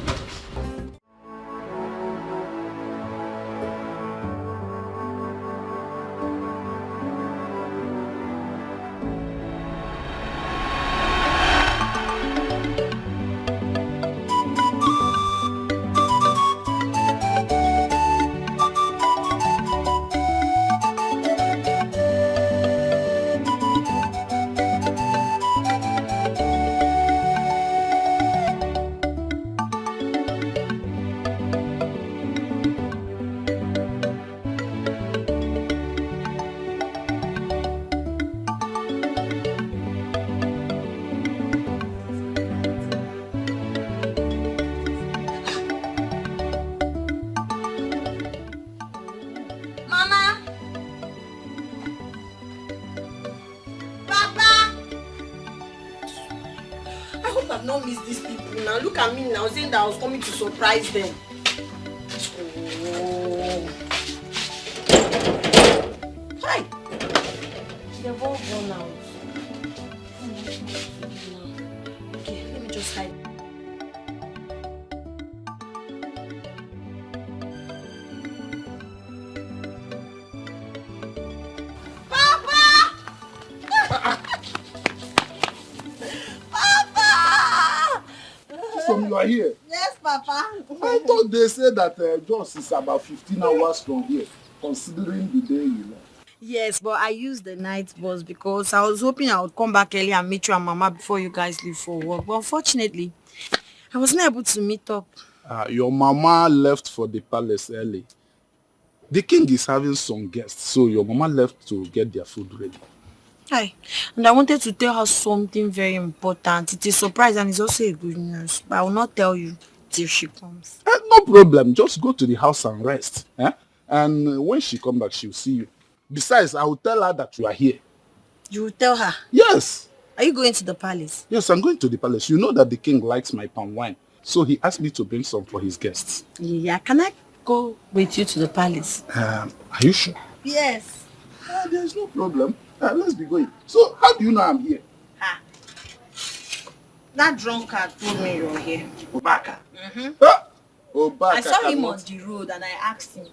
Saying that I was coming to surprise them. Oh. Hi! They've all gone out. Okay, let me just hide. You are here. Yes, Papa. I thought they said that Jos is about 15 hours from here, considering the day you left. Yes, but I used the night bus because I was hoping I would come back early and meet you and Mama before you guys leave for work. But unfortunately, I wasn't able to meet up. Your Mama left for the palace early. The king is having some guests, so your Mama left to get their food ready. Hi, and I wanted to tell her something very important. It's a surprise and it's also a good news, but I will not tell you till she comes. No problem, just go to the house and rest. And when she comes back, she'll see you. Besides, I will tell her that you are here. You will tell her? Yes. Are you going to the palace? Yes, I'm going to the palace. You know that the king likes my palm wine, so he asked me to bring some for his guests. Yeah, can I go with you to the palace? Are you sure? Yes. There's no problem. Let's be going. So, how do you know I'm here? That drunkard told me you're here. Obaka. I saw him on the road and I asked him.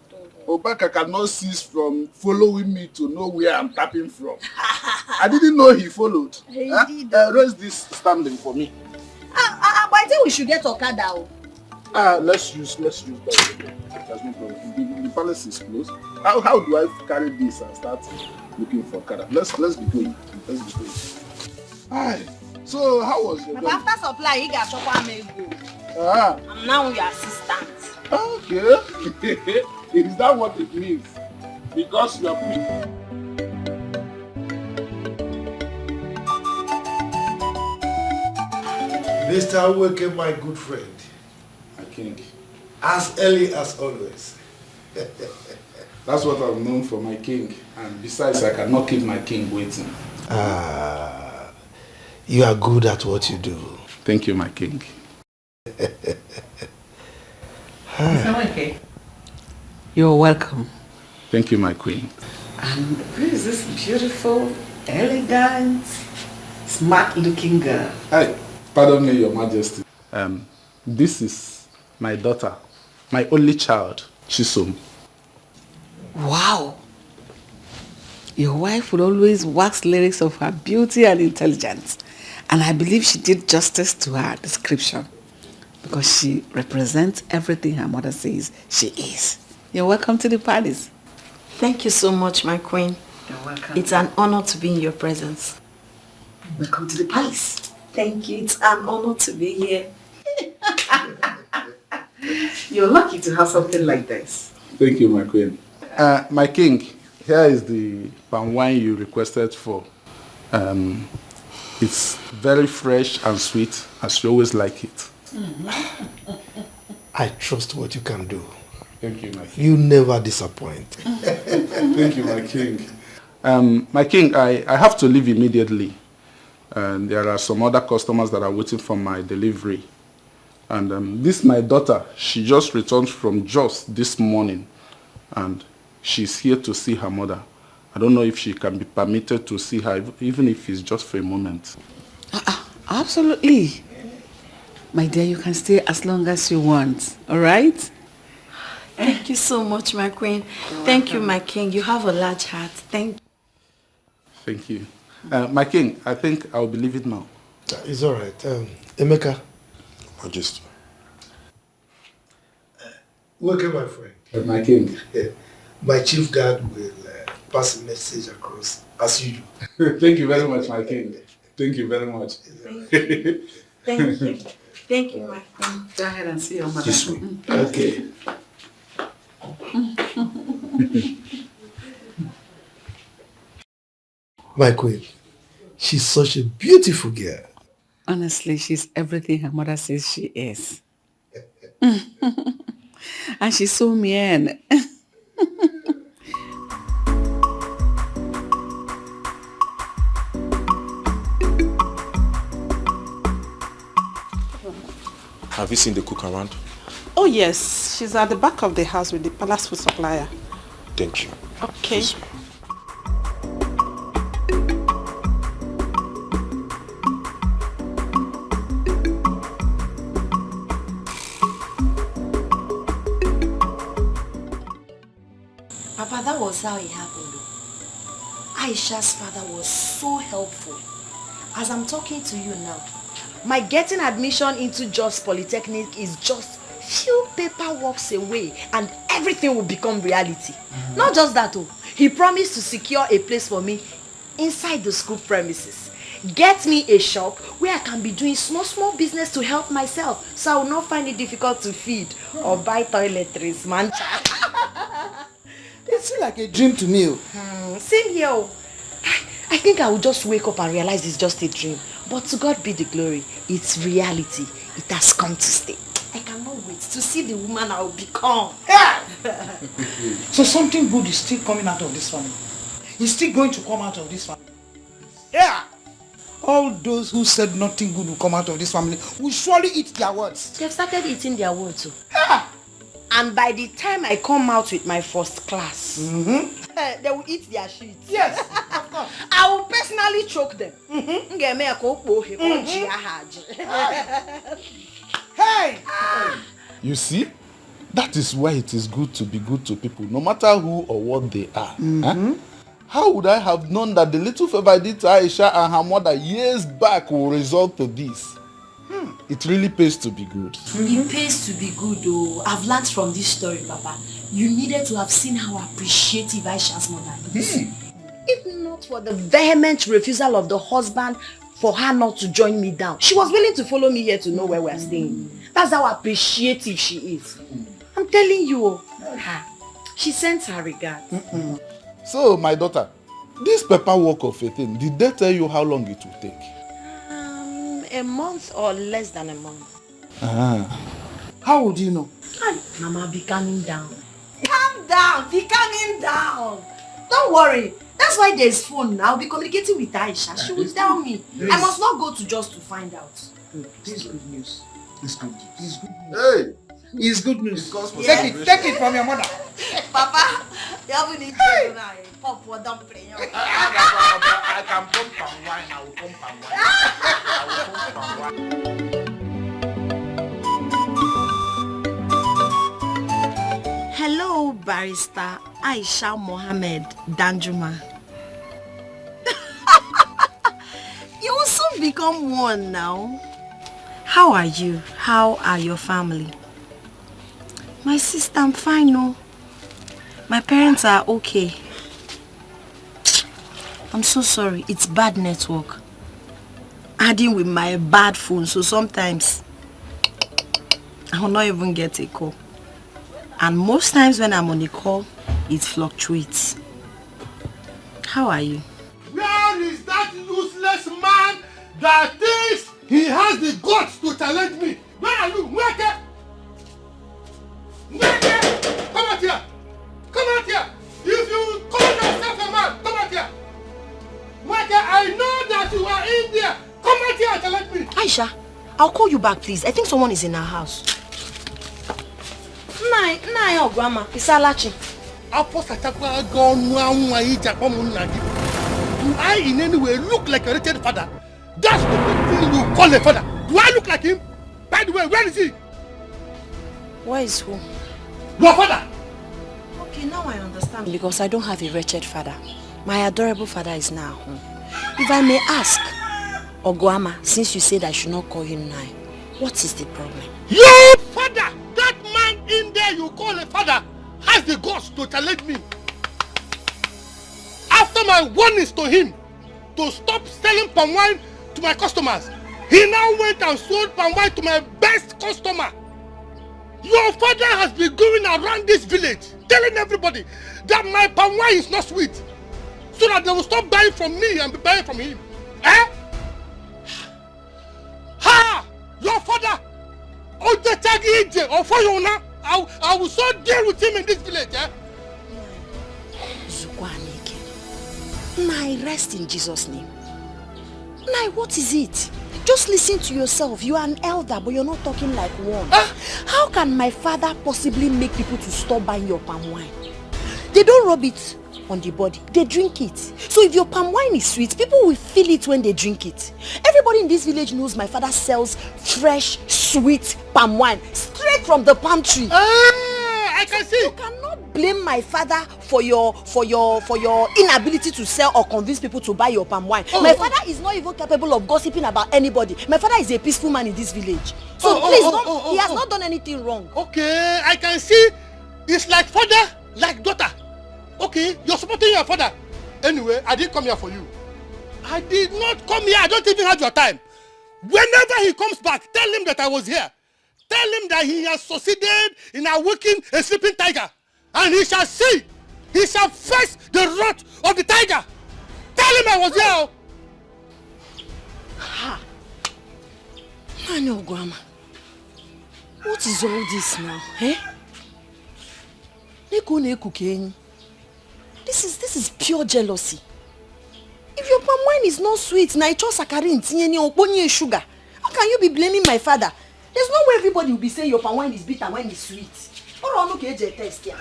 Obaka cannot cease from following me to know where I'm tapping from. I didn't know he followed. He did. Raise this standing for me. But I think we should get Okada. Let's use that. There's no problem. The palace is closed. How do I carry this and start looking for Okada? Let's be going. Aye. So how was your day? After supply, he got Chopper Maid. I'm now your assistant. Okay. Is that what it means? Because you are Mr. Wake, my good friend. My king. As early as always. That's what I'm known for, my king. And besides, I cannot keep my king waiting. You are good at what you do. Thank you, my king. Okay. You're welcome. Thank you, my queen. And who is this beautiful, elegant, smart-looking girl? Hi, pardon me, Your Majesty. This is my daughter, my only child, Chisom. Wow. Your wife would always wax lyrics of her beauty and intelligence. And I believe she did justice to her description because she represents everything her mother says she is. You're welcome to the palace. Thank you so much, my queen. You're welcome. It's an honor to be in your presence. Welcome to the palace. Thank you. It's an honor to be here. You're lucky to have something like this. Thank you, my queen. My king, here is the palm wine you requested for. It's very fresh and sweet, as you always like it. I trust what you can do. Thank you, my king. You never disappoint. Thank you, my king. My king, I have to leave immediately. And there are some other customers that are waiting for my delivery. And this is my daughter. She just returned from Jos this morning. And she's here to see her mother. I don't know if she can be permitted to see her, even if it's just for a moment. Absolutely. My dear, you can stay as long as you want. All right? Thank you so much, my queen. Thank you, my king. You have a large heart. Thank you. My king, I think I'll be leaving now. It's all right. Emeka. Majesty. Welcome, my friend. My king. My chief guard will pass a message across as you do. Thank you very much, my king. Thank you very much. Thank you. Thank you. Thank you, my queen. Go ahead and see your mother. This way. Okay. My queen, she's such a beautiful girl. Honestly, she's everything her mother says she is. And she's so mean. Have you seen the cook around? Oh yes, she's at the back of the house with the palace food supplier. Thank you. Okay. Please. Papa, that was how it happened. Aisha's father was so helpful. As I'm talking to you now, my getting admission into Jos Polytechnic is just few paperworks away and everything will become reality. Not just that, he promised to secure a place for me inside the school premises. Get me a shop where I can be doing small business to help myself, so I will not find it difficult to feed or buy toiletries, man. It's like a dream to me. Same here. I think I will just wake up and realize it's just a dream. But to God be the glory. It's reality. It has come to stay. I cannot wait to see the woman I will become. So something good is still coming out of this family. It's still going to come out of this family. Yeah. All those who said nothing good will come out of this family will surely eat their words. They've started eating their words. And by the time I come out with my first class, they will eat their shit. Yes, of course. I will personally choke them. Hey! You see? That is why it is good to be good to people, no matter who or what they are. Huh? How would I have known that the little favor I did to Aisha and her mother years back will result to this? It really pays to be good. It pays to be good though. I've learned from this story, Papa. You needed to have seen how appreciative Aisha's mother is. If not for the vehement refusal of the husband for her not to join me down, she was willing to follow me here to know where we are staying. That's how appreciative she is. I'm telling you, she sends her regards. So, my daughter, this paperwork of a thing, did they tell you how long it will take? A month or less than a month. How would you know? Mama, be calming down. Calm down, be calming down. Don't worry. That's why there's phone now. I'll be communicating with Aisha. She will tell me. I must not go to just to find out. This is good news. It's good news. It's good news. Hey! It's good news. Take it from your mother. Papa, you haven't eaten tonight. Pop for dumpling. I can pump and wine. I will pump and wine. I will pump and wine. Hello, Barrister Aisha Mohammed Danjuma. You will soon become one now. How are you? How are your family? My sister, I'm fine, no. My parents are okay. I'm so sorry. It's bad network. Adding with my bad phone, so sometimes I will not even get a call. And most times when I'm on a call, it fluctuates. How are you? Where is that useless man that thinks he has the guts to challenge me? Where are you? Mweke! Mweke! Come out here! Come out here! If you call yourself a man, come out here! Mweke, I know that you are in there! Come out here and challenge me! Aisha, I'll call you back, please. I think someone is in our house. Nah, grandma. It's Alachi. Do I in any way look like a wretched father? That's the thing you call a father. Do I look like him? By the way, where is he? Where is who? Your father! Okay, now I understand. Because I don't have a wretched father. My adorable father is now home. If I may ask, Oguama, since you said I should not call him now, what is the problem? Your father! That man in there you call a father has the guts to challenge me. After my warnings to him to stop selling palm wine to my customers, he now went and sold palm wine to my best customer. Your father has been going around this village telling everybody that my palm wine is not sweet, so that they will stop buying from me and be buying from him. Eh? Ha! Your father! I will so deal with him in this village, eh? Nai, rest in Jesus' name. Nai, what is it? Just listen to yourself. You are an elder, but you're not talking like one. How can my father possibly make people to stop buying your palm wine? They don't rub it on the body. They drink it. So if your palm wine is sweet, people will feel it when they drink it. Everybody in this village knows my father sells fresh, sweet palm wine straight from the palm tree. I can see. You cannot blame my father for your inability to sell or convince people to buy your palm wine. My father is not even capable of gossiping about anybody. My father is a peaceful man in this village. So he has not done anything wrong. Okay, I can see. It's like father, like daughter. Okay, you're supporting your father. Anyway, I didn't come here for you. I did not come here. I don't even have your time. Whenever he comes back, tell him that I was here. Tell him that he has succeeded in awakening a sleeping tiger. And he shall see. He shall face the wrath of the tiger. Tell him I was here. Ha! I know, Grandma. What is all this now, eh? This is pure jealousy. If your palm wine is not sweet, na icho sakarin tinyeni oponye sugar. How can you be blaming my father? There's no way everybody will be saying your palm wine is bitter when it's sweet. Or I'm okay to test here.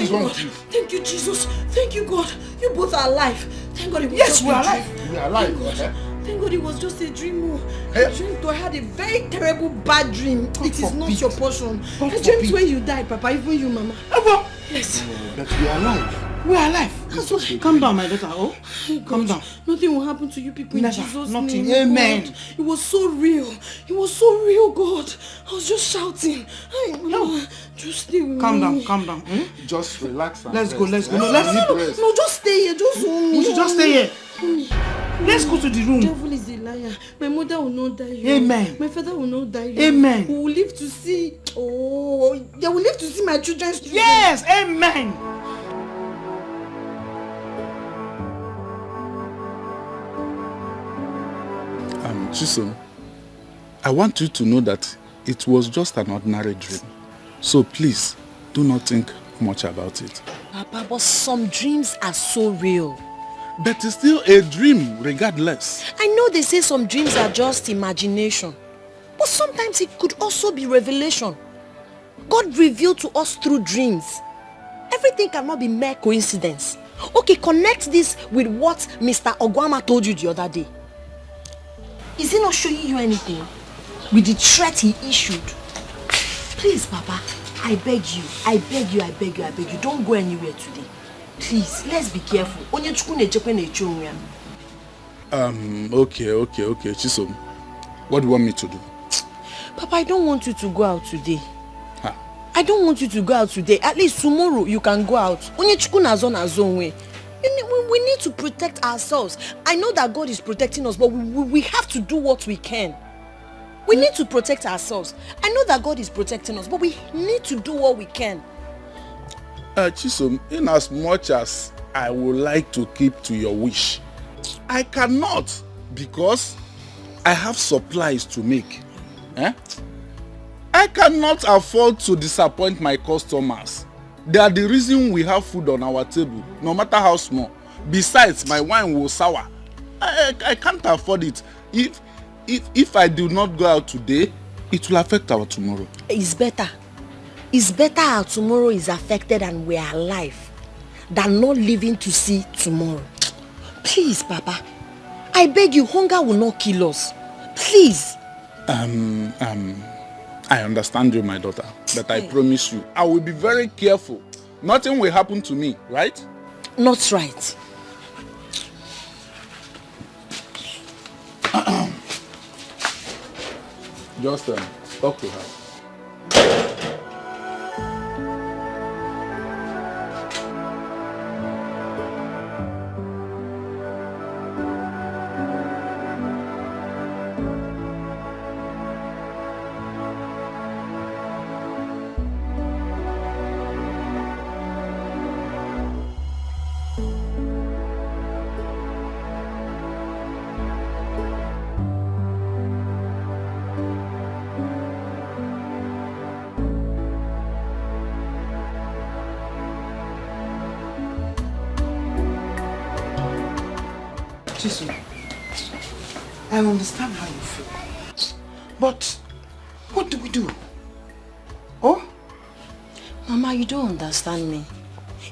is wrong with you? Thank you, Jesus. Thank you, God. You both are alive. Thank God it was Yes, just we are a alive. dream. We are alive. Thank God it was just a dream. I dreamed I had a very terrible bad dream. It is not your portion. I dreamt when you died, Papa, even you, Mama. Yes. But we are alive. We are alive. Calm down, my daughter. Oh, calm down. Nothing will happen to you people in Never. Jesus' Nothing. name. Amen. God. It was so real. It was so real, God. I was just shouting. Mama, just stay with Calm me. down, calm down. Just relax and Let's go, rest. let's go. No, No, just stay here. Just hold me. We should just stay here. Let's go to the room. The devil is a liar. My mother will not die. Amen. My father will not die. Amen. We will live to see. Oh, they will live to see my children's children. Yes, amen. Chisom, I want you to know that it was just an ordinary dream. So please, do not think much about it. Papa, but some dreams are so real. But it's still a dream, regardless. I know they say some dreams are just imagination. But sometimes it could also be revelation. God revealed to us through dreams. Everything cannot be mere coincidence. Okay, connect this with what Mr. Ogwama told you the other day. Is he not showing you anything? With the threat he issued? Please, Papa, I beg you, I beg you, I beg you, I beg you, don't go anywhere today. Please, let's be careful. Okay, Chisom. What do you want me to do? Papa, I don't want you to go out today. I don't want you to go out today. At least tomorrow you can go out. We need to protect ourselves. I know that God is protecting us, but we have to do what we can. We need to protect ourselves. I know that God is protecting us, but we need to do what we can. Chisom, in as much as I would like to keep to your wish, I cannot, because I have supplies to make. I cannot afford to disappoint my customers. They are the reason we have food on our table, no matter how small. Besides, my wine will sour. I can't afford it. If I do not go out today, it will affect our tomorrow. It's better. It's better our tomorrow is affected and we are alive than not living to see tomorrow. Please, Papa. I beg you, hunger will not kill us. Please. I understand you, my daughter, but I promise you, I will be very careful. Nothing will happen to me, right? Not right. Just talk to her. I understand how you feel. But what do we do? Oh? Mama, you don't understand me.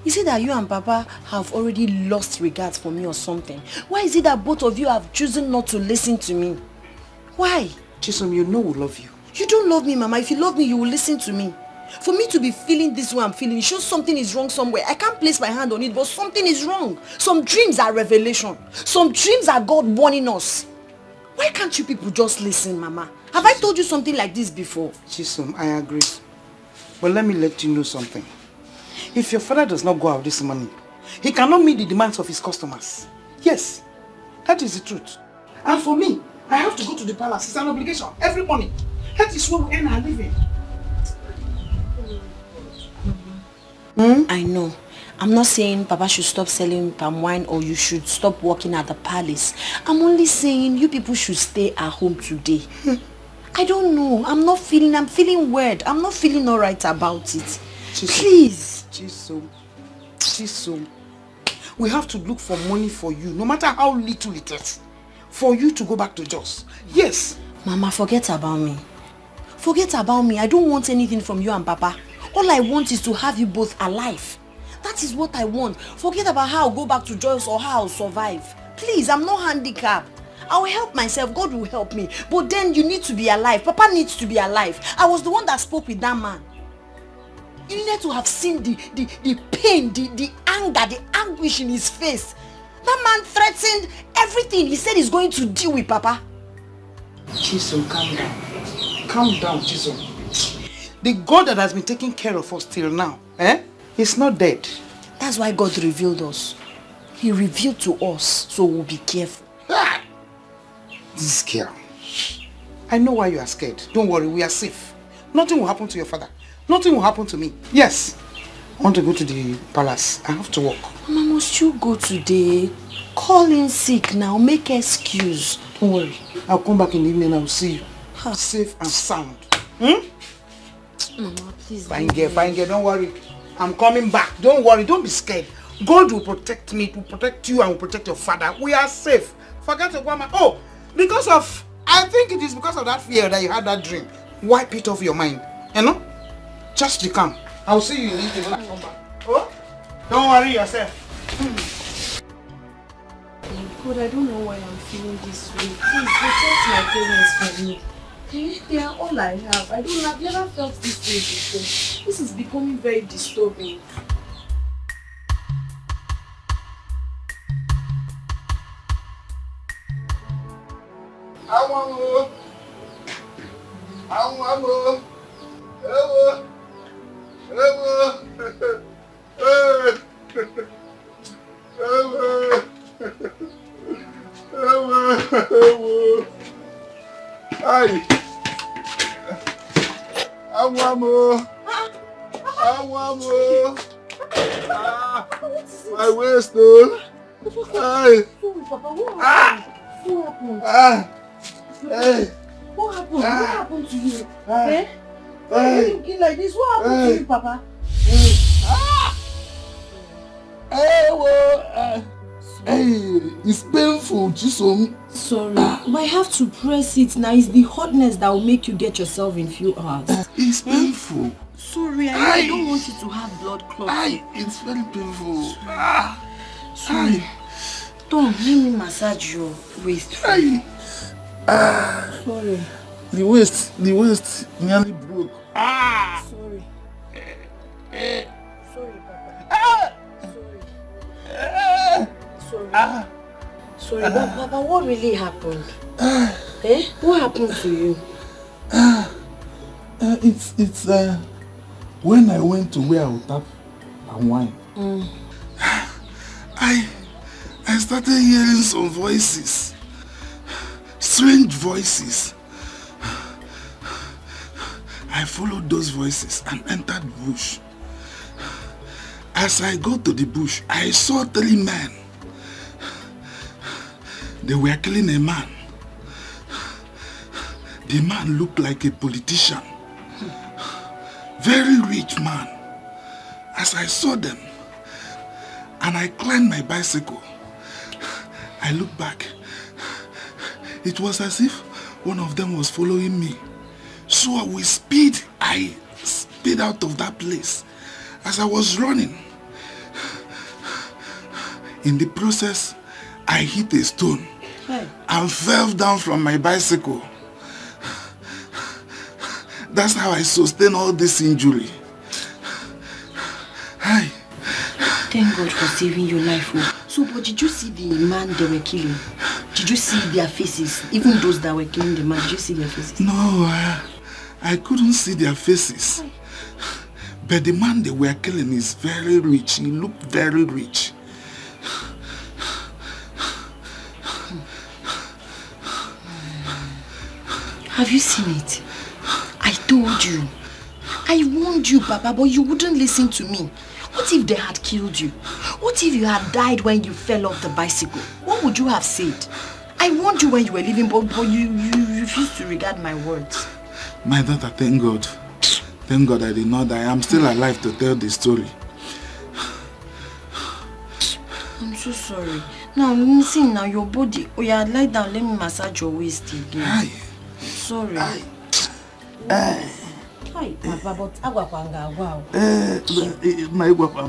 Is it that you and Papa have already lost regard for me or something? Why is it that both of you have chosen not to listen to me? Why? Chisom, you know we love you. You don't love me, Mama. If you love me, you will listen to me. For me to be feeling this way I'm feeling, it shows something is wrong somewhere. I can't place my hand on it, but something is wrong. Some dreams are revelation. Some dreams are God warning us. Why can't you people just listen, Mama? Have I told you something like this before? Chisom, I agree. But let me let you know something. If your father does not go out this morning, he cannot meet the demands of his customers. Yes, that is the truth. And for me, I have to go to the palace. It's an obligation every morning. That is where we earn our living. I know. I'm not saying Papa should stop selling palm wine or you should stop working at the palace. I'm only saying you people should stay at home today. I don't know. I'm feeling weird. I'm not feeling alright about it. Please. Chisom. We have to look for money for you, no matter how little it is, for you to go back to Jos. Yes. Mama, forget about me. Forget about me. I don't want anything from you and Papa. All I want is to have you both alive. That is what I want. Forget about how I'll go back to Joyce or how I'll survive. Please, I'm not handicapped. I'll help myself. God will help me. But then you need to be alive. Papa needs to be alive. I was the one that spoke with that man. You needed to have seen the pain, the anger, the anguish in his face. That man threatened everything. He said he's going to deal with Papa. Chisom, calm down. Calm down, Chisom. The God that has been taking care of us till now, he's not dead. That's why God revealed us. He revealed to us, so we'll be careful. This girl. I know why you are scared. Don't worry, we are safe. Nothing will happen to your father. Nothing will happen to me. Yes. I want to go to the palace. I have to work. Mama, must you go today? Call in sick now. Make excuse. Don't worry. I'll come back in the evening and I'll see you. Safe and sound. Mama, please. Fine girl. Don't worry. I'm coming back. Don't worry. Don't be scared. God will protect me. Will protect you and will protect your father. We are safe. Forget your woman. Oh, I think it is because of that fear that you had that dream. Wipe it off your mind. You know? Just be calm. I'll see you in the evening when I come back. Oh? Don't worry yourself. God, I don't know why I'm feeling this way. Please protect my parents from me. They are all I have. I've never felt this way before. This is becoming very disturbing. My waist, though. Sorry, Papa. What happened? Hey. What happened? What happened to you? Why are you looking like this? What happened to you, Papa? It's painful, Chisom. Sorry, but I have to press it now. It's the hotness that will make you get yourself in few hours. It's painful. Sorry, I don't want you to have blood clots. It's very painful. Sorry. Tom, let me massage your waist. Sorry. The waist nearly broke. Sorry. Sorry, Papa. Sorry, but Papa, what really happened? What happened to you? It's when I went to where I would tap and wine. I started hearing some voices. Strange voices. I followed those voices and entered the bush. As I got to the bush, I saw 3 men. They were killing a man. The man looked like a politician. Very rich man. As I saw them, and I climbed my bicycle, I looked back. It was as if one of them was following me. So with speed, I sped out of that place. As I was running, in the process, I hit a stone and fell down from my bicycle. That's how I sustained all this injury. Thank God for saving your life. So, but did you see the man they were killing? Did you see their faces? Even those that were killing the man, did you see their faces? No, I couldn't see their faces. But the man they were killing is very rich. He looked very rich. Have you seen it? I told you. I warned you, Papa, but you wouldn't listen to me. What if they had killed you? What if you had died when you fell off the bicycle? What would you have said? I warned you when you were leaving, but you refused to regard my words. My daughter, thank God. Thank God I did not die. I'm still alive to tell the story. I'm so sorry. Now, listen now, your body. Oh yeah, lie down, let me massage your waist again. Sorry. Hi, Papa, but agwa panga, wow. My guapa,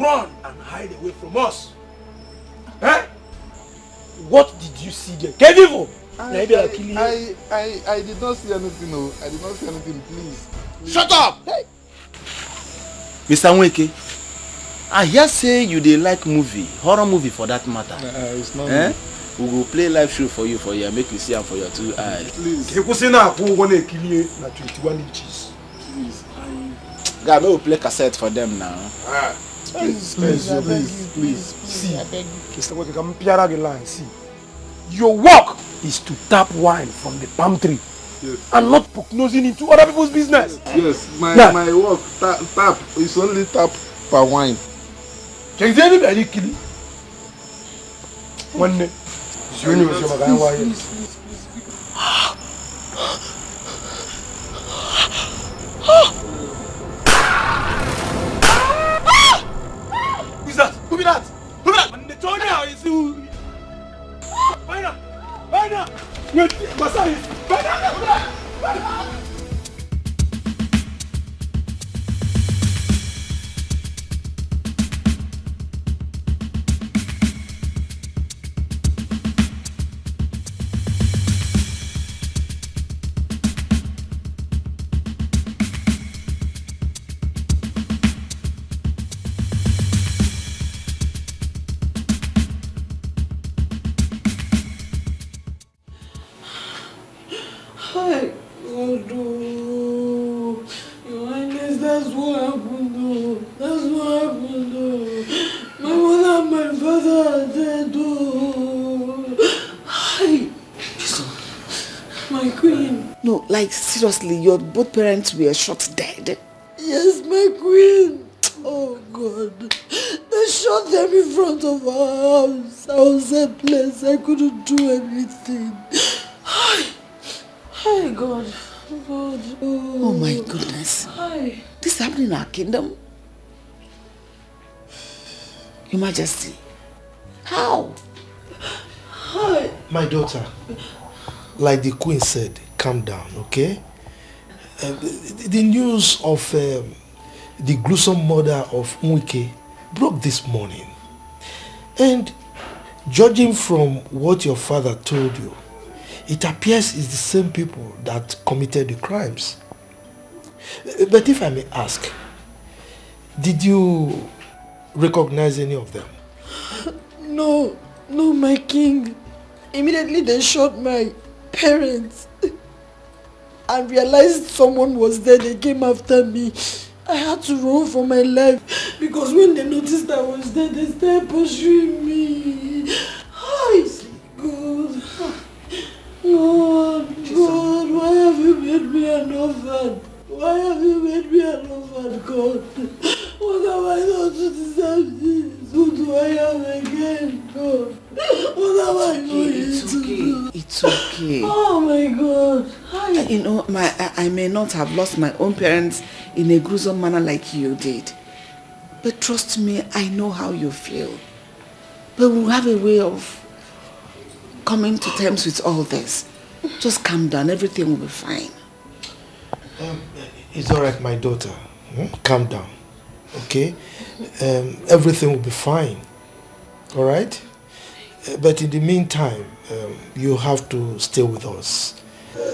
run and hide away from us. Eh? What did you see there? Kevivo! I did not see anything, no. I did not see anything, please. Shut up! Hey. Mr. Nweke, I hear say you dey like movie, horror movie for that matter. It's not eh? me. We will play live show for you make you see am for your 2 eyes. Please. Kekusina who wanna kill you na 21 inches. Please. Guy, we will play cassette for them now. Please. See, Mr. Nweke, come piara the line. See, your work is to tap wine from the palm tree. Yes. And not poke nosing into other people's business. Yes, my work, tap, it's only tap per wine. Can you anybody kill you? One day. Who's that? Who be that? Who be that? When they told me how is who? Find out! Find out! Wait, Masai! Find out! Find out! Hi, God, oh. Your Highness, that's what happened, oh. That's what happened, oh. My mother and my father are dead, oh. Hi. My queen. No, like seriously, your both parents were shot dead. Yes, my queen. Oh, God. They shot them in front of our house. I was helpless. I couldn't do anything. Hi. Hi, God. God. Oh my goodness. Hi. This happened in our kingdom? Your Majesty. How? Hi. My daughter, like the Queen said, calm down, okay? The news of the gruesome murder of Nweke broke this morning. And judging from what your father told you, it appears it's the same people that committed the crimes. But if I may ask, did you recognize any of them? No, my king. Immediately they shot my parents and realized someone was there. They came after me. I had to run for my life because when they noticed I was dead, they started pursuing me. Hi, God. God, why have you made me an orphan? Why have you made me an orphan, God? What have I done to deserve this? Who do I have again, God? What have I done to do? It's okay. Oh my God. Hi. You know, I may not have lost my own parents in a gruesome manner like you did. But trust me, I know how you feel. But we'll have a way of coming to terms with all this. Just calm down, everything will be fine. It's all right, my daughter. Calm down, okay? Everything will be fine, all right? But in the meantime, you have to stay with us.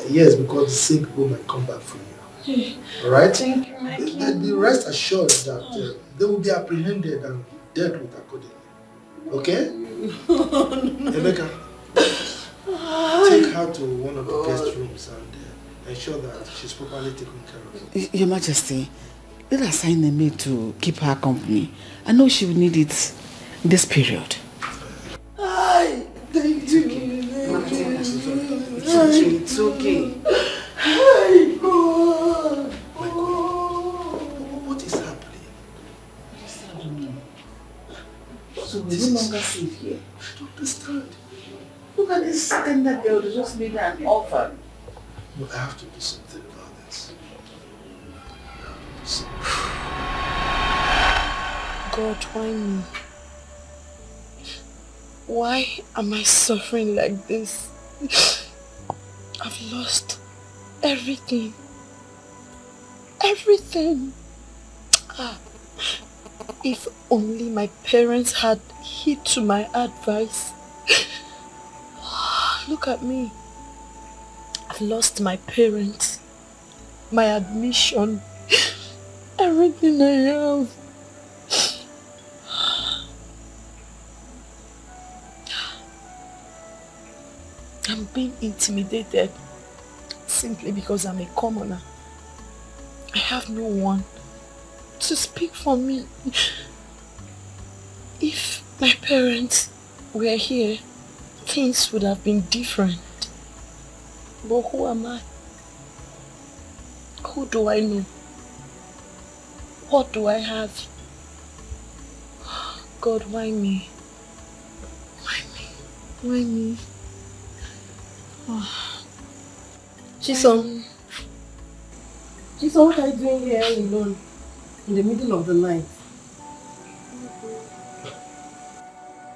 Yes, because the sick people might come back for you. All right? Thank you, my king. Be rest assured that they will be apprehended and dealt with accordingly. Okay? Emeka, take her to one of the guest rooms and ensure that she's properly taken care of. Your Majesty, let us assign a maid to keep her company. I know she will need it in this period. Hi, thank you. It's okay. Hi, God. What is happening? I don't know. So we no longer safe here. I don't understand. Look at this tender girl, they just made her an orphan. No, I have to do something about this. God, why me? Why am I suffering like this? I've lost everything. Everything. If only my parents had heed to my advice. Look at me. I've lost my parents, my admission, everything I have. I'm being intimidated simply because I'm a commoner. I have no one to speak for me. If my parents were here, things would have been different. But who am I? Who do I know? What do I have? God, why me? Why me? Why me? Oh. Chisom, what are you doing here alone in the middle of the night?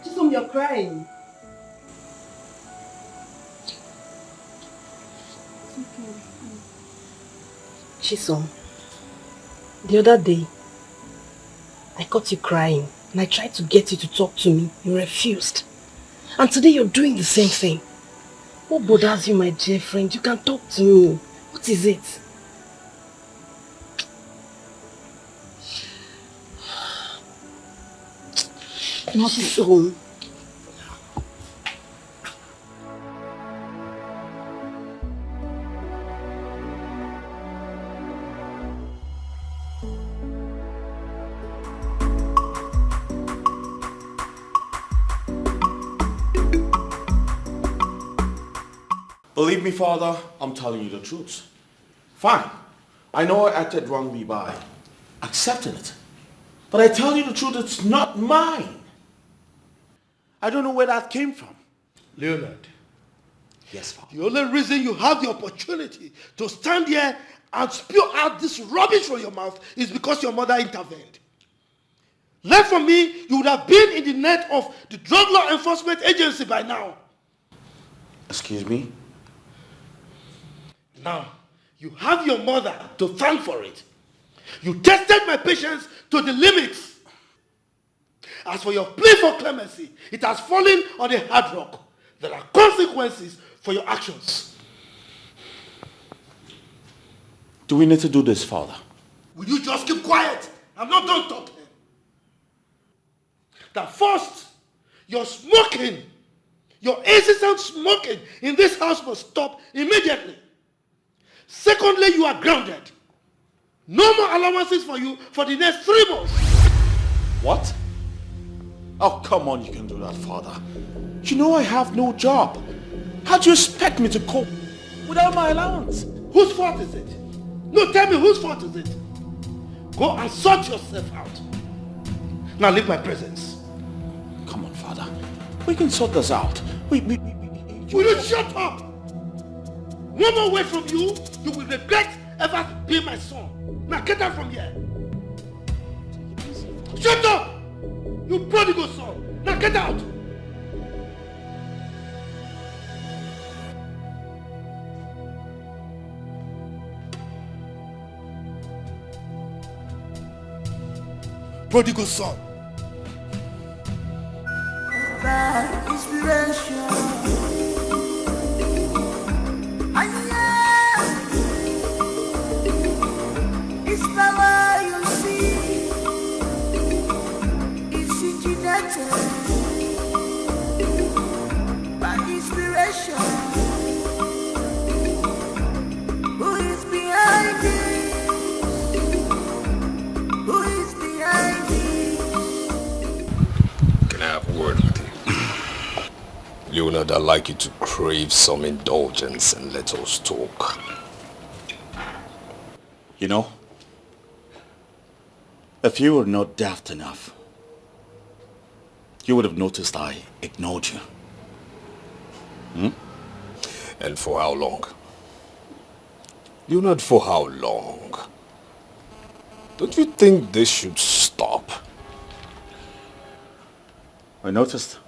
Chisom, you're crying. Chisom, the other day, I caught you crying and I tried to get you to talk to me. You refused. And today you're doing the same thing. What bothers you, my dear friend? You can talk to me. What is it? Chisom. Believe me, Father, I'm telling you the truth. Fine. I know I acted wrongly by accepting it. But I tell you the truth, it's not mine. I don't know where that came from. Leonard. Yes, Father. The only reason you have the opportunity to stand here and spew out this rubbish from your mouth is because your mother intervened. Left from me, you would have been in the net of the Drug Law Enforcement Agency by now. Excuse me? Now, you have your mother to thank for it. You tested my patience to the limits. As for your plea for clemency, it has fallen on a hard rock. There are consequences for your actions. Do we need to do this, Father? Will you just keep quiet? I'm not done talking. That first, your smoking, your incessant smoking in this house must stop immediately. Secondly, you are grounded. No more allowances for you for the next 3 months. What? Oh, come on, you can do that, Father. You know I have no job. How do you expect me to cope without my allowance? Whose fault is it? No, tell me, whose fault is it? Go and sort yourself out. Now leave my presence. Come on, Father. We can sort this out. Will you shut up? One more word from you, you will regret ever being my son. Now get out from here. Shut up! You prodigal son. Now get out. Prodigal son. Inspiration. It's power you see. It's originated by inspiration. Who is behind it? Who is behind it? Can I have a word with you? Leonard, I'd like you to crave some indulgence and let us talk. You know, if you were not daft enough, you would have noticed I ignored you. And for how long? Leonard, for how long? Don't you think this should stop? I noticed.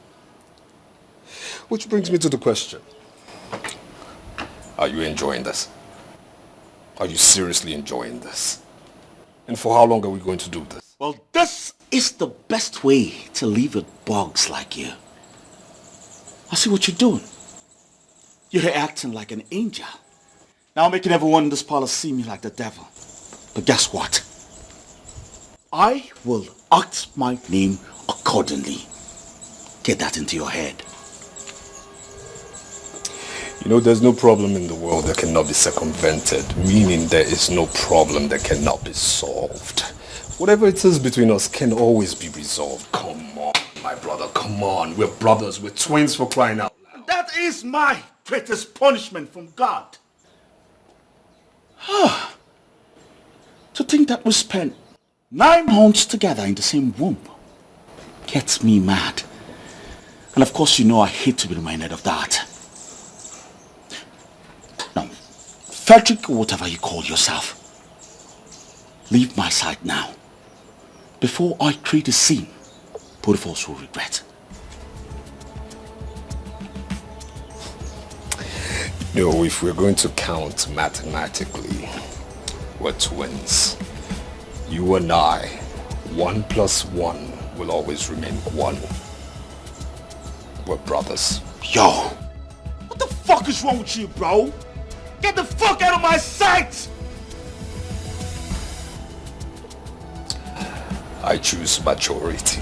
Which brings me to the question. Are you enjoying this? Are you seriously enjoying this? And for how long are we going to do this? Well, this is the best way to live with bugs like you. I see what you're doing. You're acting like an angel. Now making everyone in this palace see me like the devil. But guess what? I will act my name accordingly. Get that into your head. You know, there's no problem in the world that cannot be circumvented, meaning there is no problem that cannot be solved. Whatever it is between us can always be resolved. Come on, my brother, come on. We're brothers, we're twins, for crying out loud. That is my greatest punishment from God. To think that we spent 9 months together in the same womb gets me mad. And of course you know I hate to be reminded of that. Now, Frederick, or whatever you call yourself, leave my side now, before I create a scene both of us will regret. No, if we're going to count mathematically, we're twins. You and I, 1 + 1 will always remain 1. We're brothers. Yo, what the fuck is wrong with you, bro? Get the fuck out of my sight! I choose majority.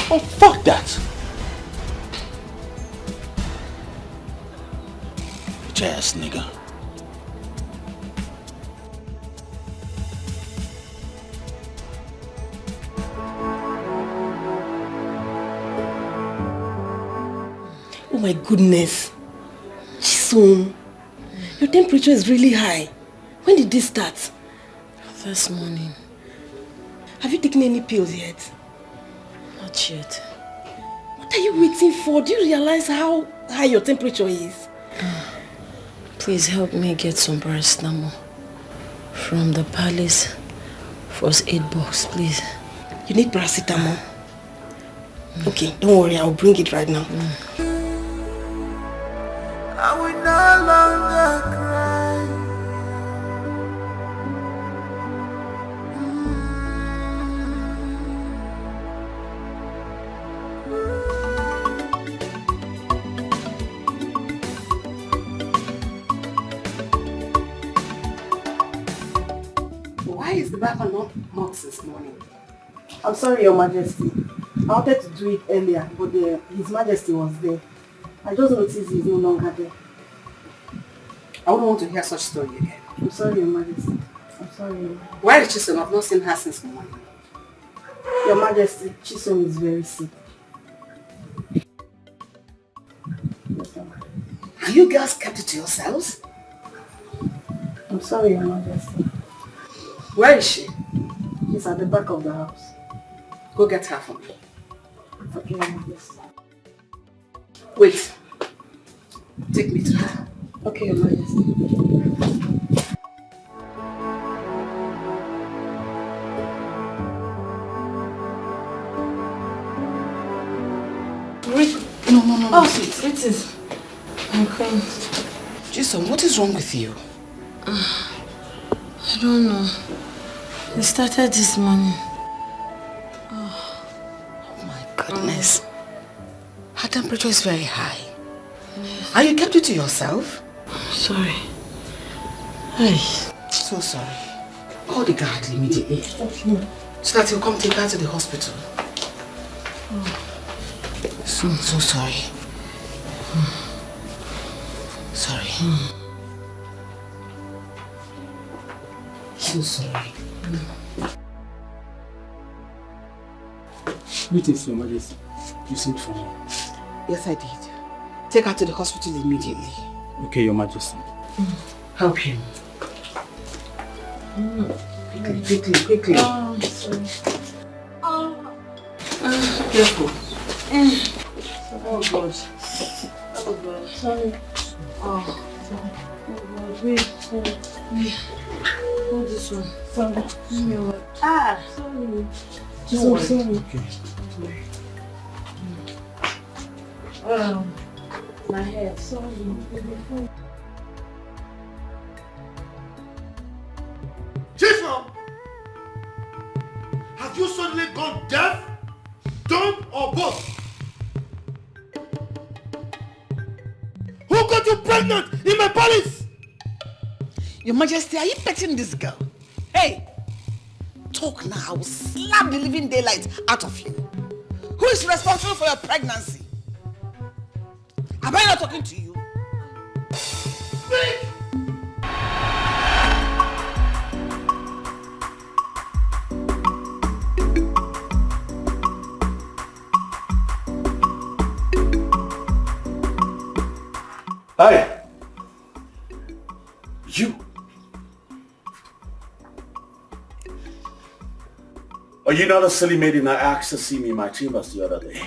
Oh, fuck that! Bitch ass nigga. Oh my goodness. Chisom, your temperature is really high. When did this start? This morning. Have you taken any pills yet? Not yet. What are you waiting for? Do you realize how high your temperature is? Please help me get some paracetamol from the palace first aid box, please. You need paracetamol? Okay, don't worry, I'll bring it right now. I will no longer cry. Why is the Bible not marked this morning? I'm sorry, Your Majesty. I wanted to do it earlier, but His Majesty was there. I just noticed he's no longer there. I wouldn't want to hear such story again. I'm sorry, Your Majesty. I'm sorry. Why is Chisom? I've not seen her since morning. Your Majesty, Chisom is very sick. And you girls kept it to yourselves? I'm sorry, Your Majesty. Where is she? She's at the back of the house. Go get her for me. Okay, Your Majesty. Wait. Take me to her. Okay, Your Majesty. No. Oh, it is. I'm crying. Jason, what is wrong with you? I don't know. It started this morning. Oh my goodness. Her temperature is very high. Yes. And you kept it to yourself? Sorry. Hey. So sorry. Call the guard immediately. Okay. So that he'll come take her to the hospital. Oh. So sorry. Sorry. So sorry. Greetings, Your Majesty. You sent for me. Yes, I did. Take her to the hospital immediately. Okay, Your Majesty. Help him. Quickly. Oh, sorry. Careful. Oh God. Oh God. Sorry. Oh God. Wait. Sorry. Hold this one. Sorry. Sorry. So sorry. Okay. My head. Sorry. Jesus! Have you suddenly gone deaf, dumb, or both? Who got you pregnant in my palace? Your Majesty, are you petting this girl? Hey! Talk now, I will slap the living daylight out of you. Who is responsible for your pregnancy? Am I not talking to you? Speak! Hey! You! Are you not a silly maiden I asked to see me in my chambers the other day?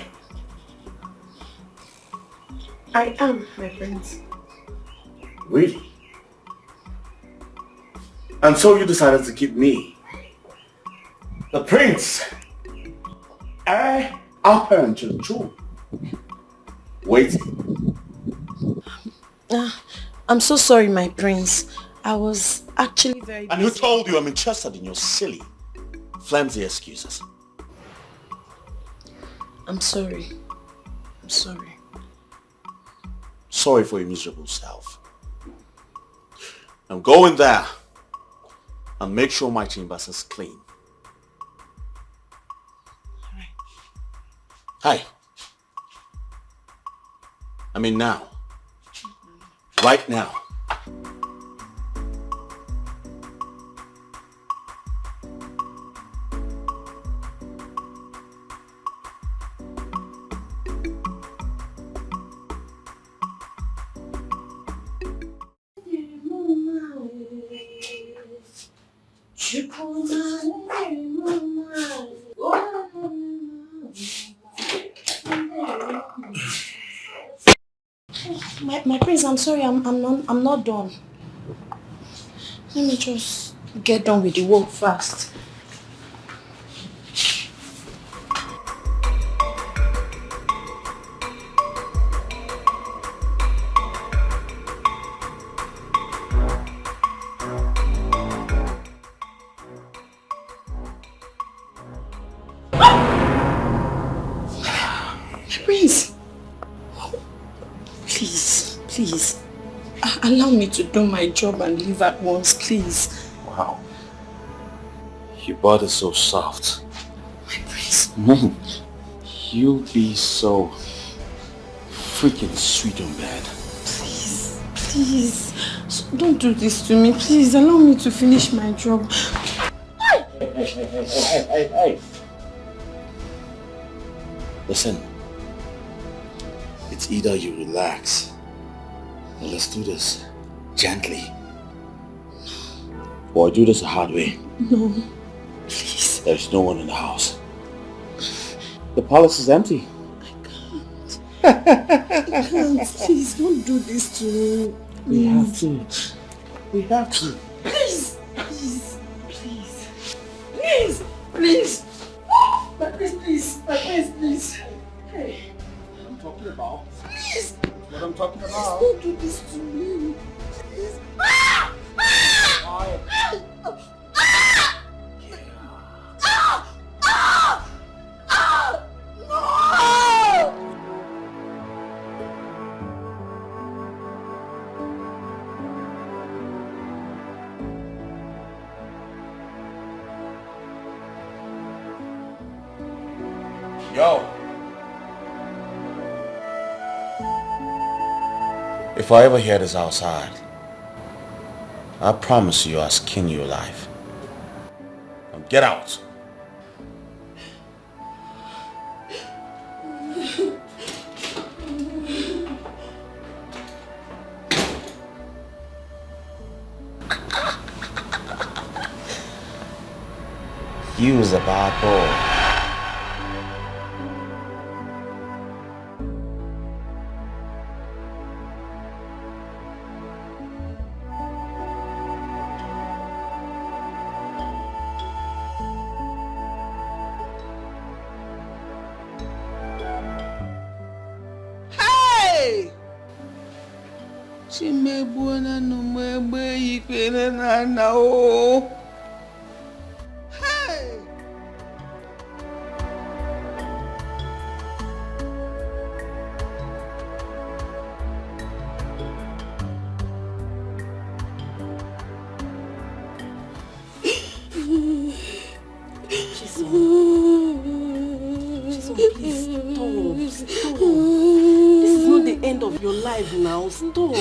I am, my prince. Really? And so you decided to keep me, the prince, our parent to the throne, waiting. I'm so sorry, my prince. I was actually very busy. And who told you I'm interested in your silly, flimsy excuses? I'm sorry. I'm sorry. Sorry for your miserable self. I'm going there and make sure my chambers is clean. Hey. I mean now. Right now. My prince, I'm sorry, I'm not done. Let me just get done with the work fast. Prince, please, allow me to do my job and leave at once, please. Wow. Your body's so soft. My prince. You be so freaking sweet on bed. Please, don't do this to me. Please, allow me to finish my job. Hey. Listen. It's either you relax or let's do this gently. Or do this the hard way. No, please. There's no one in the house. The palace is empty. I can't. Please, don't do this to me. We have to. Please. My prince, please. Hey. I'm talking about. Please. What I'm talking about. Don't do this to me. Please. Yo. If I ever hear this outside, I promise you I'll skin you alive. Now get out. You was a bad boy. Chimebwana no mwebe ikwene na o. Hey! Please, stop. This is not the end of your life now. Stop.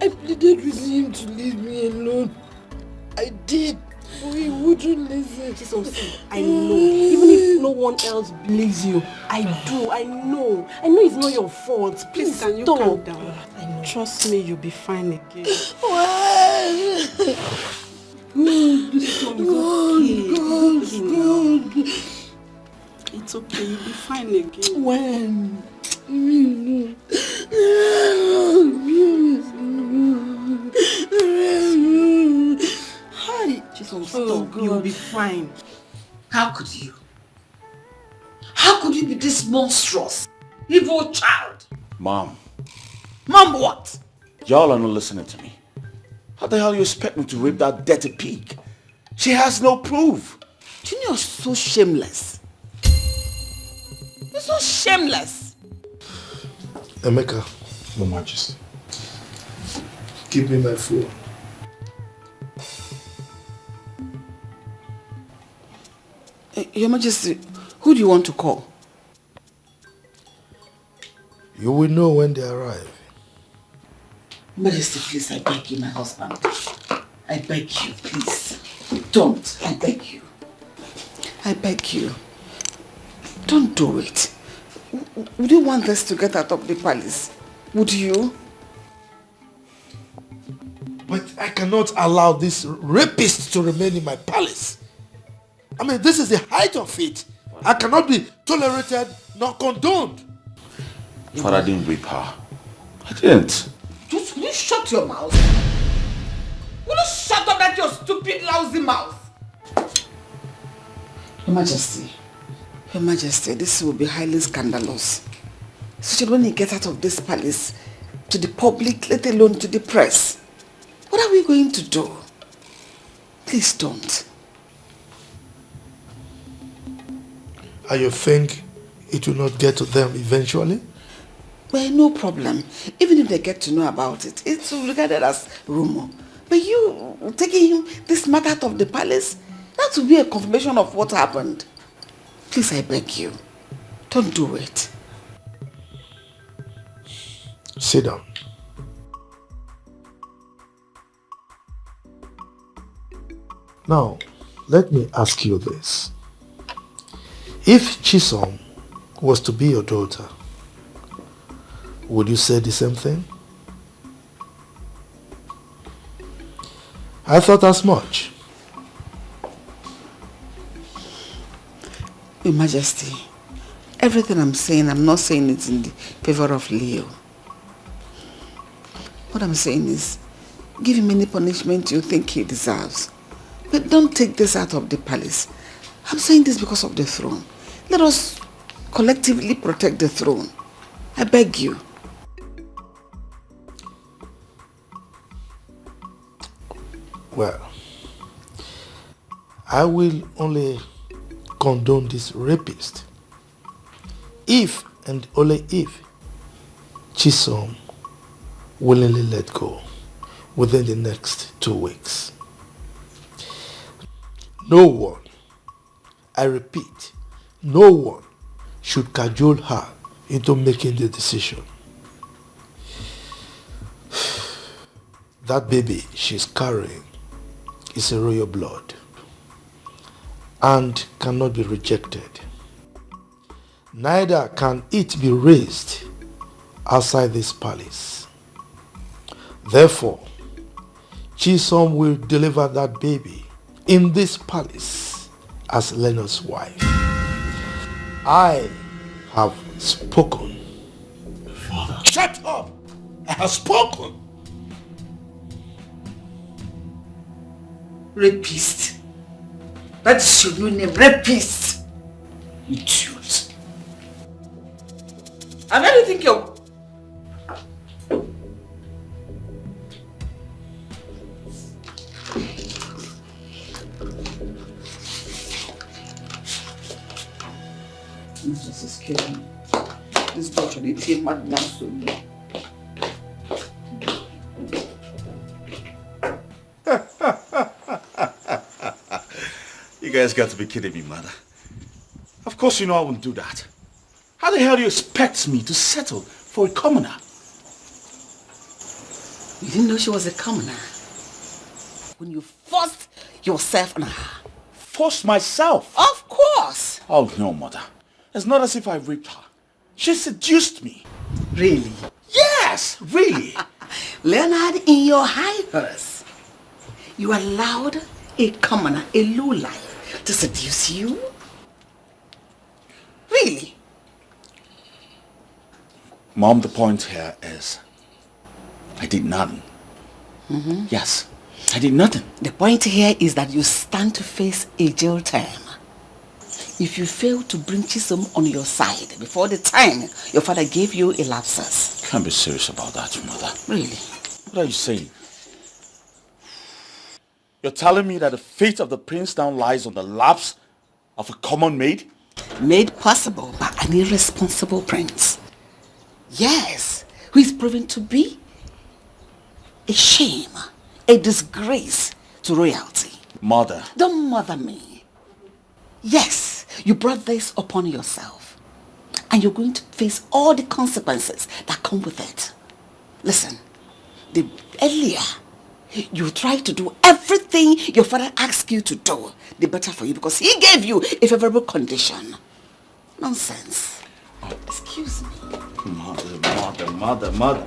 I pleaded with him to leave me alone. I did, but he wouldn't listen. I know. Even if no one else believes you, I do. I know. I know it's not your fault. Please Can you stop. calm down? Trust me, you'll be fine again. It's okay, you'll be fine again. When? Hi. Stop. You'll be fine. How could you? How could you be this monstrous, evil child? Mom, Mom, what? y'all are not listening to me. How the hell you expect me to rape that dirty pig? She has no proof. Junior is so shameless. You're so shameless. Emeka. Your Majesty. Give me my phone. Your Majesty, who do you want to call? You will know when they arrive. Majesty, please, I beg you, my husband. I beg you, please. Don't. I beg you. I beg you. Don't do it. Would you want us to get out of the palace? Would you? But I cannot allow this rapist to remain in my palace. I mean, this is the height of it. I cannot be tolerated nor condoned. Father, I didn't rape her. I didn't. Just will you shut your mouth? Will you shut up that your stupid, lousy mouth? Your Majesty, this will be highly scandalous. Especially when you get out of this palace to the public, let alone to the press. What are we going to do? Please don't. And you think it will not get to them eventually? Well, no problem. Even if they get to know about it, it's regarded as rumor. But you taking this matter out of the palace, that will be a confirmation of what happened. Please, I beg you, don't do it. Sit down. Now, let me ask you this. If Chisom was to be your daughter, would you say the same thing? I thought as much. Your Majesty, everything I'm saying, I'm not saying it in the favor of Leo. What I'm saying is, give him any punishment you think he deserves. But don't take this out of the palace. I'm saying this because of the throne. Let us collectively protect the throne. I beg you. Well, I will only condone this rapist if and only if Chisom willingly let go within the next 2 weeks. No one, I repeat, no one should cajole her into making the decision. That baby she's carrying is a royal blood and cannot be rejected. Neither can it be raised outside this palace. Therefore, Chisom will deliver that baby in this palace as Leonard's wife. I have spoken. Father. Shut up! I have spoken. Rapist. That is your new name, rapist. Idiot. And where do you think you're... This is killing me. This daughter is a madman to me. You guys got to be kidding me, mother. Of course you know I wouldn't do that. How the hell do you expect me to settle for a commoner? You didn't know she was a commoner when you forced yourself on her. Forced myself? Of course. Oh no, mother. It's not as if I raped her. She seduced me. Really? Yes, really. Leonard, in your high horse, you allowed a commoner, a lowlife, to seduce you? Really? Mom, the point here is I did nothing. Mm-hmm. Yes, I did nothing. The point here is that you stand to face a jail term if you fail to bring Chisom on your side before the time your father gave you a lapsus. Can't be serious about that, mother. Really? What are you saying? You're telling me that the fate of the prince now lies on the laps of a common maid? Made possible by an irresponsible prince. Yes, who is proven to be a shame, a disgrace to royalty. Mother. Don't mother me. Yes, you brought this upon yourself. And you're going to face all the consequences that come with it. Listen, the earlier you try to do everything your father asked you to do, the better for you, because he gave you a favorable condition. Nonsense. Excuse me. Mother.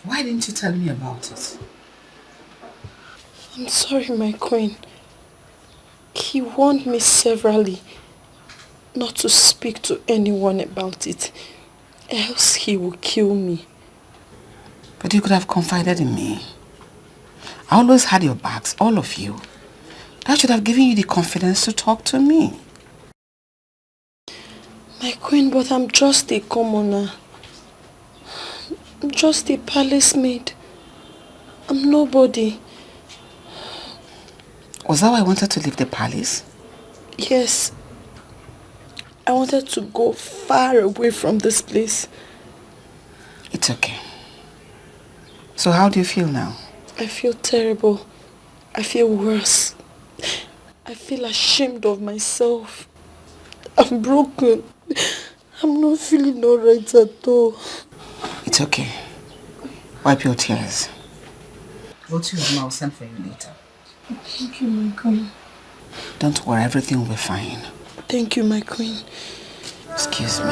Why didn't you tell me about it? I'm sorry, my queen. He warned me severally not to speak to anyone about it, else he will kill me. But you could have confided in me. I always had your backs, all of you. That should have given you the confidence to talk to me. My queen, but I'm just a commoner. I'm just a palace maid. I'm nobody. Was that why I wanted to leave the palace? Yes. I wanted to go far away from this place. It's okay. So how do you feel now? I feel terrible. I feel worse. I feel ashamed of myself. I'm broken. I'm not feeling alright at all. It's okay. Wipe your tears. Go to your room, I'll send for you later. Thank you, my queen. Don't worry, everything will be fine. Thank you, my queen. Excuse me.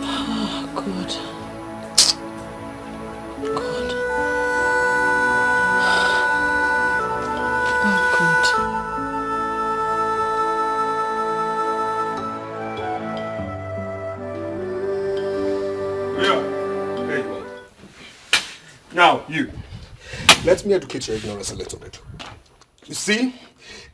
Oh, God. God. Oh, God. Yeah. There you go. Now, you. Let me educate your ignorance a little bit. You see,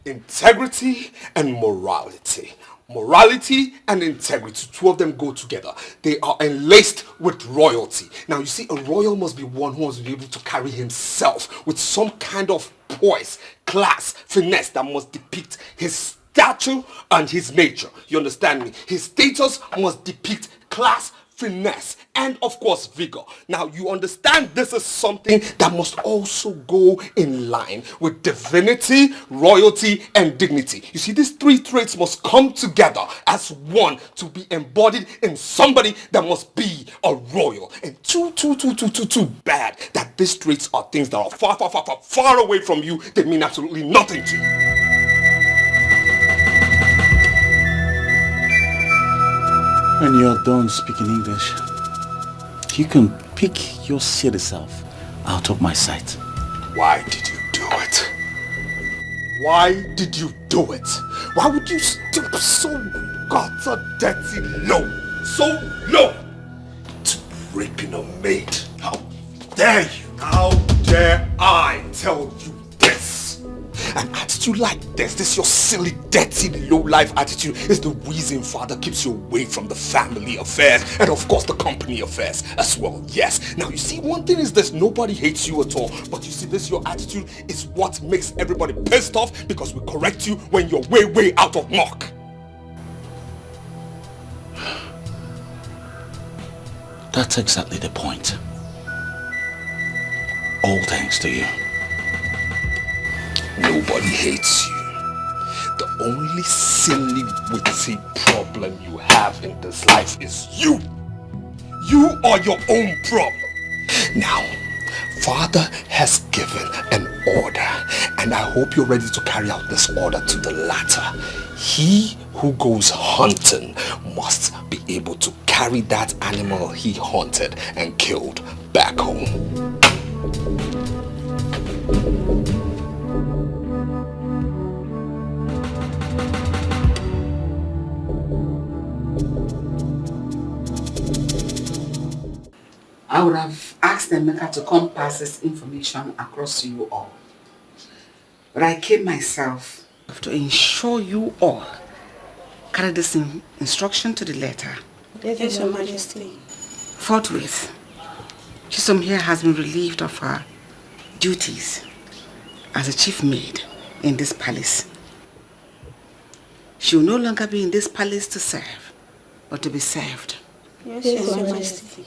integrity and morality. Morality and integrity, two of them go together. They are enlaced with royalty. Now, you see, a royal must be one who must be able to carry himself with some kind of poise, class, finesse that must depict his stature and his nature. You understand me? His status must depict class, finesse, and of course vigor. Now you understand this is something that must also go in line with divinity, royalty, and dignity. You see, these three traits must come together as one to be embodied in somebody that must be a royal. And too bad that these traits are things that are far away from you. They mean absolutely nothing to you. When you're done speaking English, you can pick your silly self out of my sight. Why did you do it? Why did you do it? Why would you stoop so gutter dirty low? So low to raping a maid? How dare you? How dare I tell you this? An attitude like this your silly, dirty, low-life attitude is the reason father keeps you away from the family affairs and of course the company affairs as well. Yes. Now you see, one thing is this, nobody hates you at all. But you see, this your attitude is what makes everybody pissed off because we correct you when you're way out of mark. That's exactly the point. All thanks to you. Nobody hates you. The only silly, witty problem you have in this life is you. You are your own problem. Now, Father has given an order, and I hope you're ready to carry out this order to the latter. He who goes hunting must be able to carry that animal he hunted and killed back home. I would have asked Emeka to come pass this information across to you all. But I came myself to ensure you all carry this instruction to the letter. Yes, Your Majesty. Forthwith, Chisom here has been relieved of her duties as a chief maid in this palace. She will no longer be in this palace to serve, but to be served. Yes, Your Majesty.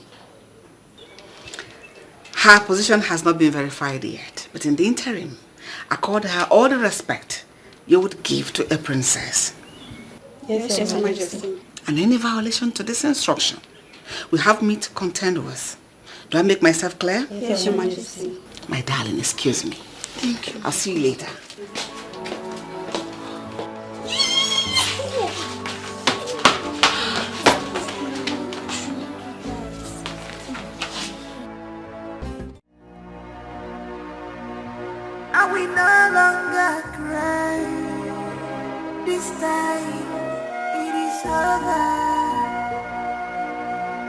Her position has not been verified yet, but in the interim, accord her all the respect you would give to a princess. Yes, Your Majesty. And any violation to this instruction, we have me to contend with. Do I make myself clear? Yes, Your Majesty. My darling, excuse me. Thank you. I'll see you later. I will no longer cry. This time it is over.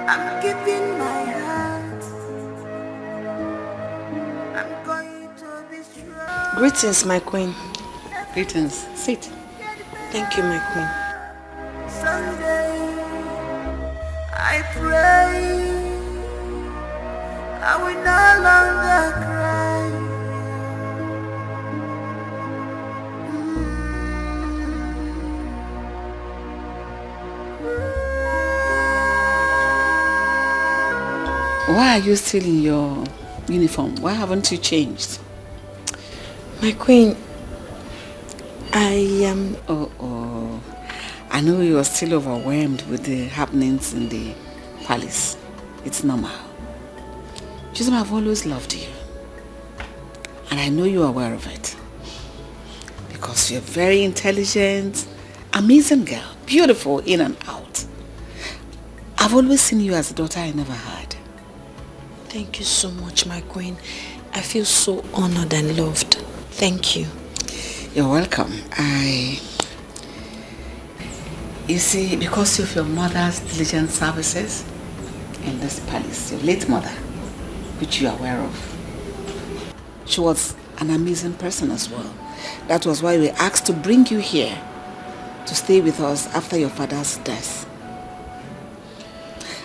I'm keeping my heart. I'm going to be strong. Greetings, my queen. Greetings. Sit. Thank you, my queen. Someday I pray I will no longer cry. Why are you still in your uniform? Why haven't you changed? My queen, I am... Oh. I know you are still overwhelmed with the happenings in the palace. It's normal. Chisholm, I've always loved you. And I know you're aware of it. Because you're very intelligent, amazing girl, beautiful in and out. I've always seen you as a daughter I never had. Thank you so much, my queen. I feel so honored and loved. Thank you. You're welcome. You see, because of your mother's diligent services in this palace, your late mother, which you are aware of, she was an amazing person as well. That was why we asked to bring you here to stay with us after your father's death.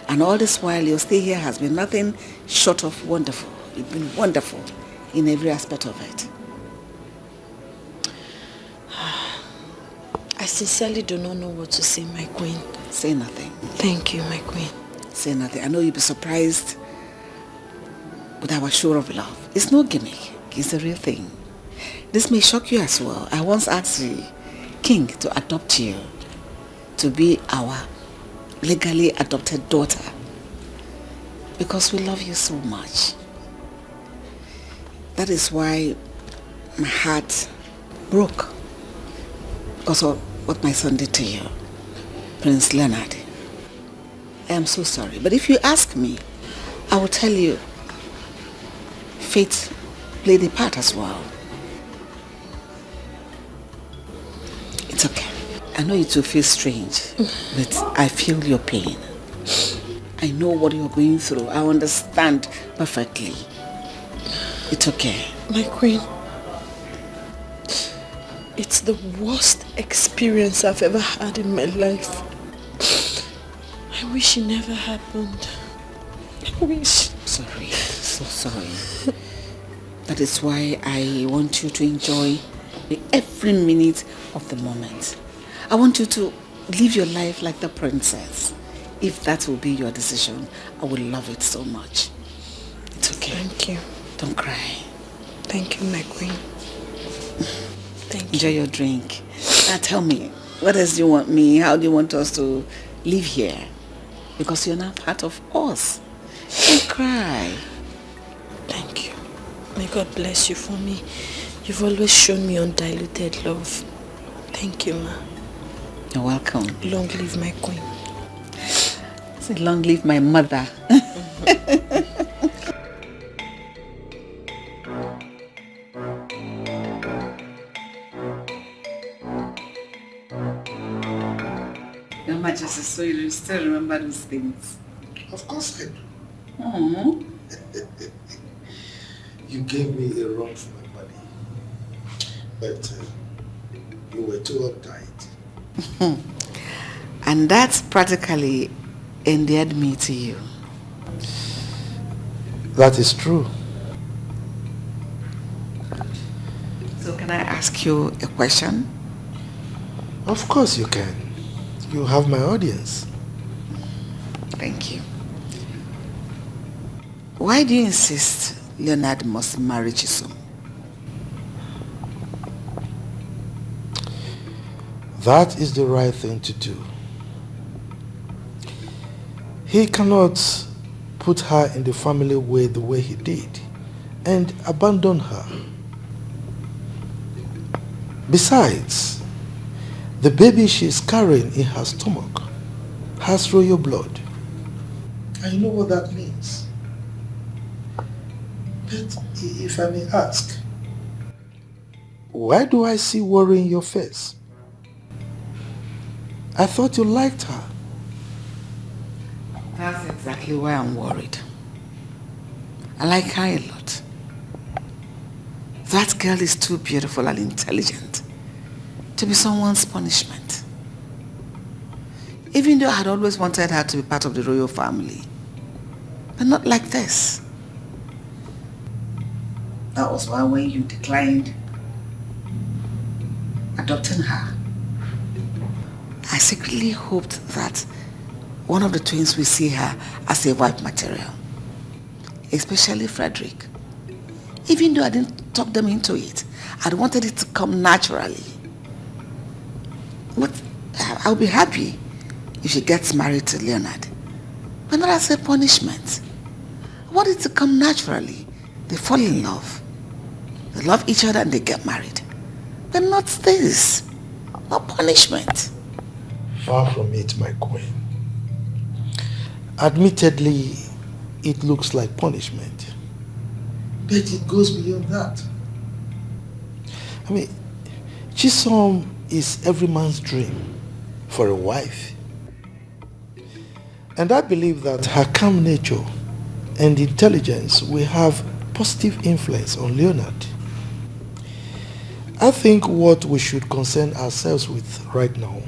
And all this while, your stay here has been nothing short of wonderful. You've been wonderful in every aspect of it. I sincerely do not know what to say, my queen. Say nothing. Thank you, my queen. Say nothing. I know you'll be surprised with our show of love. It's no gimmick. It's the real thing. This may shock you as well. I once asked the king to adopt you to be our legally adopted daughter because we love you so much. That is why my heart broke because of what my son did to you, Prince Leonard. I am so sorry, but if you ask me, I will tell you fate played a part as well. It's okay. I know it will feel strange, but I feel your pain. I know what you're going through. I understand perfectly. It's okay. My queen, It's the worst experience I've ever had in my life. I wish it never happened. I wish. Sorry, so sorry. That is why I want you to enjoy every minute of the moment. I want you to live your life like the princess. If that will be your decision, I would love it so much. It's okay. Thank you. Don't cry. Thank you, my queen. Thank you. Enjoy your drink. Now tell me, what else do you want me? How do you want us to live here? Because you're now part of us. Don't cry. Thank you. May God bless you for me. You've always shown me undiluted love. Thank you, ma. You're welcome. Long live my queen. Say long live my mother. Your Majesty, so you still remember those things? Of course I do. Oh. You gave me a run for my money, but you were too uptight. And that's practically endeared me to you. That is true. So can I ask you a question? Of course you can. You have my audience. Thank you. Why do you insist Leonard must marry Chisom? That is the right thing to do. He cannot put her in the family way the way he did and abandon her. Besides, the baby she is carrying in her stomach has royal blood. And you know what that means. But if I may ask, why do I see worry in your face? I thought you liked her. That's exactly why I'm worried. I like her a lot. That girl is too beautiful and intelligent to be someone's punishment. Even though I had always wanted her to be part of the royal family. But not like this. That was why when you declined adopting her, I secretly hoped that one of the twins will see her as a wife material. Especially Frederick. Even though I didn't talk them into it, I wanted it to come naturally. But I'll be happy if she gets married to Leonard. But not as a punishment. I want it to come naturally. They fall in love. They love each other and they get married. But not this. Not punishment. Far from it, my queen. Admittedly, it looks like punishment. But it goes beyond that. I mean, Chisom is every man's dream for a wife. And I believe that her calm nature and intelligence will have positive influence on Leonard. I think what we should concern ourselves with right now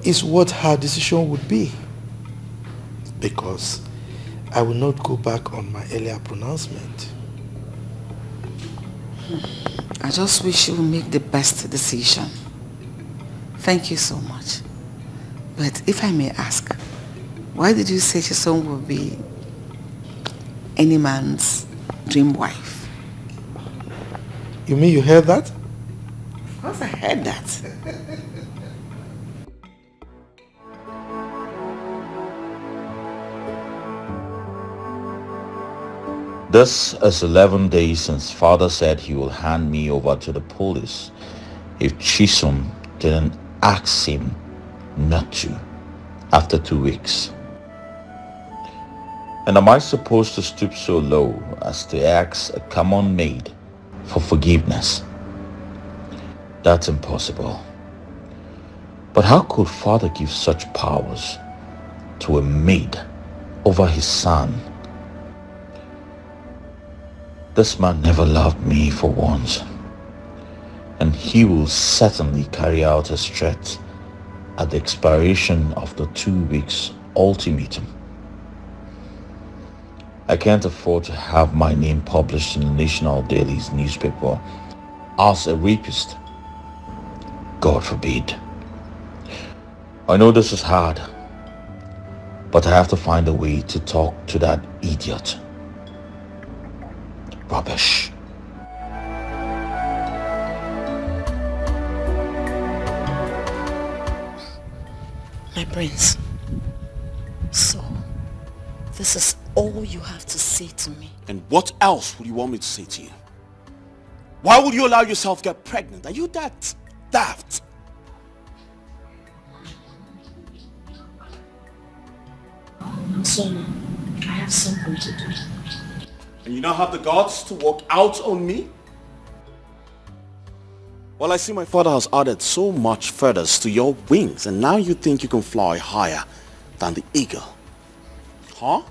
is what her decision would be. Because I will not go back on my earlier pronouncement. I just wish you would make the best decision. Thank you so much. But if I may ask, why did you say Chisom will be any man's dream wife? You mean you heard that? Of course I heard that. This is 11 days since father said he will hand me over to the police if Chisom didn't ask him not to after 2 weeks. And am I supposed to stoop so low as to ask a common maid for forgiveness? That's impossible. But how could father give such powers to a maid over his son? This man never loved me for once. and he will certainly carry out his threat at the expiration of the 2 weeks ultimatum. I can't afford to have my name published in the National Daily's newspaper as a rapist. God forbid. I know this is hard, but I have to find a way to talk to that idiot. Rubbish. My prince, so this is all you have to say to me? And what else would you want me to say to you? Why would you allow yourself to get pregnant? Are you that daft? Son, I have something to do. And you now have the guts to walk out on me? Well, I see my father has added so much feathers to your wings, and now you think you can fly higher than the eagle. Huh?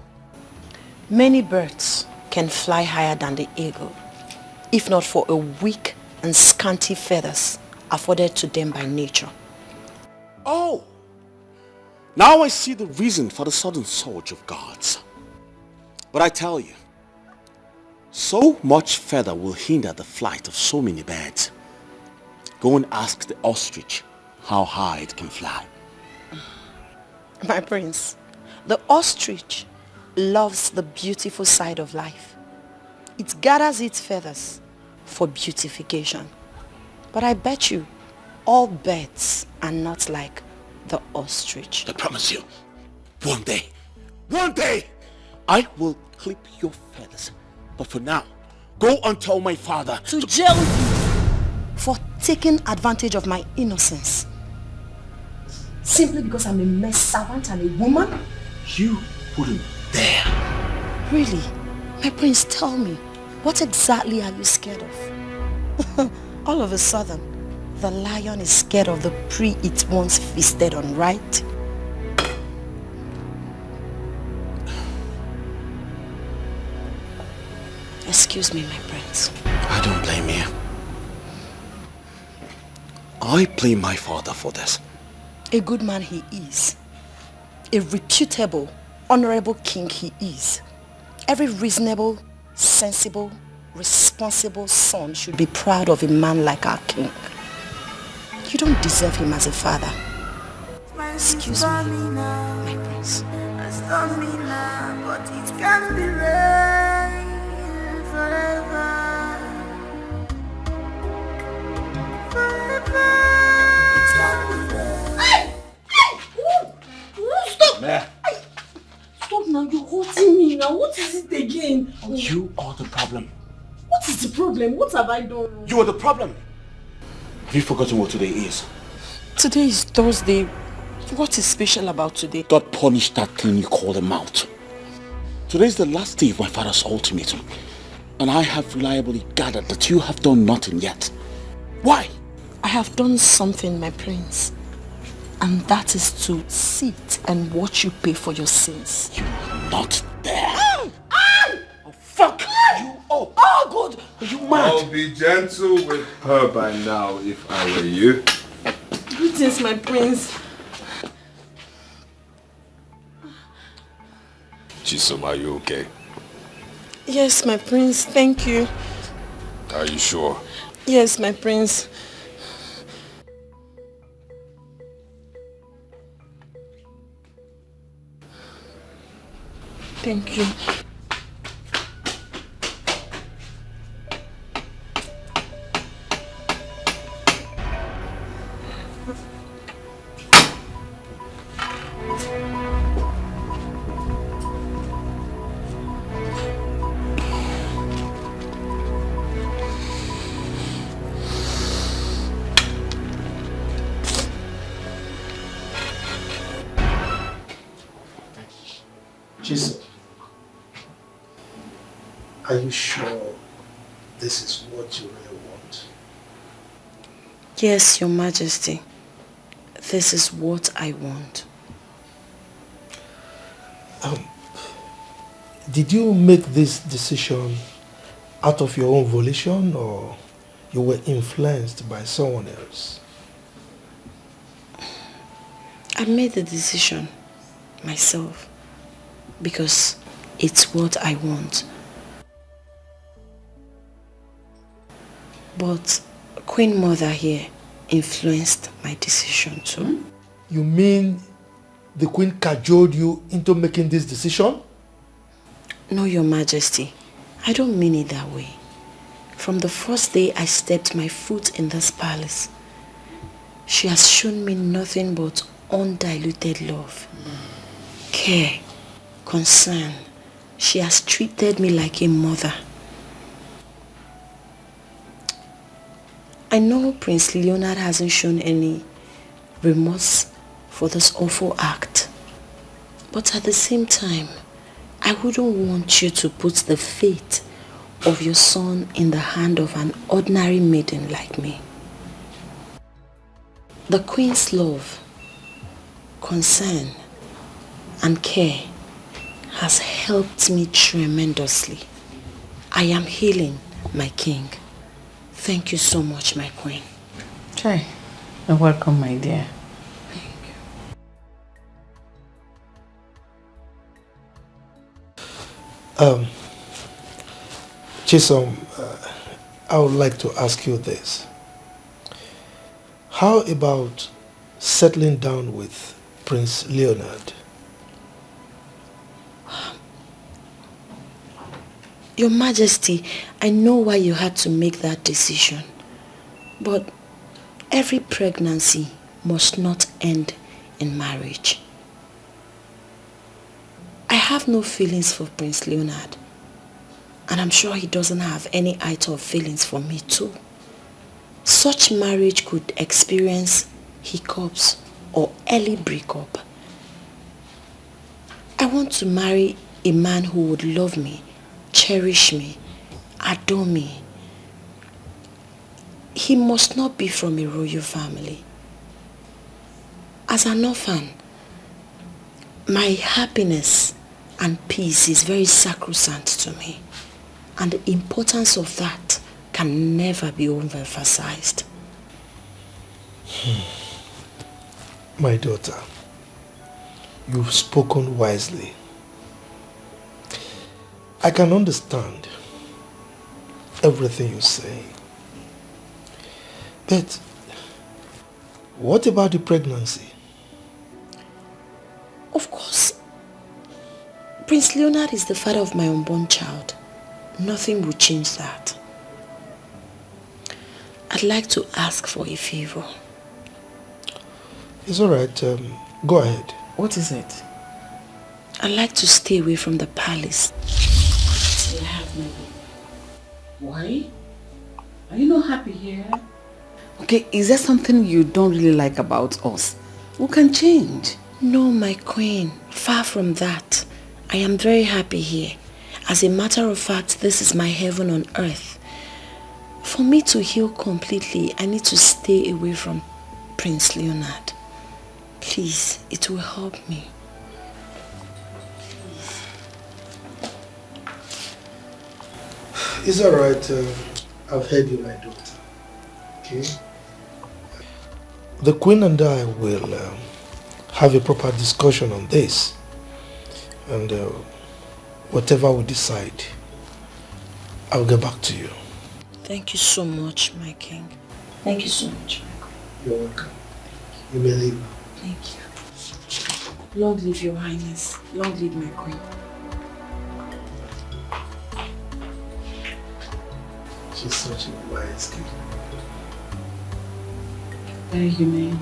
Many birds can fly higher than the eagle, if not for a weak and scanty feathers afforded to them by nature. Oh! Now I see the reason for the sudden surge of gods. But I tell you, so much feather will hinder the flight of so many birds. Go and ask the ostrich how high it can fly. My prince, the ostrich loves the beautiful side of life. It gathers its feathers for beautification. But I bet you, all birds are not like the ostrich. I promise you, one day, I will clip your feathers. But for now, go and tell my father to jail you for taking advantage of my innocence. Simply because I'm a maid servant and a woman? You wouldn't dare. Really? My prince, tell me, what exactly are you scared of? All of a sudden, the lion is scared of the prey it once feasted on, right? Excuse me, my prince. I don't blame you. I blame my father for this. A good man he is. A reputable, honorable king he is. Every reasonable, sensible, responsible son should be proud of a man like our king. You don't deserve him as a father. Excuse me, my prince. Stop me now, but it can be rain forever. Forever. It can be rain. Stop! Meh. Stop now, you're hurting me now. What is it again? You are the problem. What is the problem? What have I done? You are the problem. Have you forgotten what today is? Today is Thursday. What is special about today? God punished that thing you call a mouth. Today is the last day of my father's ultimatum. And I have reliably gathered that you have done nothing yet. Why? I have done something, my prince. And that is to sit and watch you pay for your sins. You are not there. Oh, fuck you up. Oh, God. Are you mad? I'll be gentle with her by now if I were you. Greetings, my prince. Chisom, are you okay? Yes, my prince. Thank you. Are you sure? Yes, my prince. Thank you. Jesus, are you sure this is what you really want? Yes, Your Majesty. This is what I want. Did you make this decision out of your own volition, or you were influenced by someone else. I made the decision myself because it's what I want. But Queen Mother here influenced my decision too. You mean the Queen cajoled you into making this decision? No, Your Majesty. I don't mean it that way. From the first day I stepped my foot in this palace, she has shown me nothing but undiluted love, care, concern. She has treated me like a mother. I know Prince Leonard hasn't shown any remorse for this awful act, but at the same time, I wouldn't want you to put the fate of your son in the hand of an ordinary maiden like me. The Queen's love, concern, and care has helped me tremendously. I am healing, my king. Thank you so much, my queen. Try. You're welcome, my dear. Chisom, I would like to ask you this. How about settling down with Prince Leonard? Your Majesty, I know why you had to make that decision. But every pregnancy must not end in marriage. I have no feelings for Prince Leonard. And I'm sure he doesn't have any iota of feelings for me too. Such marriage could experience hiccups or early breakup. I want to marry a man who would love me, cherish me, adore me. He must not be from a royal family. As an orphan, my happiness and peace is very sacrosanct to me. And the importance of that can never be overemphasized. My daughter, you've spoken wisely. I can understand everything you say. But what about the pregnancy? Of course, Prince Leonard is the father of my unborn child. Nothing will change that. I'd like to ask for a favor. It's alright, go ahead. What is it? I'd like to stay away from the palace. Till I have my baby. Why? Are you not happy here? Okay, is there something you don't really like about us? We can change. No, my queen. Far from that. I am very happy here. As a matter of fact, this is my heaven on earth. For me to heal completely, I need to stay away from Prince Leonard. Please, it will help me. It's alright, I've heard you, my daughter. Okay? The Queen and I will have a proper discussion on this. And whatever we decide, I'll get back to you. Thank you so much, my king. Thank you so much, my queen. You're welcome. You may leave. Thank you. Long live your highness. Long live my queen. She's such a wise kid. Very humane.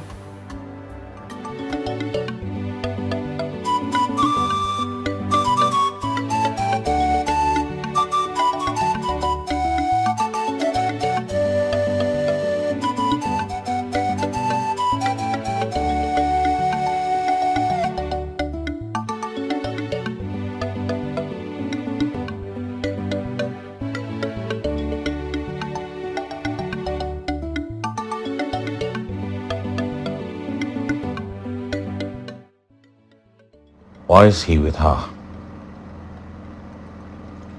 Why is he with her?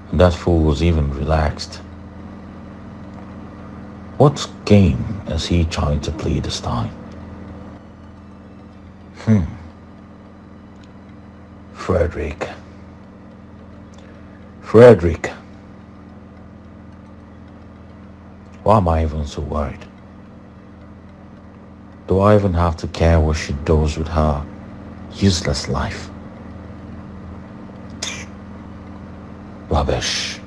And that fool was even relaxed. What game is he trying to play this time? Frederick. Why am I even so worried? Do I even have to care what she does with her useless life? Rubbish.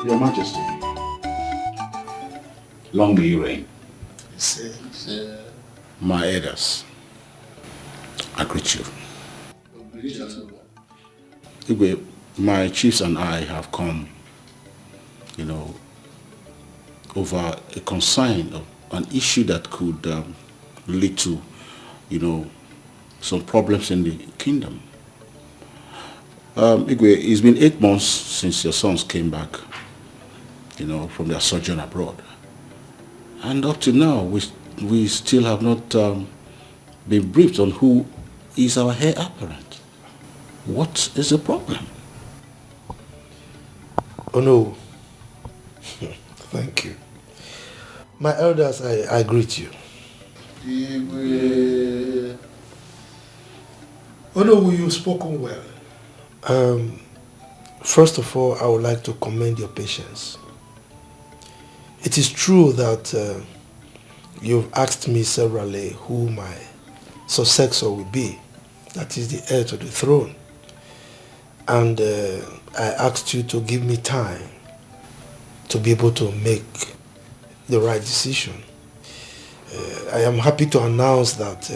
Your Majesty, long may you reign. My elders, I greet you. Igwe, my chiefs and I have come, over a concern of an issue that could lead to, some problems in the kingdom. Igwe, it's been 8 months since your sons came back, from their sojourn abroad. And up to now, we still have not been briefed on who is our heir apparent. What is the problem? Oh no. Thank you. My elders, I greet you. Oh no, you've spoken well. First of all, I would like to commend your patience. It is true that you've asked me severally who my successor will be, that is the heir to the throne. And I asked you to give me time to be able to make the right decision. I am happy to announce that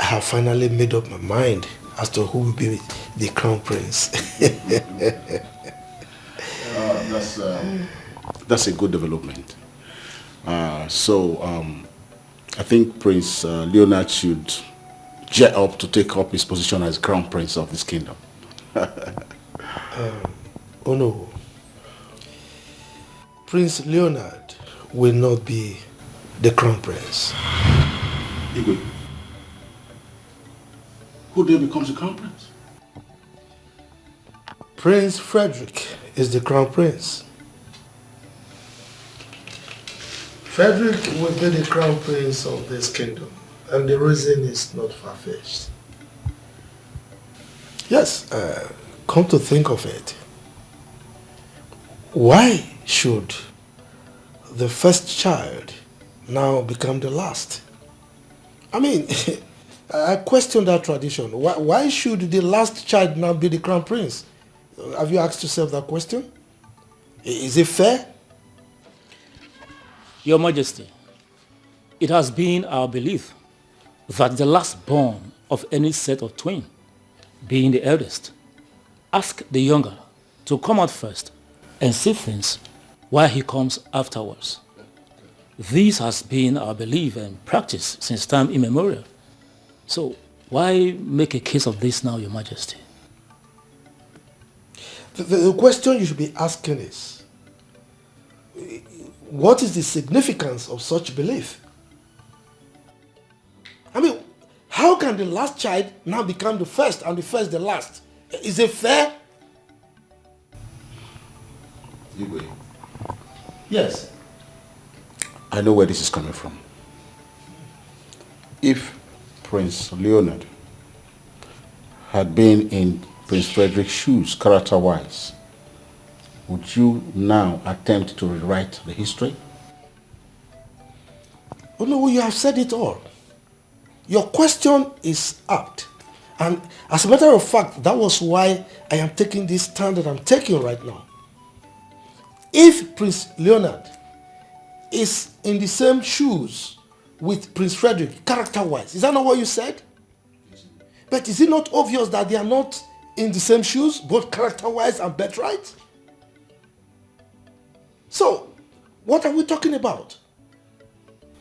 I have finally made up my mind as to who will be the crown prince. That's a good development. So I think Prince Leonard should jet up to take up his position as crown prince of this kingdom. Oh no. Prince Leonard will not be the crown prince. Igwe, who then becomes the crown prince? Prince Frederick is the crown prince. Frederick will be the crown prince of this kingdom, and the reason is not far-fetched. Yes, come to think of it, why should the first child now become the last? I mean, I question that tradition. Why should the last child now be the crown prince? Have you asked yourself that question? Is it fair? Your Majesty, it has been our belief that the last born of any set of twin, being the eldest, ask the younger to come out first and see things while he comes afterwards. This has been our belief and practice since time immemorial. So why make a case of this now, Your Majesty? The question you should be asking is, what is the significance of such belief? I mean, how can the last child now become the first and the first the last? Is it fair? Igwe, Yes. I know where this is coming from. If Prince Leonard had been in Prince Frederick's shoes character-wise, would you now attempt to rewrite the history? Oh no, you have said it all. Your question is apt. And as a matter of fact, that was why I am taking this stand that I'm taking right now. If Prince Leonard is in the same shoes with Prince Frederick, character-wise, is that not what you said? But is it not obvious that they are not in the same shoes, both character-wise and birthright? So, what are we talking about?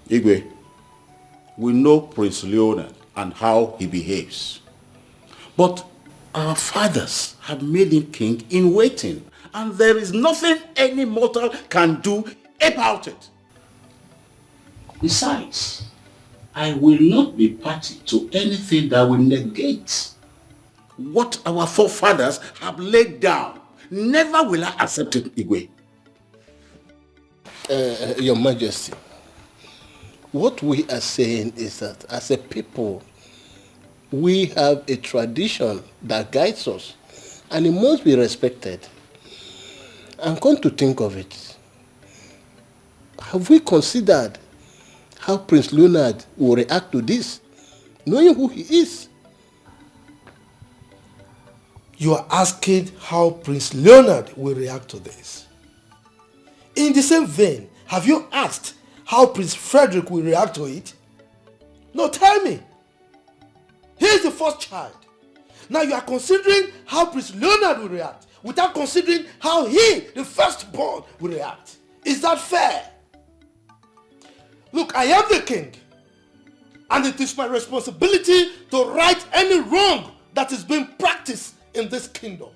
Igwe, we know Prince Leonard and how he behaves. But our fathers have made him king in waiting, and there is nothing any mortal can do about it. Besides, I will not be party to anything that will negate what our forefathers have laid down. Never will I accept it, Igwe. Your Majesty, what we are saying is that as a people, we have a tradition that guides us, and it must be respected. And come to think of it, have we considered how Prince Leonard will react to this, knowing who he is? You are asking how Prince Leonard will react to this. In the same vein, have you asked how Prince Frederick will react to it? No, tell me. He is the first child. Now you are considering how Prince Leonard will react without considering how he, the firstborn, will react. Is that fair? Look, I am the king, and it is my responsibility to right any wrong that is being practiced in this kingdom.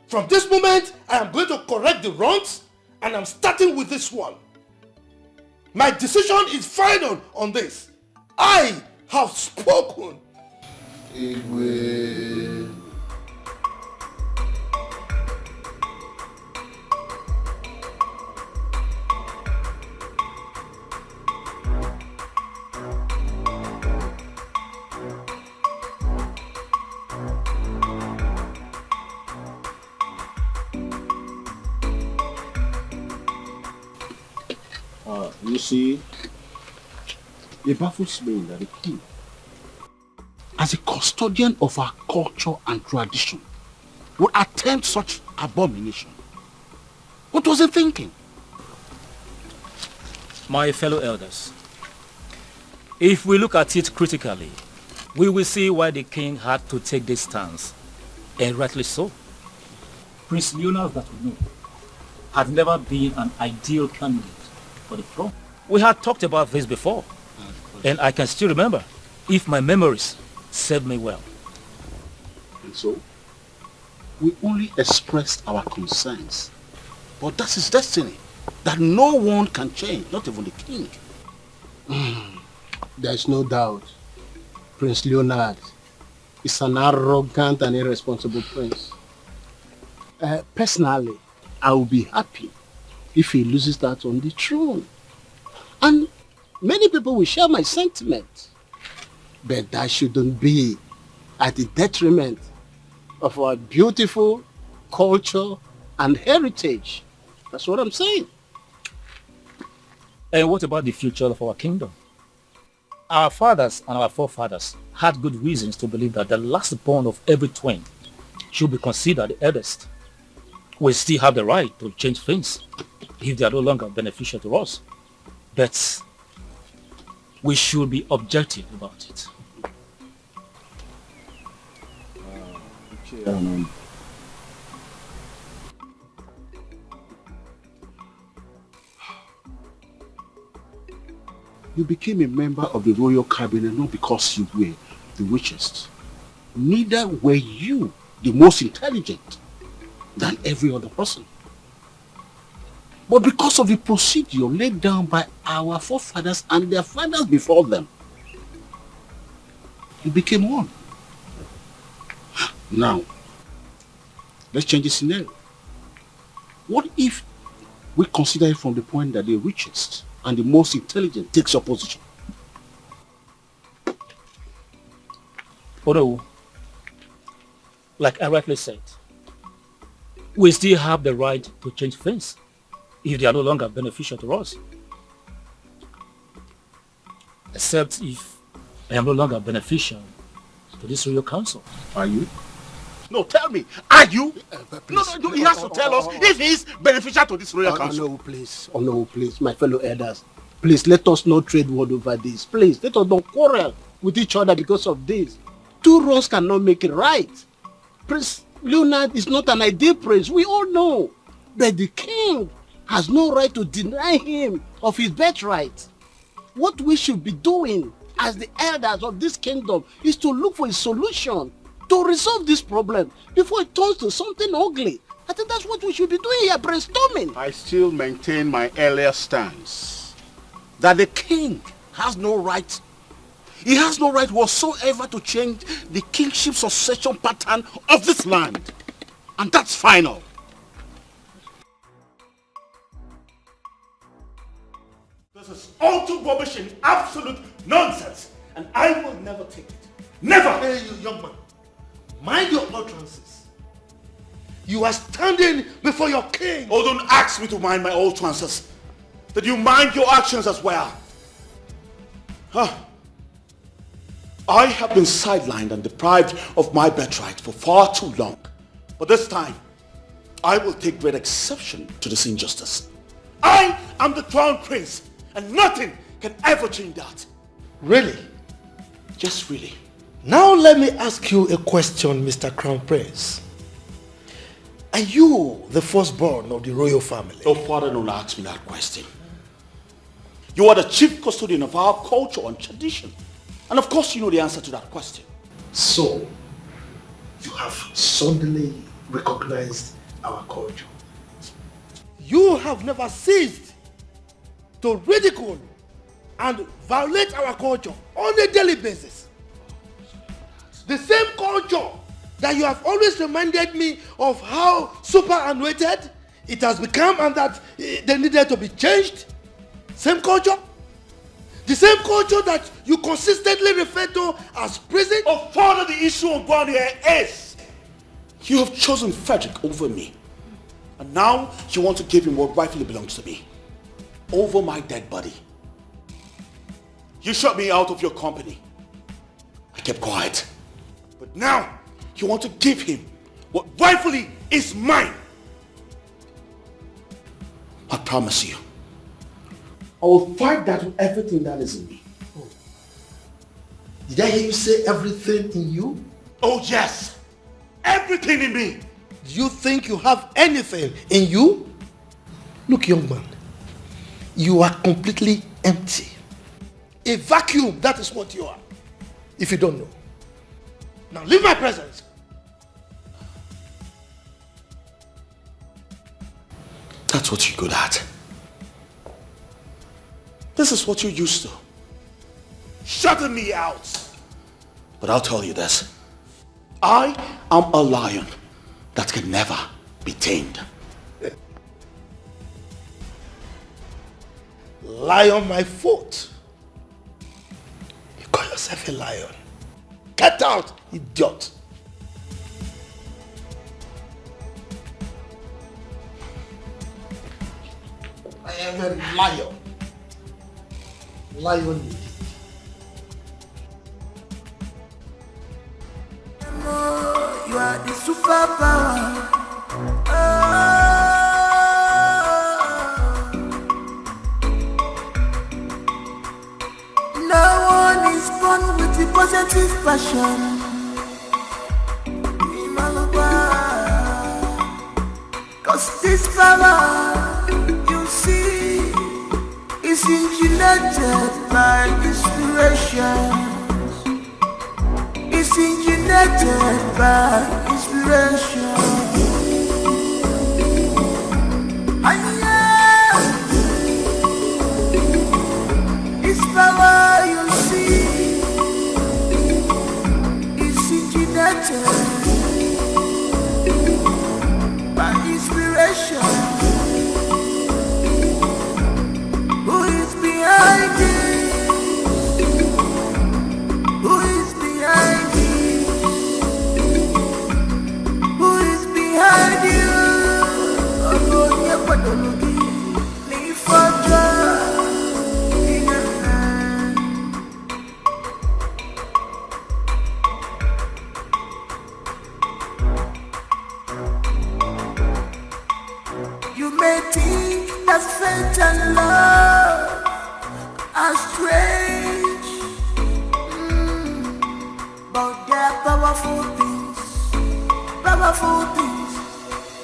From this moment, I am going to correct the wrongs, and I'm starting with this one. My decision is final on this. I have spoken. Igwe. You see, it baffles me that the king, as a custodian of our culture and tradition, would attempt such abomination. What was he thinking? My fellow elders, if we look at it critically, we will see why the king had to take this stance, and rightly so. Prince Leonard, that we know, had never been an ideal candidate for the throne. We had talked about this before, and I can still remember, if my memories serve me well. And so, we only expressed our concerns. But that's his destiny, that no one can change, not even the king. There's no doubt Prince Leonard is an arrogant and irresponsible prince. Personally, I will be happy if he loses that on the throne. And many people will share my sentiment. But that shouldn't be at the detriment of our beautiful culture and heritage. That's what I'm saying. And what about the future of our kingdom? Our fathers and our forefathers had good reasons to believe that the last born of every twin should be considered the eldest. We still have the right to change things if they are no longer beneficial to us. But we should be objective about it. You became a member of the royal cabinet not because you were the richest. Neither were you the most intelligent than every other person. But because of the procedure laid down by our forefathers and their fathers before them, you became one. Now, let's change the scenario. What if we consider it from the point that the richest and the most intelligent takes your position? Although, like I rightly said, we still have the right to change things if they are no longer beneficial to us. Except if I am no longer beneficial to this royal council. Are you? No, tell me, are you? No, he has to tell us if he's beneficial to this royal council. No, please, my fellow elders. Please, let us not trade word over this. Please, let us not quarrel with each other because of this. Two wrongs cannot make it right. Prince Leonard is not an ideal prince, we all know. But the king has no right to deny him of his birthright. What we should be doing as the elders of this kingdom is to look for a solution to resolve this problem before it turns to something ugly. I think that's what we should be doing here, brainstorming. I still maintain my earlier stance. That the king has no right. He has no right whatsoever to change the kingship succession pattern of this land. And that's final. This is all too rubbish and absolute nonsense, and I will never take it. Never! Hey, you young man, mind your utterances. You are standing before your king. Oh, don't ask me to mind my utterances. Did you mind your actions as well? Huh? I have been sidelined and deprived of my birthright for far too long. But this time, I will take great exception to this injustice. I am the crown prince, and nothing can ever change that. Really? Just really. Now let me ask you a question, Mr. Crown Prince. Are you the firstborn of the royal family? Oh, father, don't ask me that question. You are the chief custodian of our culture and tradition. And of course you know the answer to that question. So, you have suddenly recognized our culture. You have never ceased to ridicule and violate our culture on a daily basis. The same culture that you have always reminded me of how superannuated it has become and that they needed to be changed. Same culture. The same culture that you consistently refer to as prison. Oh, father, the issue on ground here is you have chosen Frederick over me. And now you want to give him what rightfully belongs to me. Over my dead body. You shut me out of your company. I kept quiet. But now you want to give him what rightfully is mine. I promise you, I will fight that with everything that is in me. Oh. Did I hear you say everything in you? Oh yes, everything in me. Do you think you have anything in you? Look, young man, you are completely empty. A vacuum, that is what you are. If you don't know. Now leave my presence. That's what you're good at. This is what you're used to. Shutting me out. But I'll tell you this. I am a lion that can never be tamed. Lie on my foot. You call yourself a lion. Get out, idiot. I am a lion. Lion indeed. You are the superpower. No one is born with the positive passion. Cause this power, you see, is engineered by inspiration. It's engineered by inspiration. It's power, you see, it's engineered by inspiration. Who is behind it? Who is behind it? Who is powerful things.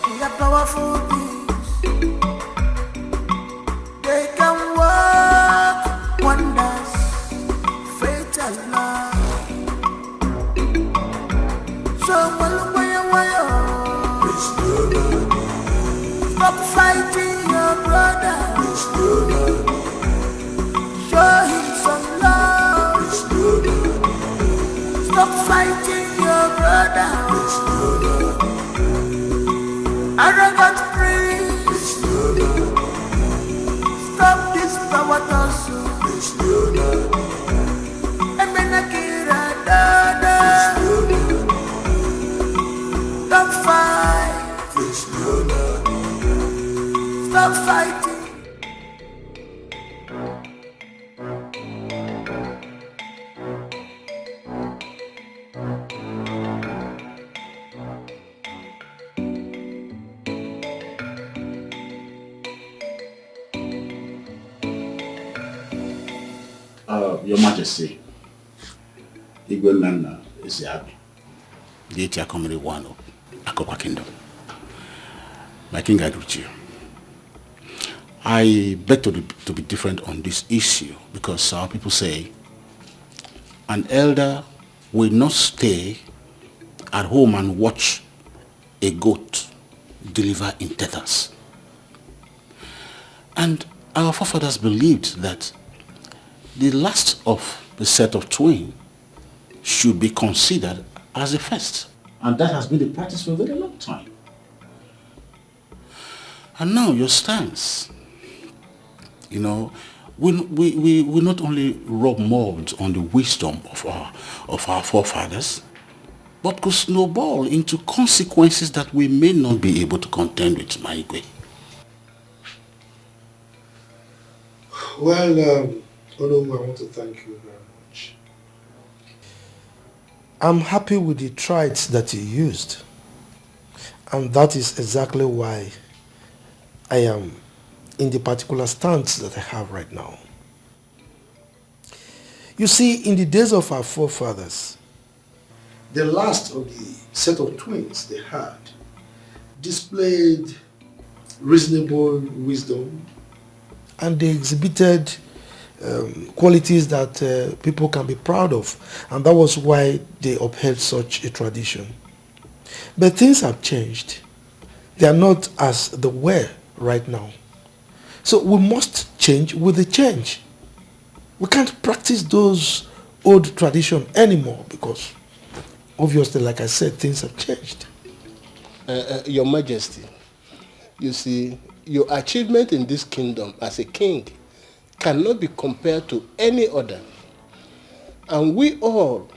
They are powerful things. They can work wonders. Fatal love. So stop fighting your brother. Show him some love. Stop fighting your brother. Arrogant priest. Stop this power tussle. Emenakira dada. Stop fight. Stop fighting. Your Majesty, Igwe Nana is happy. The Etia Comedy one of Akopa Kingdom. My king, I greet you. I beg to be different on this issue because our people say an elder will not stay at home and watch a goat deliver in tethers. And our forefathers believed that the last of the set of twins should be considered as the first. And that has been the practice for a very long time. And now your stance, we not only rub mold on the wisdom of our forefathers, but could snowball into consequences that we may not be able to contend with, my Igwe. Well, Olomu, I want to thank you very much. I'm happy with the traits that you used. And that is exactly why I am in the particular stance that I have right now. You see, in the days of our forefathers, the last of the set of twins they had displayed reasonable wisdom, and they exhibited qualities that people can be proud of, and that was why they upheld such a tradition. But things have changed. They are not as they were right now. So we must change with the change. We can't practice those old traditions anymore because obviously, like I said, things have changed. Your Majesty, you see, your achievement in this kingdom as a king cannot be compared to any other. And we all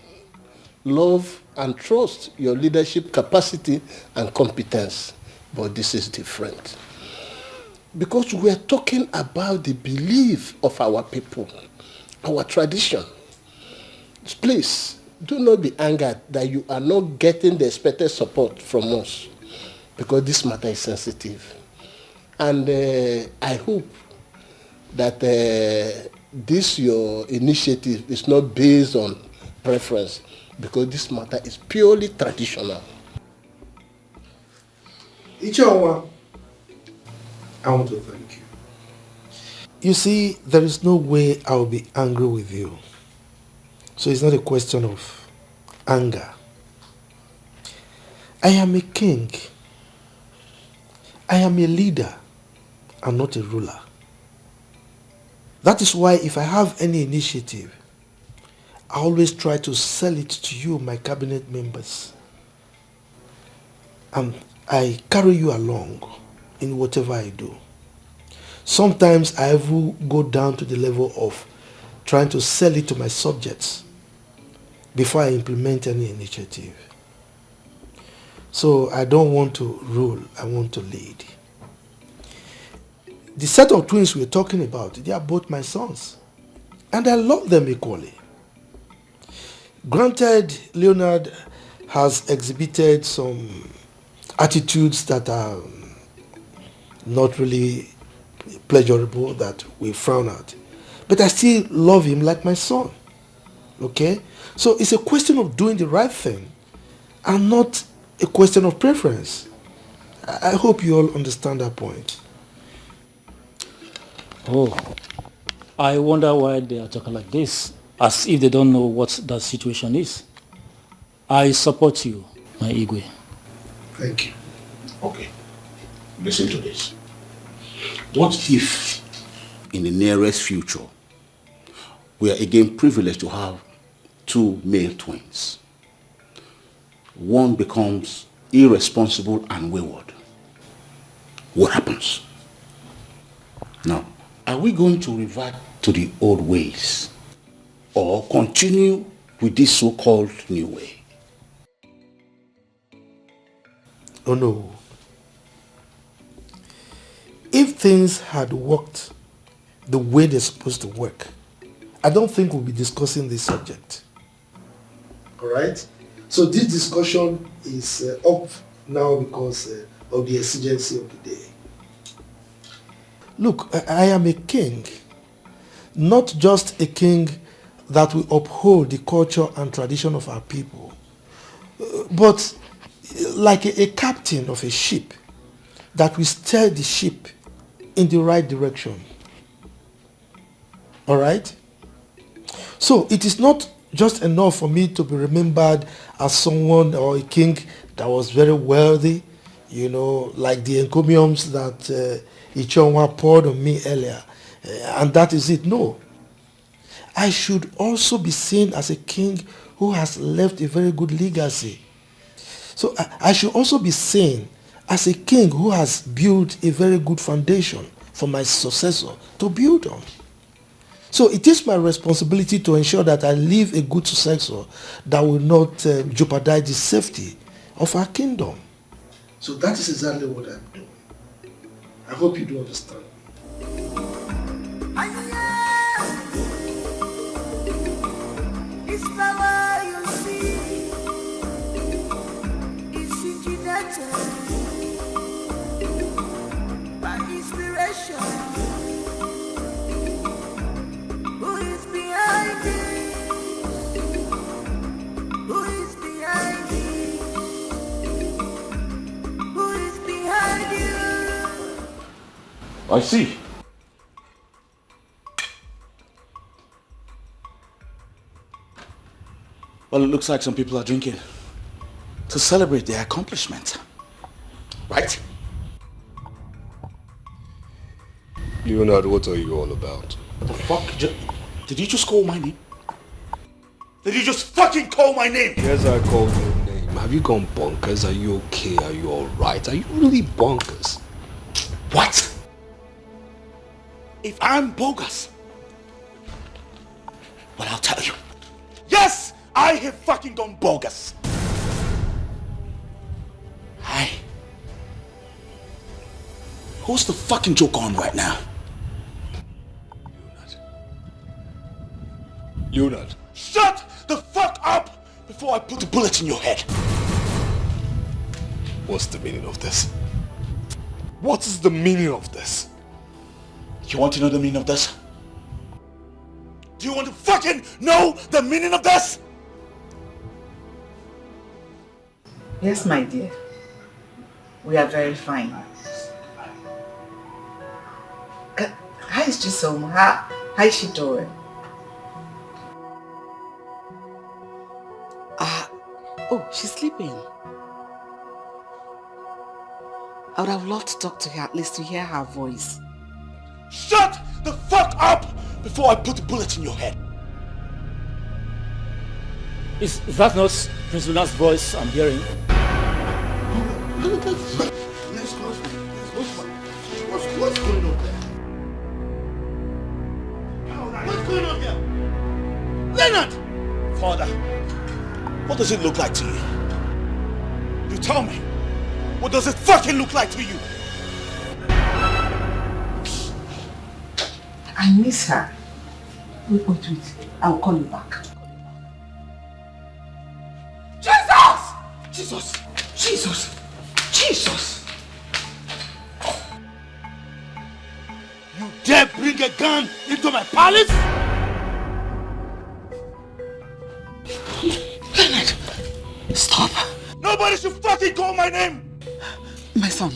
love and trust your leadership capacity and competence. But this is different. Because we are talking about the belief of our people, our tradition. Please, do not be angered that you are not getting the expected support from us. Because this matter is sensitive. And I hope that this your initiative is not based on preference, because this matter is purely traditional. Ichawa, I want to thank you. You see, there is no way I will be angry with you. So it's not a question of anger. I am a king. I am a leader and not a ruler. That is why if I have any initiative, I always try to sell it to you, my cabinet members. And I carry you along in whatever I do. Sometimes I will go down to the level of trying to sell it to my subjects before I implement any initiative. So I don't want to rule, I want to lead. The set of twins we're talking about, they are both my sons. And I love them equally. Granted, Leonard has exhibited some attitudes that are not really pleasurable, that we frown at. But I still love him like my son. Okay? So it's a question of doing the right thing and not a question of preference. I hope you all understand that point. Oh, I wonder why they are talking like this, as if they don't know what the situation is. I support you, my Igwe. Thank you. Okay, listen to this. What if, in the nearest future, we are again privileged to have two male twins? One becomes irresponsible and wayward. What happens? Now, are we going to revert to the old ways or continue with this so-called new way? Oh no. If things had worked the way they're supposed to work, I don't think we'll be discussing this subject. Alright? So this discussion is up now because of the exigency of the day. Look, I am a king. Not just a king that will uphold the culture and tradition of our people, but like a captain of a ship that will steer the ship in the right direction. Alright? So it is not just enough for me to be remembered as someone or a king that was very wealthy, you know, like the encomiums that Ichonwa poured on me earlier, and that is it. No. I should also be seen as a king who has left a very good legacy. So I should also be seen as a king who has built a very good foundation for my successor to build on. So it is my responsibility to ensure that I leave a good successor that will not jeopardize the safety of our kingdom. So that is exactly what I'm doing. I hope you do understand. It's power you see. It's intimidated by inspiration. Who is behind it? Who is behind it? Who is behind you? I see. Well, it looks like some people are drinking to celebrate their accomplishment. Right? Leonard, what are you all about? What the fuck? Did you just call my name? Did you just fucking call my name? Yes, I called your name. Have you gone bonkers? Are you okay? Are you alright? Are you really bonkers? What? If I'm bogus, well, I'll tell you. Yes, I have fucking gone bogus. Hi. Who's the fucking joke on right now? Leonard. Shut the fuck up before I put a bullet in your head. What's the meaning of this? What is the meaning of this? You want to know the meaning of this? Do you want to fucking know the meaning of this? Yes, my dear. We are very fine. How is Chisom? How is she doing? Oh, she's sleeping. I would have loved to talk to her, at least to hear her voice. Shut the fuck up before I put a bullet in your head. Is that not Prince Luna's voice I'm hearing? Let's go. What's going on there? What's going on there? Leonard! Father, what does it look like to you? You tell me. What does it fucking look like to you? I miss her. Wait. I'll call you back. Jesus! You dare bring a gun into my palace? Leonard, stop. No Nobody should fucking call my name! My son.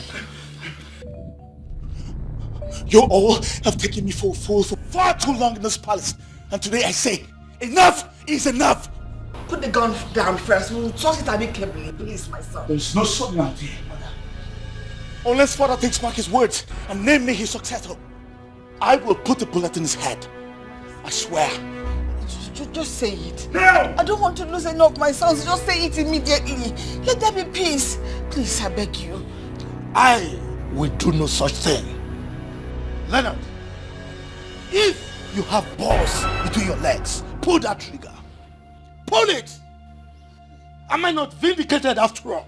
You all have taken me for a fool for far too long in this palace. And today I say, enough is enough! Put the gun down first. We'll talk it a bit carefully, please, my son. There's no son out here, mother. Unless father takes back his words and name me his successor, I will put a bullet in his head. I swear. Just say it. Now! I don't want to lose any of my sons. Just say it immediately. Let there be peace. Please, I beg you. I will do no such thing. Leonard, if you have balls between your legs, pull that trigger. Pull it! Am I not vindicated after all?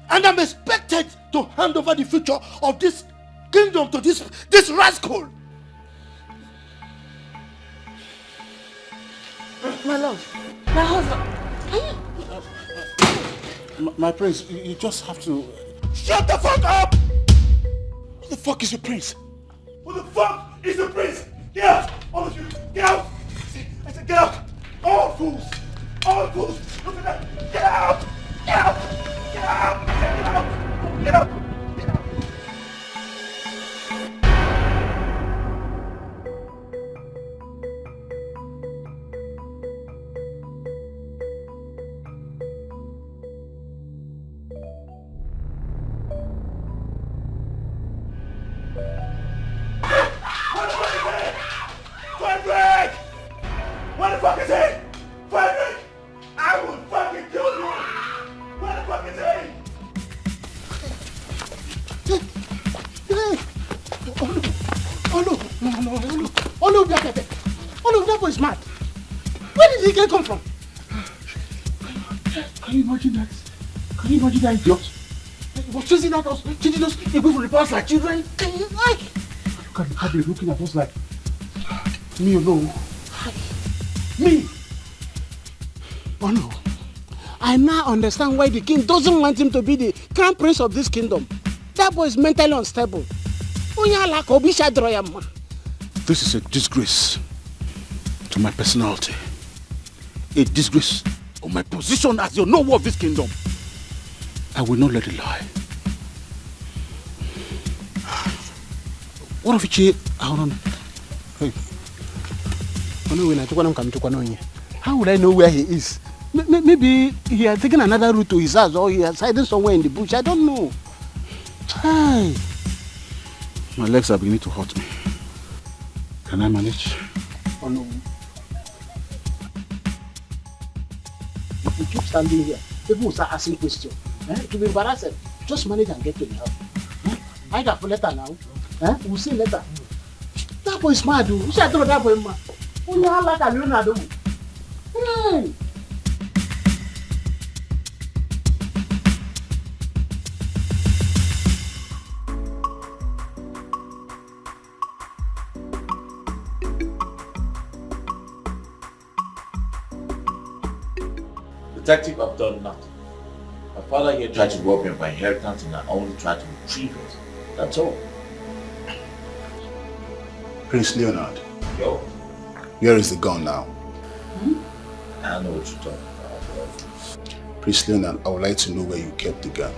And I'm expected to hand over the future of this kingdom to this rascal. My love, my husband. My prince, you just have to... Shut the fuck up! Who the fuck is your prince? Who the fuck is the prince? Get out! All of you, get out! I said get out! All fools! All fools! Look at that! Get out! Get out! Get out! Get out! Get out! Frederick! What the fuck is he? Frederick! I will fucking kill you! What the fuck is he? Oh no, that boy is mad. Where did he come from? Can you imagine that? Can you imagine that idiot? He was chasing at us, chasing us, away from the past like children. Like, Look at how they're looking at us like, me alone. Me! Oh no. I now understand why the king doesn't want him to be the crown prince of this kingdom. That boy is mentally unstable. This is a disgrace to my personality. A disgrace of my position as the noble of this kingdom. I will not let it lie. What if he... Hold on. Hey. How would I know where he is? Maybe he has taken another route to his house, or he has hidden somewhere in the bush. I don't know. Hi. My legs are beginning to hurt me. Can I manage? Oh no. If you keep standing here, people will start asking questions. To be embarrassed, just manage and get to the house. I got a letter now. We'll see later. That boy is mad, dude. You should throw that boy, man. You are like a Leonard. Hey! Detective, I've done nothing. My father here tried to rob me of my inheritance and I only tried to retrieve it. That's all. Prince Leonard. Yo. Where is the gun now? I don't know what you're talking about. Prince Leonard, I would like to know where you kept the gun.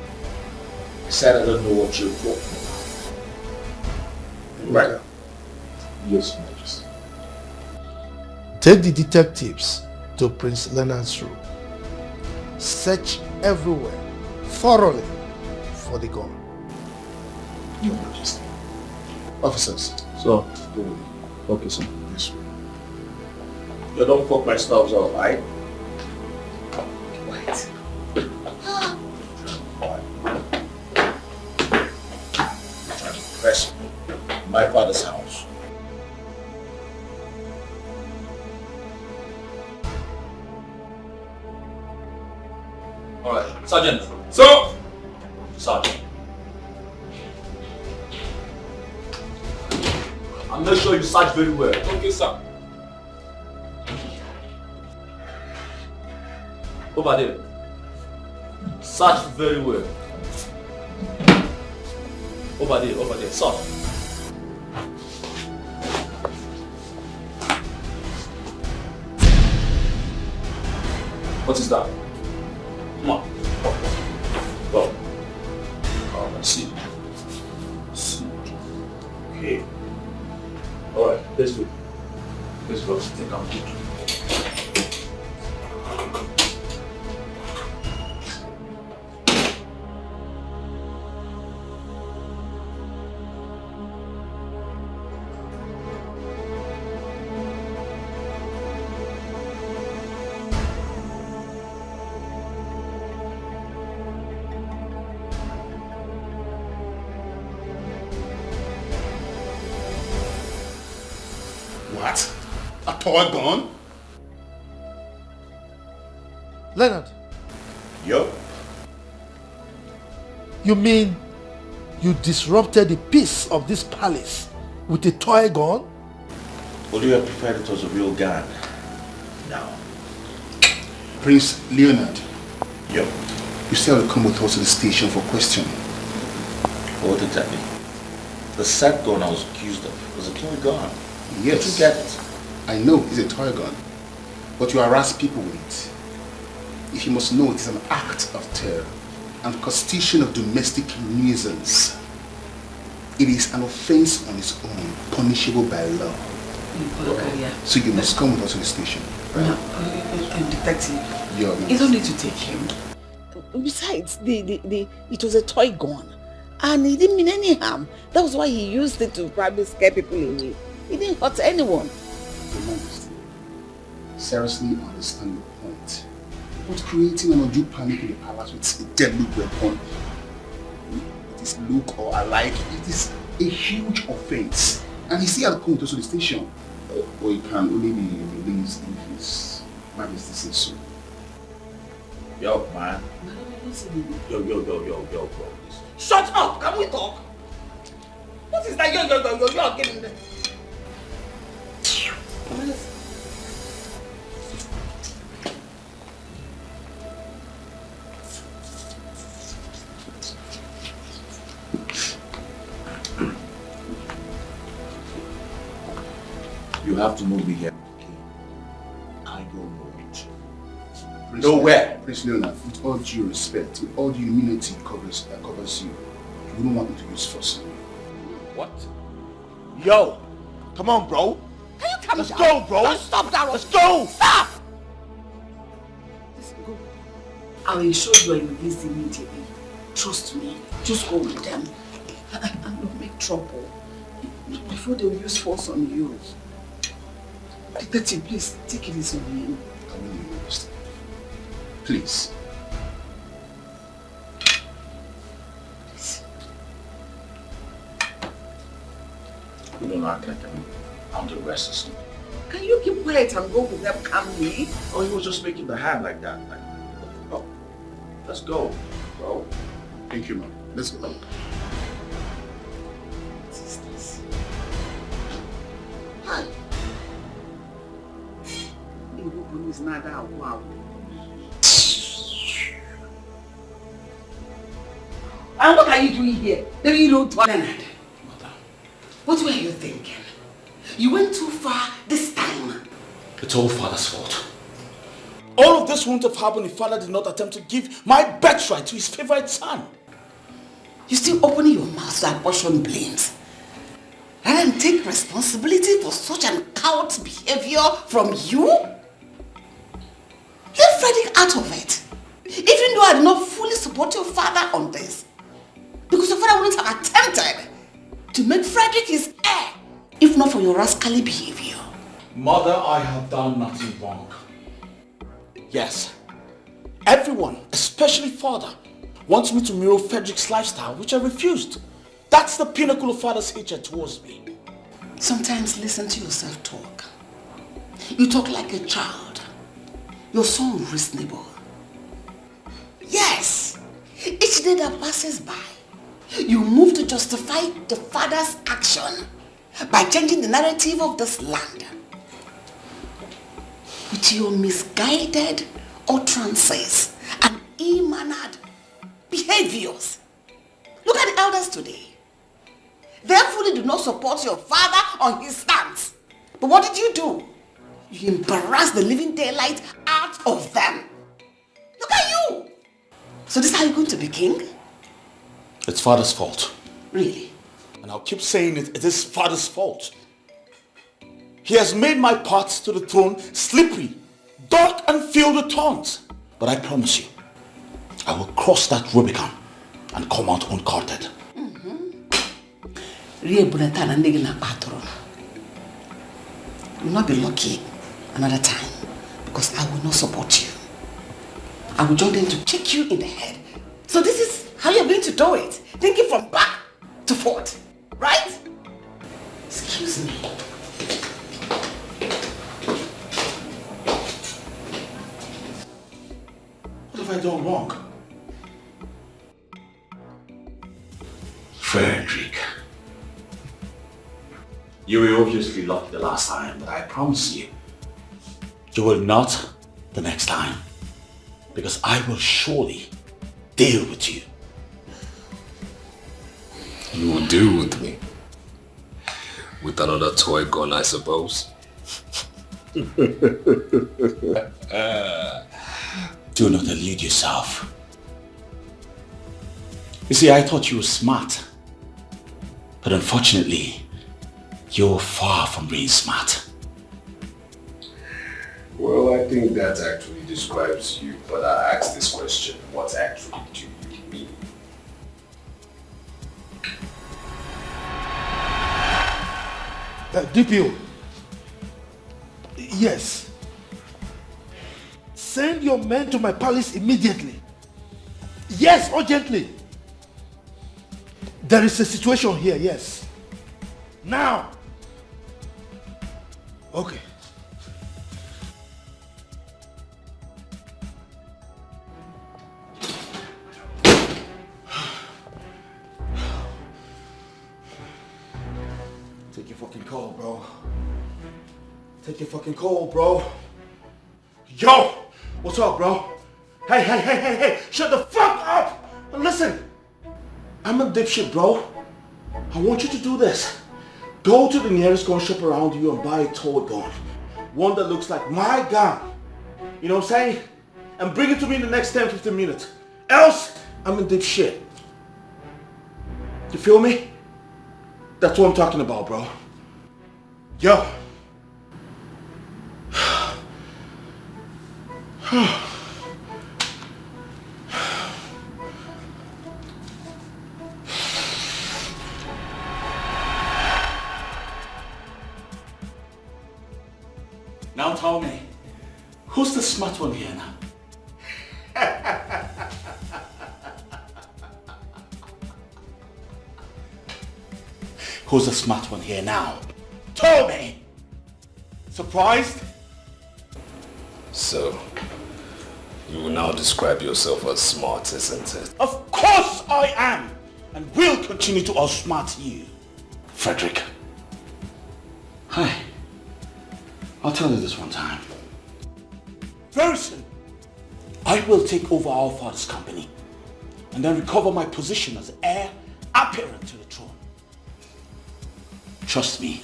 I said I don't know what you're talking about. Right. Yes, Majesty. Take the detectives to Prince Leonard's room. Search everywhere, thoroughly, for the gun. Your Majesty. Officers. So, go with it. Okay, sir. Yes, sir. You don't fuck my stuff up, right? What? Trying to press me in my father's house. Alright, Sergeant. So! Sergeant. And make sure you search very well. Okay, sir. Over there. Search very well. Over there, sir. What is that? Let's do. Let's go. Take out. What? A toy gun? Leonard, Yup. you mean you disrupted the peace of this palace with a toy gun? Would you have preferred it was a real gun? No. Prince Leonard. Yup. You still have to come with us to the station for question. What exactly? The said gun I was accused of was a toy gun. Yes. Did you get it? I know it's a toy gun, but you harass people with it. If you must know, it is an act of terror and constitution of domestic nuisance. It is an offense on its own, punishable by law. So you must come with us to the station. No, detective, Yeah, you don't need to take him. Besides, it was a toy gun. And he didn't mean any harm. That was why he used it to probably scare people away. He didn't hurt anyone. Your Majesty, seriously understand your point. But creating an undue panic in the palace with a deadly weapon, it is look or alike, it is a huge offense. And he still had come to the station. Or he can only be released if his Majesty says so. Yo, man. Yo, bro. Shut up! Can we talk? What is that? Yo, getting there. You have to move me here. I don't know it. Nowhere! Prince Leonard, with all due respect, with all the immunity that covers you, you wouldn't want me to use force on you. What? Yo! Come on, bro! Can you come Let's down? go, bro! Don't stop that. Let's go! Stop! Listen, go. I'll ensure you are released immediately. Trust me. Just go with them. And don't make trouble. Before they'll use force on you. Detective, please, take it easy on him. I will leave you understand. Please. You don't act like I'm the rest of them. Can you keep quiet and go with them calmly? Oh, he was just making the hand like that. Like, oh, let's go, bro. Thank you, man. Let's go. What is this? Hi. Is not that wow. And what are you doing here? Maybe you don't want Leonard. What were you thinking? You went too far this time. It's all Father's fault. All of this wouldn't have happened if Father did not attempt to give my birthright to his favorite son. You still opening your mouth to apportion blames. Rather than take responsibility for such an coward's behavior from you? Leave Frederick out of it. Even though I did not fully support your father on this. Because your father wouldn't have attempted to make Frederick his heir, if not for your rascally behavior. Mother, I have done nothing wrong. Yes, everyone, especially Father, wants me to mirror Frederick's lifestyle, which I refused. That's the pinnacle of Father's hatred towards me. Sometimes listen to yourself talk. You talk like a child. You're so unreasonable. Yes, each day that passes by, you move to justify the father's action by changing the narrative of this land. With your misguided utterances and ill-mannered behaviors. Look at the elders today. They fully do not support your father on his stance. But what did you do? You embarrassed the living daylight out of them. Look at you. So this is how you're going to be king? It's Father's fault. Really? And I'll keep saying it is Father's fault. He has made my path to the throne slippery, dark and filled with thorns. But I promise you, I will cross that Rubicon and come out uncourted. You will not be lucky another time because I will not support you. I will join them to kick you in the head. So this is how you're going to do it. Thinking from back to forth, right? Excuse me. What have I done wrong? Frederick. You were obviously lucky the last time, but I promise you, you will not the next time. Because I will surely deal with you. You will deal with me? With another toy gun, I suppose? Do not delude yourself. You see, I thought you were smart. But unfortunately, you're far from being smart. Well, I think that actually describes you, but I asked this question, what actually do you mean? DPO. Yes. Send your men to my palace immediately. Yes, urgently. There is a situation here, yes. Now. Okay. Take your fucking call, bro. Take your fucking call, bro. Yo! What's up, bro? Hey! Shut the fuck up! And listen, I'm a dipshit, bro. I want you to do this. Go to the nearest gun shop around you and buy a toy gun. One that looks like my gun. You know what I'm saying? And bring it to me in the next 10-15 minutes. Else, I'm a dipshit. You feel me? That's what I'm talking about, bro. Yo. Now tell me, who's the smart one here now? Who's the smart one here now? Tell me! Surprised? So, you will now describe yourself as smart, isn't it? Of course I am! And will continue to outsmart you. Frederick. Hi. I'll tell you this one time. Very soon, I will take over our father's company and then recover my position as heir apparent to the throne. Trust me,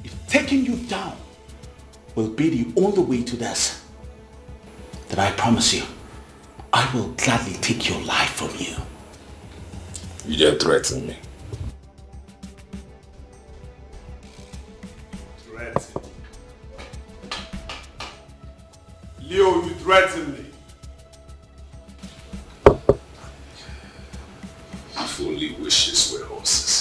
if taking you down will be the only way to this, then I promise you, I will gladly take your life from you. You dare threaten me? Threaten? Leo, you threaten me. If only wishes were horses.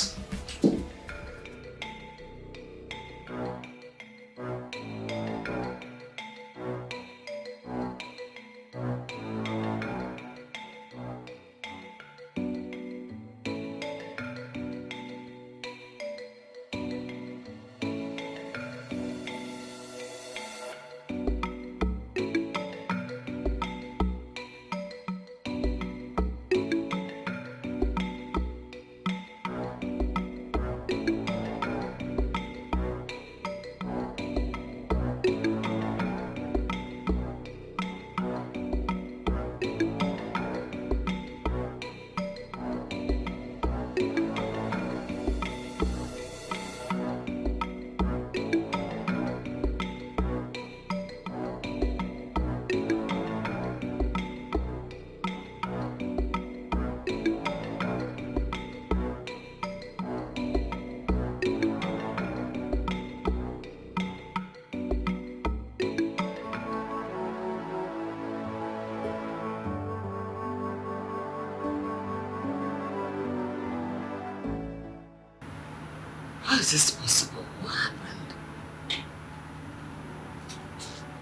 is this possible? What happened?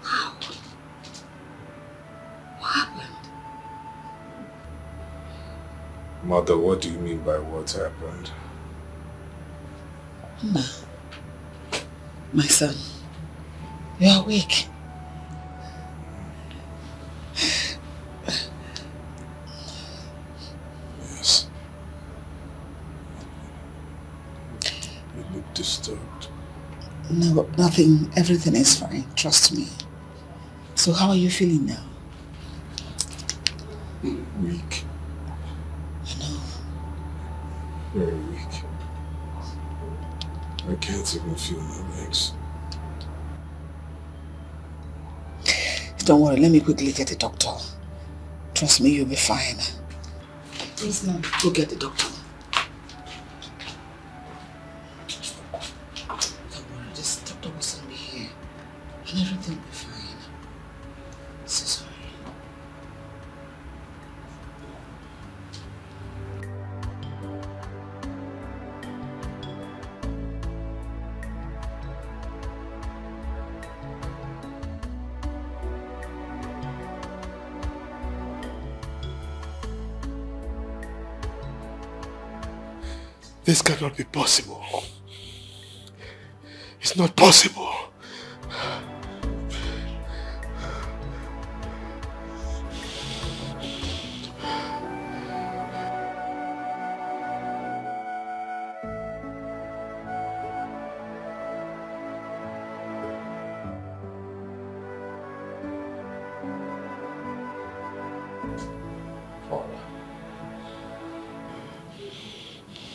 How? What happened? Mother, what do you mean by what happened? Ma, my son, you are awake. Yes. You look disturbed. No, nothing. Everything is fine. Trust me. So how are you feeling now? Weak. I know. Very weak. I can't even feel my legs. Don't worry, let me quickly get the doctor. Trust me, you'll be fine. Yes, ma'am. Go get the doctor. Don't worry, this doctor will soon be here. And everything will be fine. So sorry. This cannot be possible. It's not possible.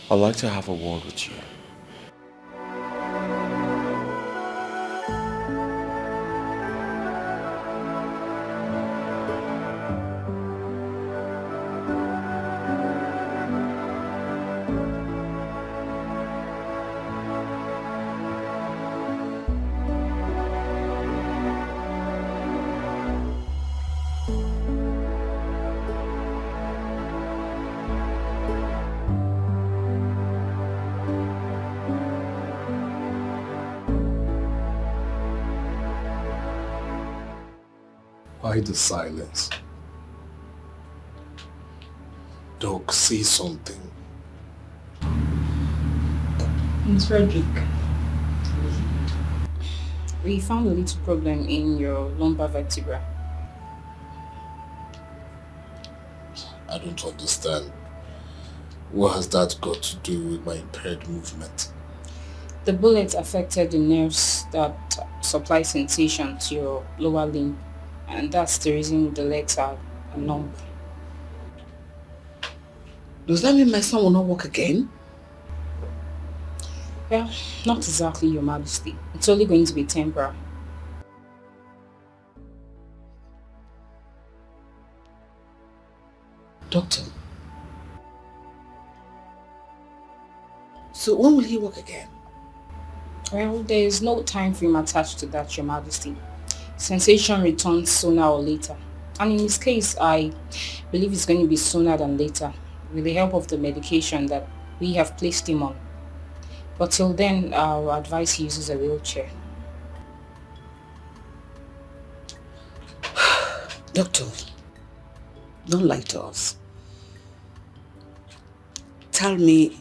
I'd like to have a word with you. Why the silence? Doc, say something. It's Frederick. We found a little problem in your lumbar vertebra. I don't understand. What has that got to do with my impaired movement? The bullet affected the nerves that supply sensation to your lower limb, and that's the reason the legs are numb. Does that mean my son will not walk again? Well, not exactly, Your Majesty. It's only going to be temporary. Doctor. So when will he walk again? Well, there is no time frame attached to that, Your Majesty. Sensation returns sooner or later. And in his case, I believe it's going to be sooner than later, with the help of the medication that we have placed him on. But till then, I'll advise he uses a wheelchair. Doctor, don't lie to us. Tell me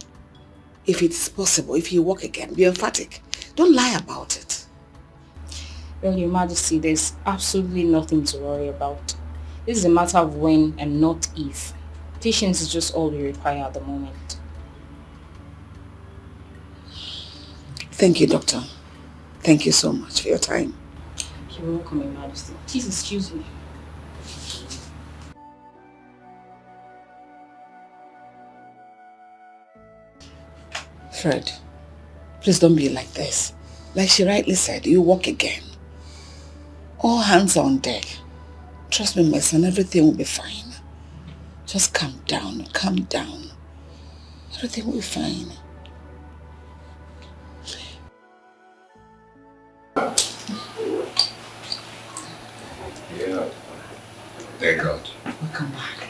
if it is possible, if you walk again. Be emphatic. Don't lie about it. Well, Your Majesty, there's absolutely nothing to worry about. This is a matter of when and not if. Patience is just all we require at the moment. Thank you, Doctor. Thank you so much for your time. You're welcome, Your Majesty. Please excuse me. Fred, please don't be like this. Like she rightly said, you walk again. All hands on deck. Trust me, my son, everything will be fine. Just calm down, calm down. Everything will be fine. Yeah. Thank God. Welcome back.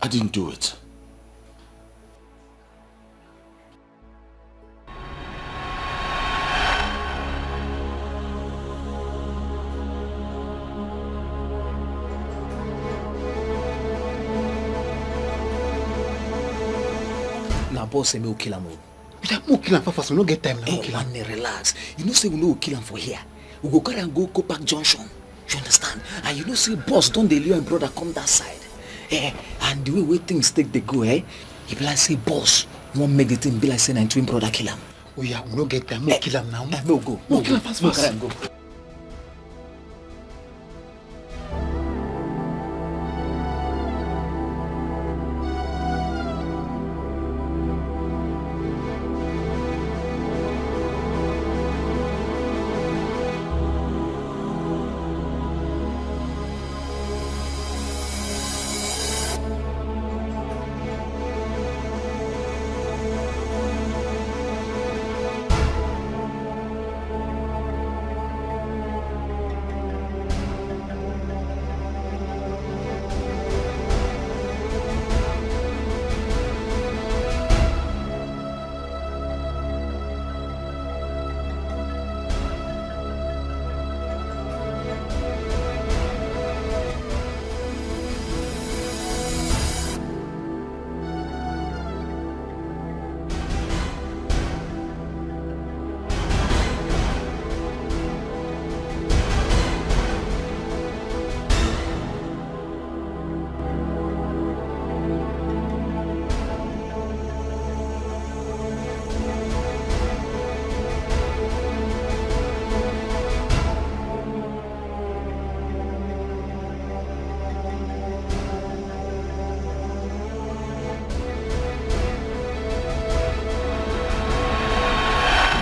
I didn't do it. Now, boss say me will kill him. We kill him fast. We no get time now. Hey, man, relax. You know say we no will kill him for here. We go carry and go Park Junction. You understand? And you know say boss don't dey Leo and brother come that side. And the way things take they go, he be like say boss, you want make the thing be like say na twin brother kill him. Oh yeah, we no get time. No kill him now. No go. No kill him fast. No carry and go.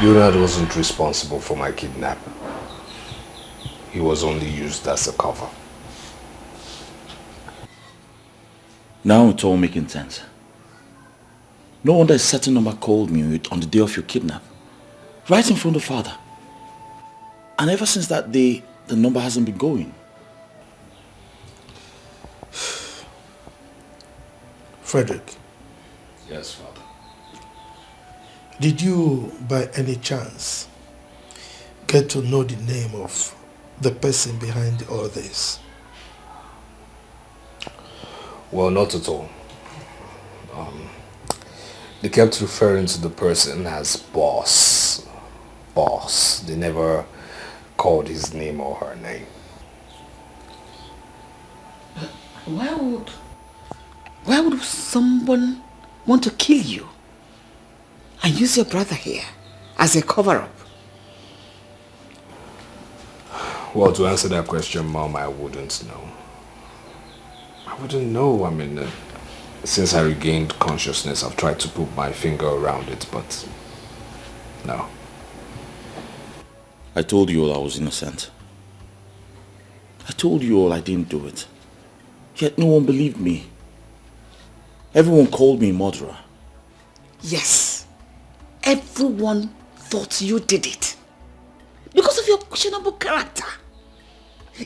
Leonard wasn't responsible for my kidnapping. He was only used as a cover. Now it's all making sense. No wonder a certain number called me on the day of your kidnap. Right in front of father. And ever since that day, the number hasn't been going. Frederick. Yes, father. Did you, by any chance, get to know the name of the person behind all this? Well, not at all. They kept referring to the person as boss. Boss. They never called his name or her name. Why would someone want to kill you and use your brother here as a cover-up? Well, to answer that question, Mom, I wouldn't know. I wouldn't know. I mean, since I regained consciousness, I've tried to put my finger around it, but no. I told you all I was innocent. I told you all I didn't do it. Yet no one believed me. Everyone called me a murderer. Yes. Everyone thought you did it. Because of your questionable character.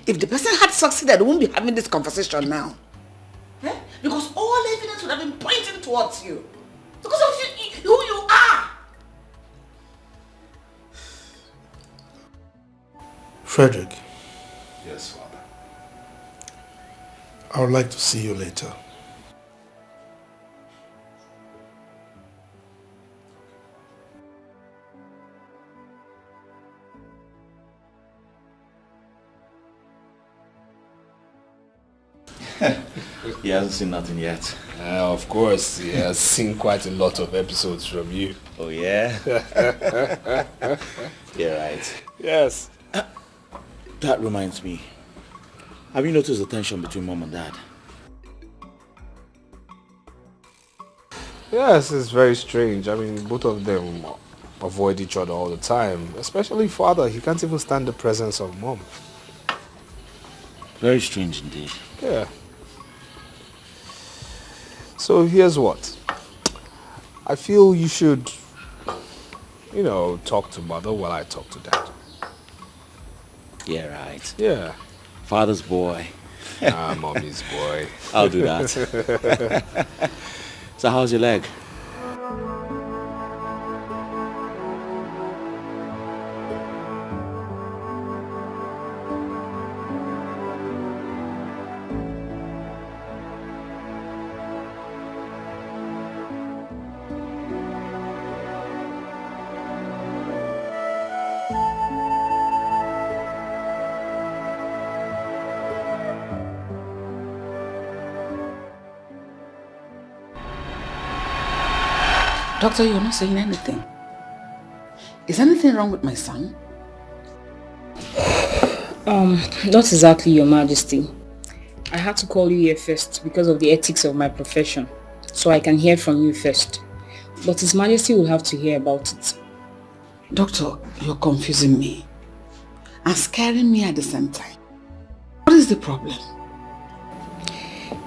If the person had succeeded, we wouldn't be having this conversation now. Because all evidence would have been pointing towards you. Because of who you are. Frederick. Yes, Father. I would like to see you later. He hasn't seen nothing yet. Of course, he has seen quite a lot of episodes from you. Oh, yeah? You're right. Yes. That reminds me. Have you noticed the tension between Mom and Dad? Yes, it's very strange. I mean, both of them avoid each other all the time. Especially Father. He can't even stand the presence of Mom. Very strange indeed. Yeah. So here's what. I feel you should, talk to Mother while I talk to Dad. Yeah, right. Yeah. Father's boy. Mommy's boy. I'll do that. So how's your leg? Doctor, you're not saying anything. Is anything wrong with my son? Not exactly, Your Majesty. I had to call you here first because of the ethics of my profession, so I can hear from you first. But His Majesty will have to hear about it. Doctor, you're confusing me and scaring me at the same time. What is the problem?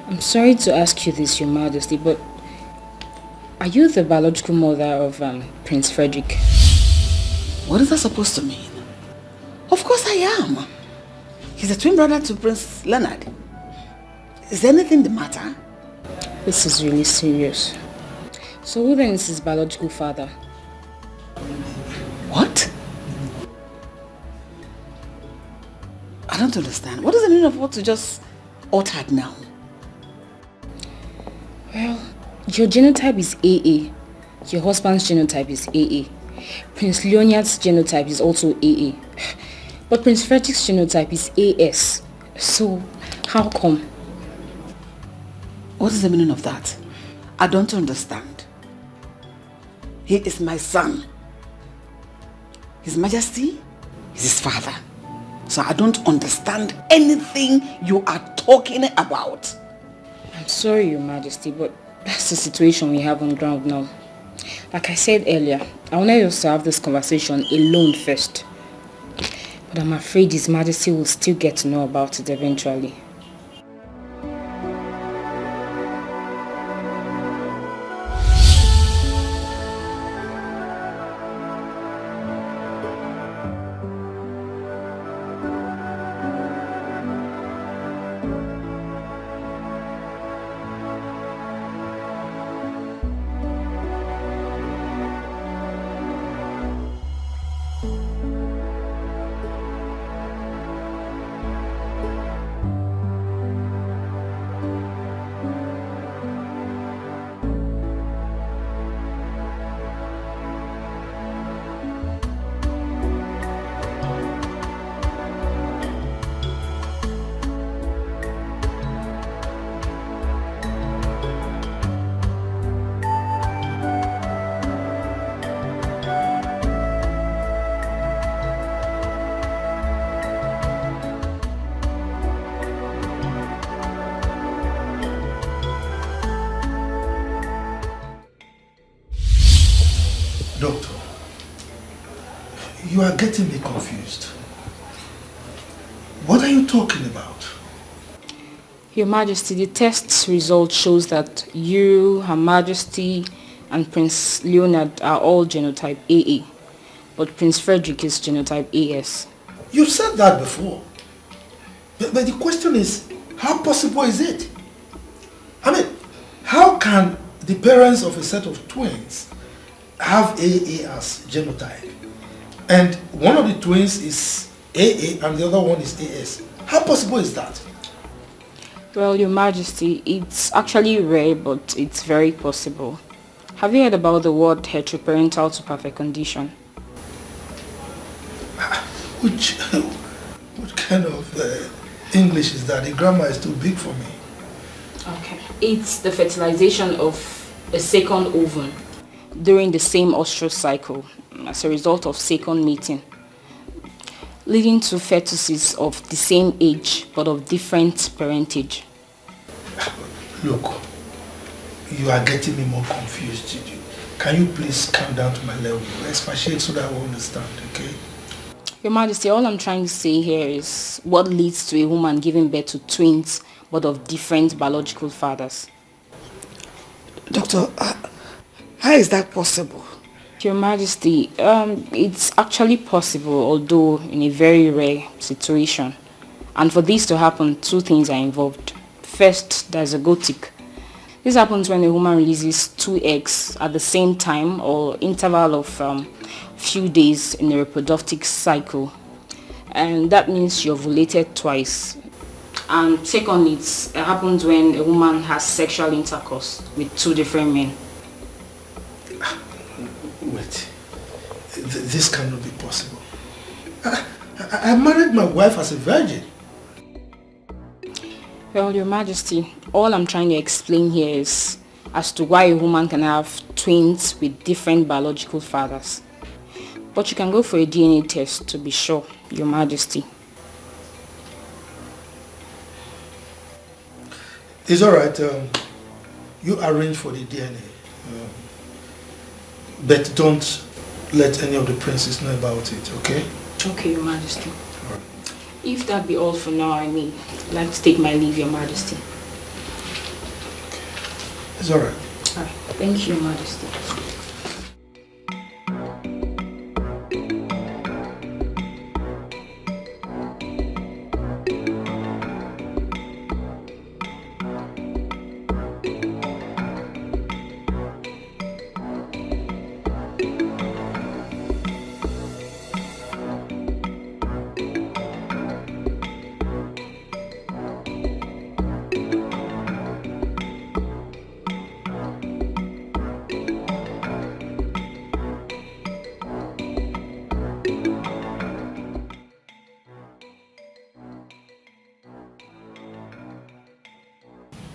I'm sorry to ask you this, Your Majesty, but are you the biological mother of Prince Frederick? What is that supposed to mean? Of course I am. He's a twin brother to Prince Leonard. Is anything the matter? This is really serious. So who then is his biological father? What? I don't understand. What is the meaning of what you just uttered now? Well, your genotype is AA. Your husband's genotype is AA. Prince Leonard's genotype is also AA. But Prince Frederick's genotype is AS. So, how come? What is the meaning of that? I don't understand. He is my son. His Majesty is his father. So I don't understand anything you are talking about. I'm sorry, Your Majesty, but that's the situation we have on ground now. Like I said earlier, I wanted us to have this conversation alone first. But I'm afraid His Majesty will still get to know about it eventually. Doctor, you are getting me confused. What are you talking about? Your Majesty, the test result shows that you, Her Majesty, and Prince Leonard are all genotype AA, but Prince Frederick is genotype AS. You've said that before. But the question is, how possible is it? I mean, how can the parents of a set of twins have AA as genotype, and one of the twins is AA and the other one is AS? How possible is that? Well, Your Majesty, it's actually rare, but it's very possible. Have you heard about the word heteroparental to perfect condition? What kind of English is that? The grammar is too big for me. Okay. It's the fertilization of a second ovum during the same ostrus cycle as a result of second mating, leading to fetuses of the same age but of different parentage. Look, you are getting me more confused. Can you please calm down to my level? Expatiate so that I will understand, okay? Your Majesty, all I'm trying to say here is what leads to a woman giving birth to twins but of different biological fathers. Doctor, how is that possible? Your Majesty, it's actually possible, although in a very rare situation. And for this to happen, two things are involved. First, there's a gotic. This happens when a woman releases 2 eggs at the same time or interval of few days in a reproductive cycle. And that means she ovulated twice. And secondly, it happens when a woman has sexual intercourse with 2 different men. Wait. This cannot be possible. I married my wife as a virgin. Well, Your Majesty, all I'm trying to explain here is as to why a woman can have twins with different biological fathers. But you can go for a DNA test to be sure, Your Majesty. It's alright. You arrange for the DNA. But don't let any of the princes know about it, okay? Okay, Your Majesty. If that be all for now, I'd like to take my leave, Your Majesty. It's alright. Alright, thank you, Your Majesty.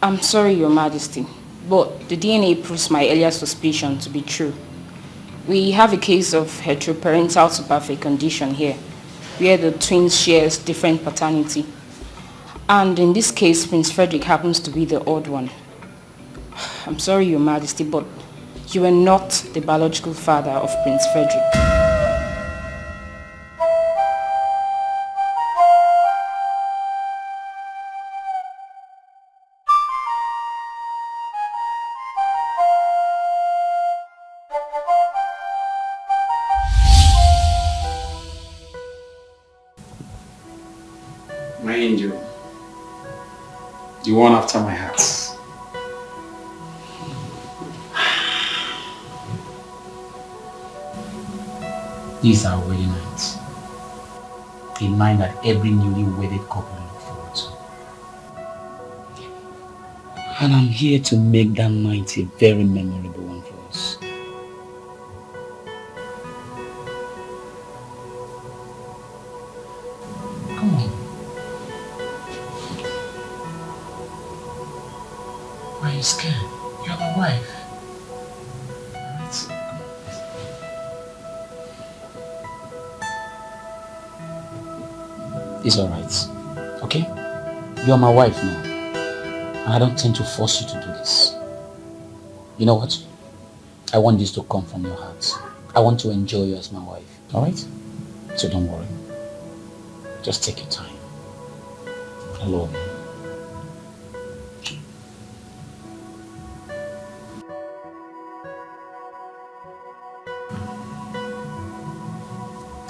I'm sorry, Your Majesty, but the DNA proves my earlier suspicion to be true. We have a case of heteroparental to perfect condition here, where the twins share different paternity. And in this case, Prince Frederick happens to be the odd one. I'm sorry, Your Majesty, but you are not the biological father of Prince Frederick. My angel, the one after my heart. This is our wedding night. A night that every newly wedded couple look forward to. And I'm here to make that night a very memorable one for us. Come on. Why are you scared? You're my wife. It's alright. Okay? You're my wife now. And I don't tend to force you to do this. You know what? I want this to come from your heart. I want to enjoy you as my wife. Alright? So don't worry. Just take your time. I love you.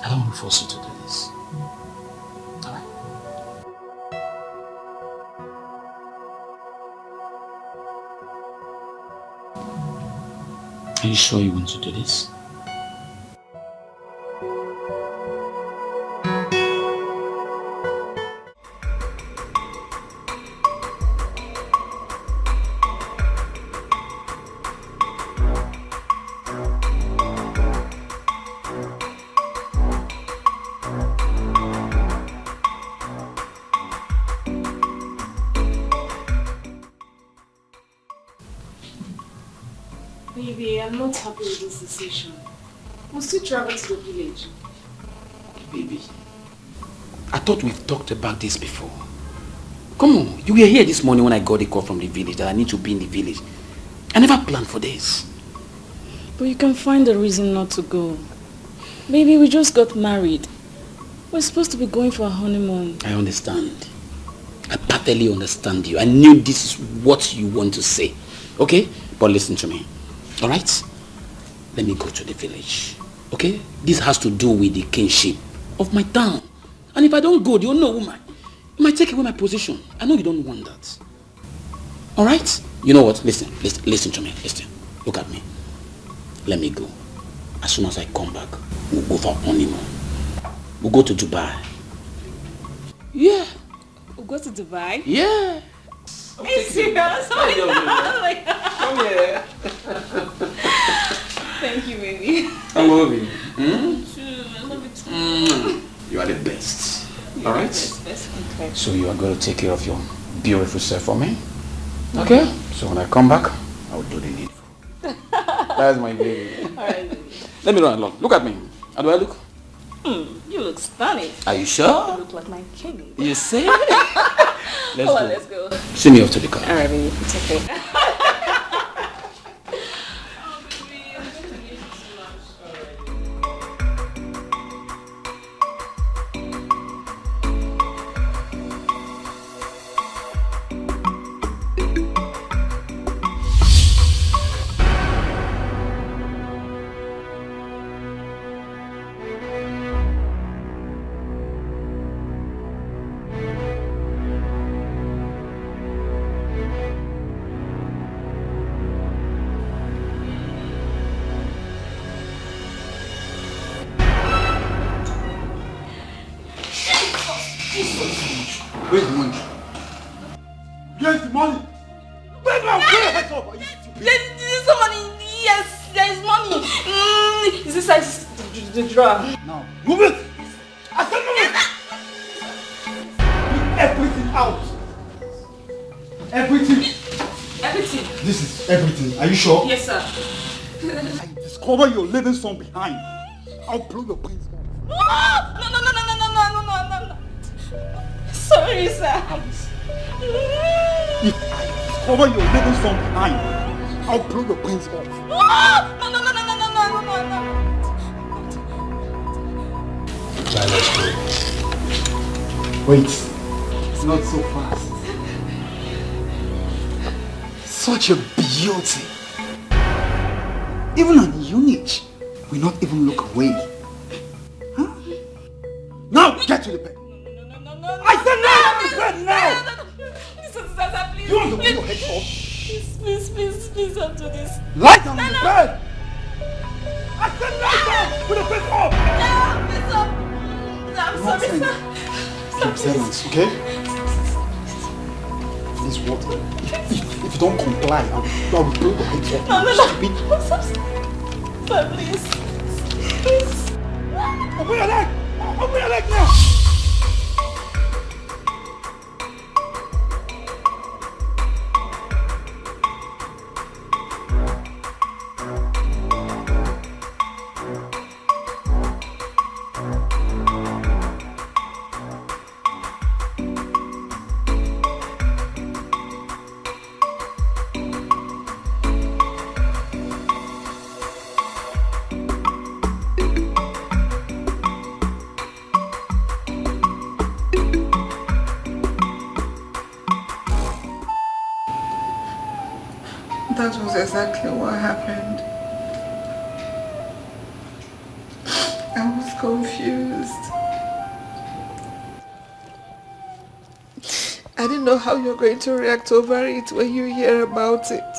I don't want to force you to do this. Alright? Are you sure you want to do this? Baby, I'm not happy with this decision. We'll still travel to the village. Baby, I thought we've talked about this before. Come on, you were here this morning when I got a call from the village that I need to be in the village. I never planned for this. But you can find a reason not to go. Baby, we just got married. We're supposed to be going for a honeymoon. I understand. I perfectly understand you. I knew this is what you want to say. Okay? But listen to me. Alright? Let me go to the village. Okay? This has to do with the kinship of my town. And if I don't go, you'll know, woman. You might take away my position. I know you don't want that. Alright? You know what? Listen to me. Listen. Look at me. Let me go. As soon as I come back, we'll go for honeymoon. We'll go to Dubai. Yeah. We'll go to Dubai? Yeah. Are you serious? Come here. Thank you, baby. I love you. I love you too. You are the best. You're Alright? the best. Okay. So you are going to take care of your beautiful self for me? Okay? So when I come back, I will do the needful. That's my baby. Alright, baby. Let me run along. Look at me. How do I look? You look stunning. Are you sure? You look like my king. You say? Let's go. Send me off to the car. Alright, baby. It's okay. Where's the money? Where's the money? Where's my head up? Are you stupid? There's some money. Yes, there is money. Is this like the drawer? Now, move it! I said move it! Put everything out! Everything! Everything? This is everything. Are you sure? Yes, sir. I discover you're leaving some behind. I'll blow your brains off. No. Sorry, sir. If I discover you're leaving some behind, I'll blow your brains off. No. Let's go. Wait, it's not so fast. Such a beauty. Even on unit, we not even look away. Huh? Now get to the bed. I said now! Please. You want to put your head off? Please don't do this. Lie down on the bed! I said lie down with the face off! No, I'm sorry, sir. Keep silence, okay? Please, what? If you don't comply, I will blow your head off. No. Sir, please. Open your leg! Open your leg now! That was exactly what happened. I was confused. I didn't know how you're going to react over it when you hear about it.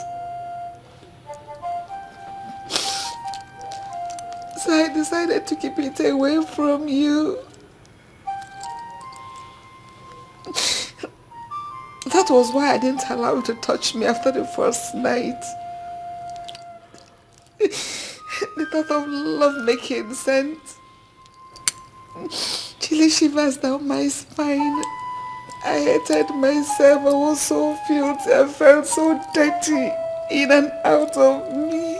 So I decided to keep it away from you. That was why I didn't allow you to touch me after the first night. The thought of love making sent chilly shivers down my spine. I hated myself. I was so filthy. I felt so dirty in and out of me.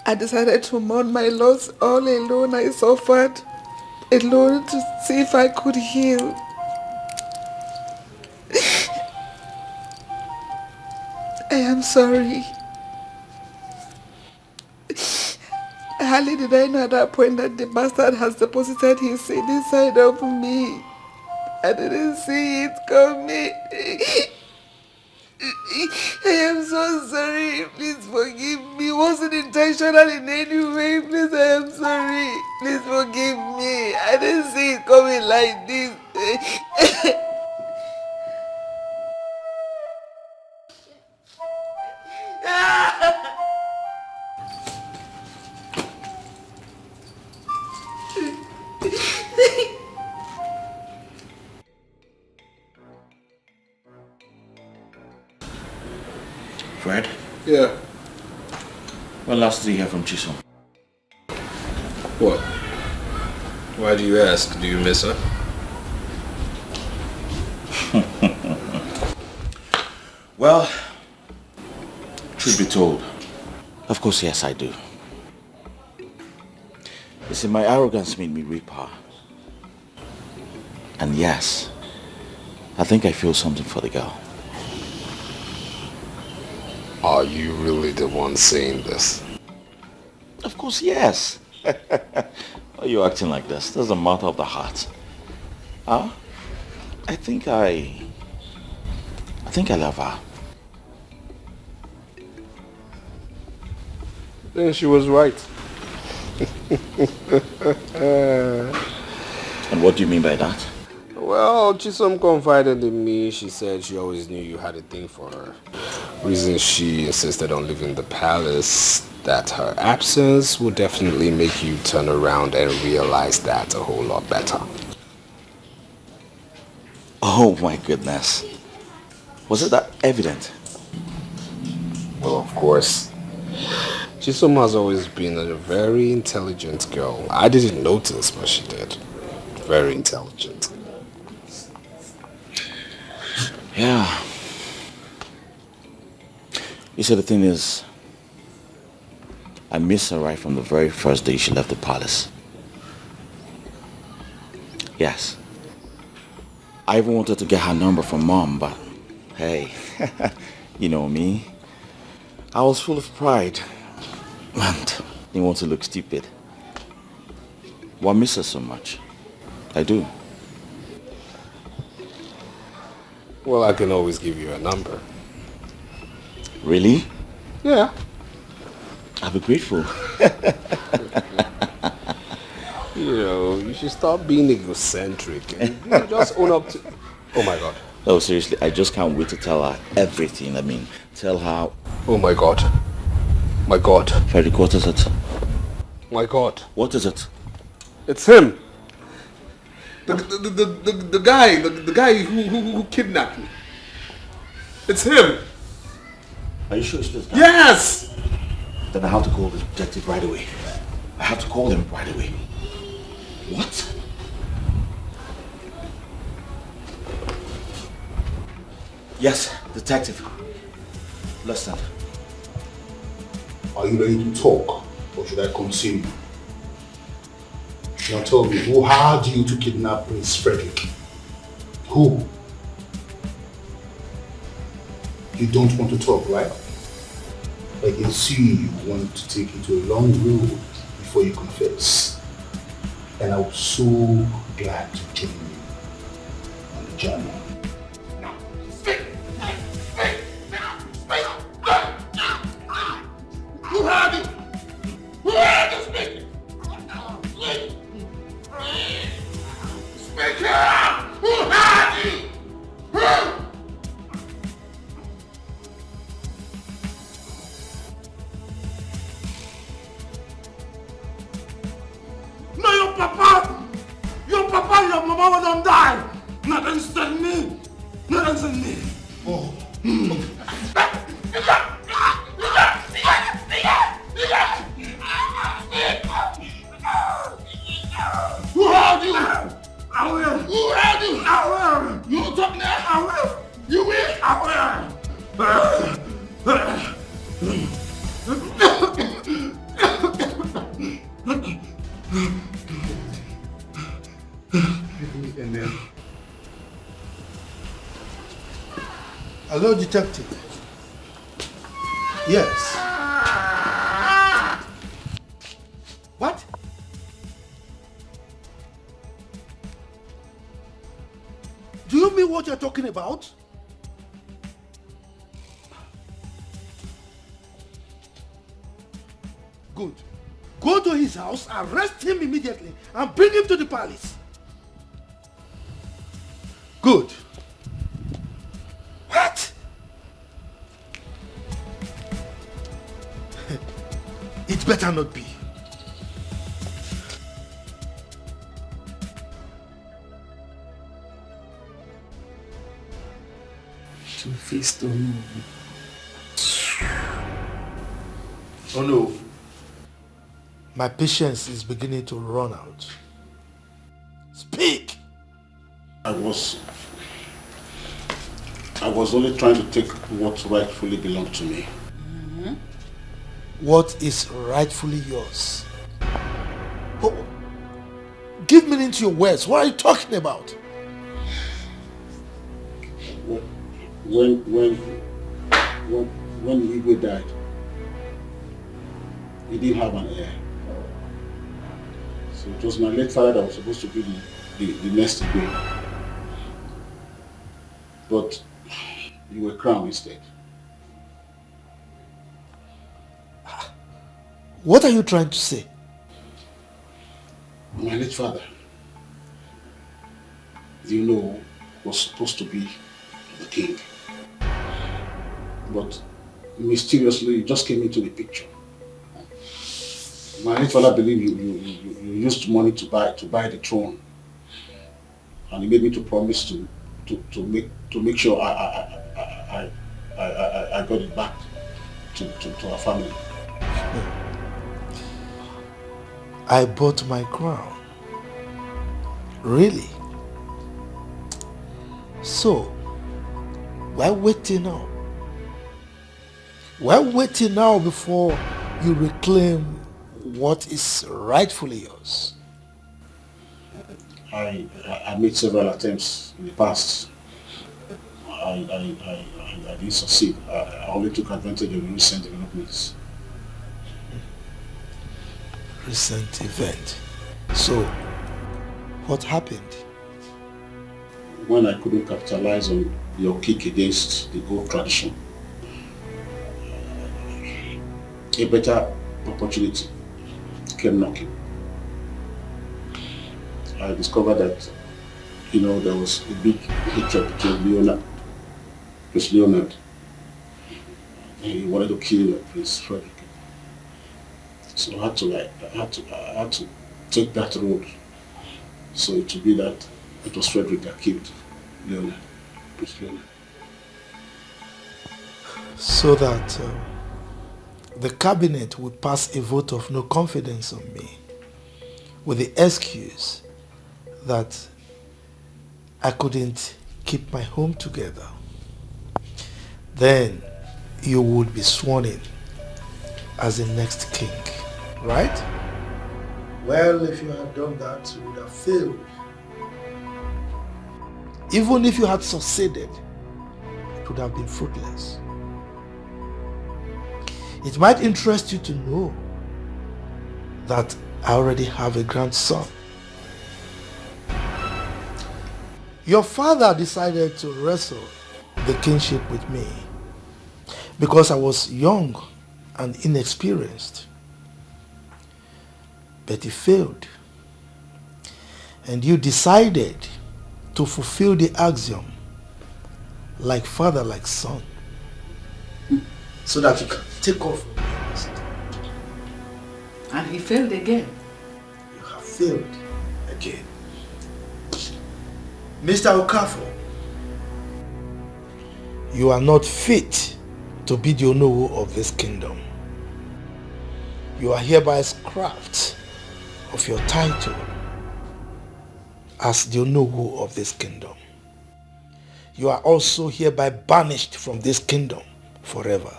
I decided to mourn my loss all alone. I suffered alone to see if I could heal. I am sorry. Hardly did I know at that point that the bastard has deposited his seed inside of me. I didn't see it coming. I am so sorry. Please forgive me. It wasn't intentional in any way. Please, I am sorry. Please forgive me. I didn't see it coming like this. Fred? Yeah. When last did you hear from Chisom? What? Why do you ask? Do you miss her? Well, truth be told, of course, yes, I do. You see, my arrogance made me rape her. And yes, I think I feel something for the girl. Are you really the one saying this? Of course, yes. Why are you acting like this? This is a matter of the heart. Huh? I think I love her. Then she was right. And what do you mean by that? Well, Chisom confided in me. She said she always knew you had a thing for her. Reason she insisted on leaving the palace, that her absence would definitely make you turn around and realize that a whole lot better. Oh my goodness. Was it that evident? Well, of course. Chisom has always been a very intelligent girl. I didn't notice, but she did. Very intelligent. Yeah. You see, the thing is, I miss her right from the very first day she left the palace. Yes. I even wanted to get her number from Mom, but hey, you know me. I was full of pride and didn't want to look stupid. Well, I miss her so much. I do. Well, I can always give you a number. Really? Yeah. I'll be grateful. You know, you should stop being egocentric and you just own up to... Oh my God. Oh, seriously, I just can't wait to tell her everything. I mean, tell her... Oh my God. My God. Frederick, what is it? My God. What is it? It's him. The guy who kidnapped me. It's him. Are you sure it's this guy? Yes! Then I have to call the detective right away. I have to call him right away. What? Yes, detective. Listen. Are you ready to talk, or should I continue? Now tell me, who hired you to kidnap Prince Frederick? Who? You don't want to talk, right? I can see you want to take it to a long road before you confess. And I was so glad to join you on the journey. Now, speak! Who hired you? Who hired you? Speak! Speak up! Who hired you? Who? No, your papa and your mama will don't die. Nothing's than me. Nothing's than me. Oh. Who held you? I will. Who held you? I will. You talk now? I will. You will? I Hello, detective. Yes. What? Do you mean what you're talking about? Good. Go to his house, arrest him immediately, and bring him to the palace. Good. What? It better not be. Two-faced or no? Oh no. My patience is beginning to run out. Speak! I was only trying to take what rightfully belonged to me. What is rightfully yours? Oh, give meaning to your words. What are you talking about? When Igwe died, he didn't have an heir. So it was my late father that was supposed to be the next Igwe. But you were crowned instead. What are you trying to say? My late father, you know, was supposed to be the king. But mysteriously, you just came into the picture. My late father believed you used money to buy the throne, and he made me to promise to make sure I got it back to our family. I bought my crown. Really? So, why waiting now? Why waiting now before you reclaim what is rightfully yours? I made several attempts in the past. I didn't succeed. I only took advantage of the recent developments. Recent event. So, what happened? When I couldn't capitalize on your kick against the old tradition, a better opportunity came knocking. I discovered that, there was a big hatred between Prince Leonard. He wanted to kill Prince Frederick. So I had to take that road. So it would be that it was Frederick that killed Leonard, Prince Leonard. So that the cabinet would pass a vote of no confidence on me with the excuse that I couldn't keep my home together. Then you would be sworn in as the next king, right? Well, if you had done that, you would have failed. Even if you had succeeded, it would have been fruitless. It might interest you to know that I already have a grandson. Your father decided to wrestle the kingship with me because I was young and inexperienced. But he failed. And you decided to fulfill the axiom, like father, like son, so that you can take off from the past. And he failed again. You have failed again. Mr. Okafor, you are not fit to be the Onowu of this kingdom. You are hereby scrapped of your title as the Onowu of this kingdom. You are also hereby banished from this kingdom forever.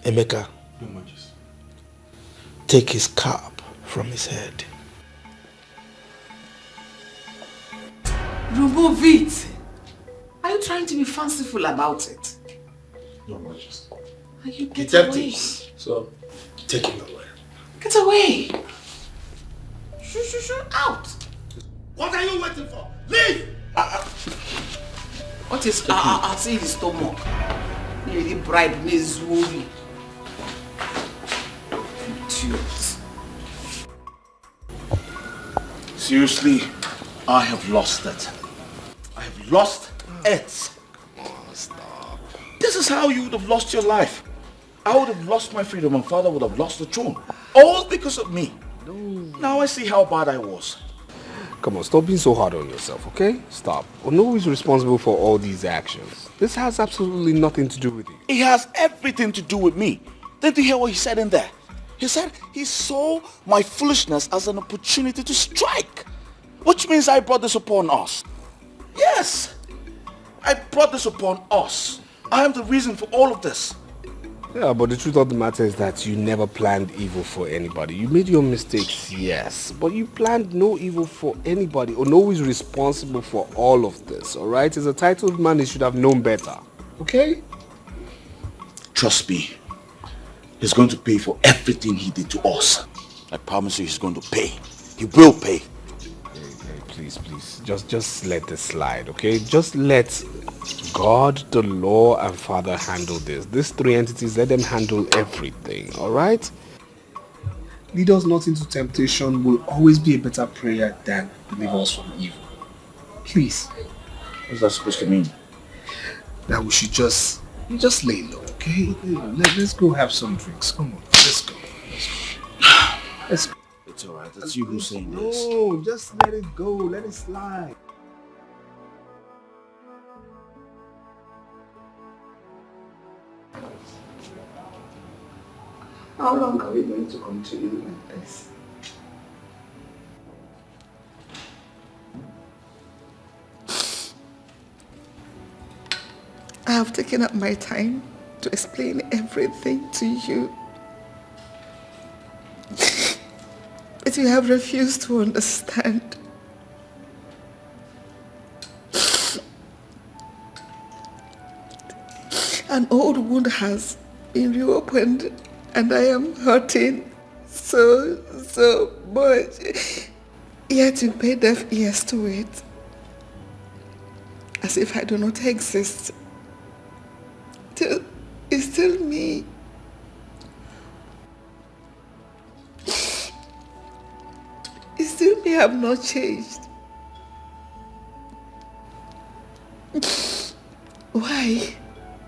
Emeka, Your Majesty. take his cap from his head. Remove it. Are you trying to be fanciful about it? Your Majesty. Are you get Detectives. away? So, take him away. Get away. Shoo, out. What are you waiting for? Leave! What is I see his stomach? Nearly bribe me, Zuri. shoot. Seriously, I have lost it. I have lost it. Come on, stop. This is how you would have lost your life. I would have lost my freedom and father would have lost the throne. All because of me. No. Now I see how bad I was. Come on, stop being so hard on yourself, okay? Stop. Ono is responsible for all these actions. This has absolutely nothing to do with you. It has everything to do with me. Didn't you hear what he said in there? He said he saw my foolishness as an opportunity to strike. Which means I brought this upon us. Yes, I brought this upon us. I am the reason for all of this. Yeah, but the truth of the matter is that you never planned evil for anybody. You made your mistakes, yes, but you planned no evil for anybody. Ono is responsible for all of this, alright? As a titled man, he should have known better, okay? Trust me, he's going to pay for everything he did to us. I promise you he's going to pay. He will pay. Hey, please, just let this slide, okay? Just let God, the law, and Father handle this. These three entities, let them handle everything, alright? Lead us not into temptation will always be a better prayer than deliver us from evil. Please. What's that supposed to mean? That we should just lay low, okay? Let's go have some drinks. Come on, let's go. Let's go. It's alright, it's you who's saying this. No, just let it go, let it slide. How long are we going to continue like this? I have taken up my time to explain everything to you. But you have refused to understand. An old wound has been reopened and I am hurting so much. Yet you pay deaf ears to it. As if I do not exist. It's still me. It's still me, I have not changed. Why?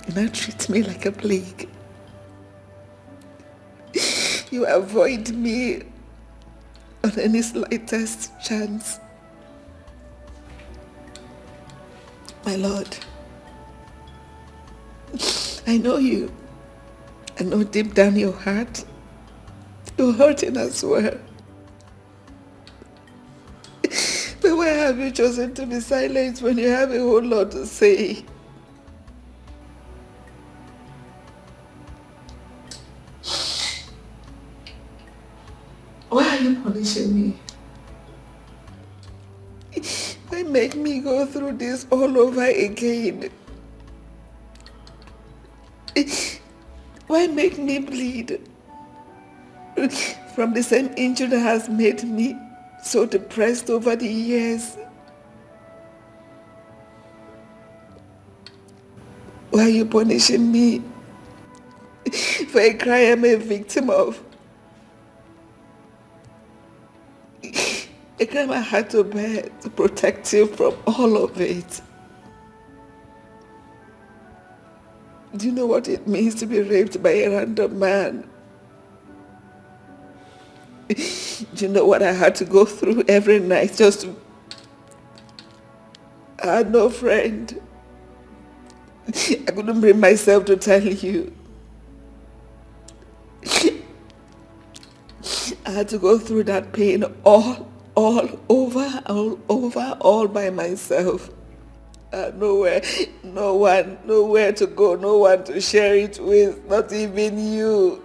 You now treat me like a plague. You avoid me on any slightest chance. My Lord, I know you. I know deep down your heart, you're hurting as well. But why have you chosen to be silent when you have a whole lot to say? Why are you punishing me? Why make me go through this all over again? Why make me bleed from the same injury that has made me so depressed over the years? Why are you punishing me for a crime I'm a victim of? A crime I had to bear to protect you from all of it. Do you know what it means to be raped by a random man? Do you know what I had to go through every night just to... I had no friend. I couldn't bring myself to tell you. I had to go through that pain all by myself. Nowhere to go, no one to share it with, not even you.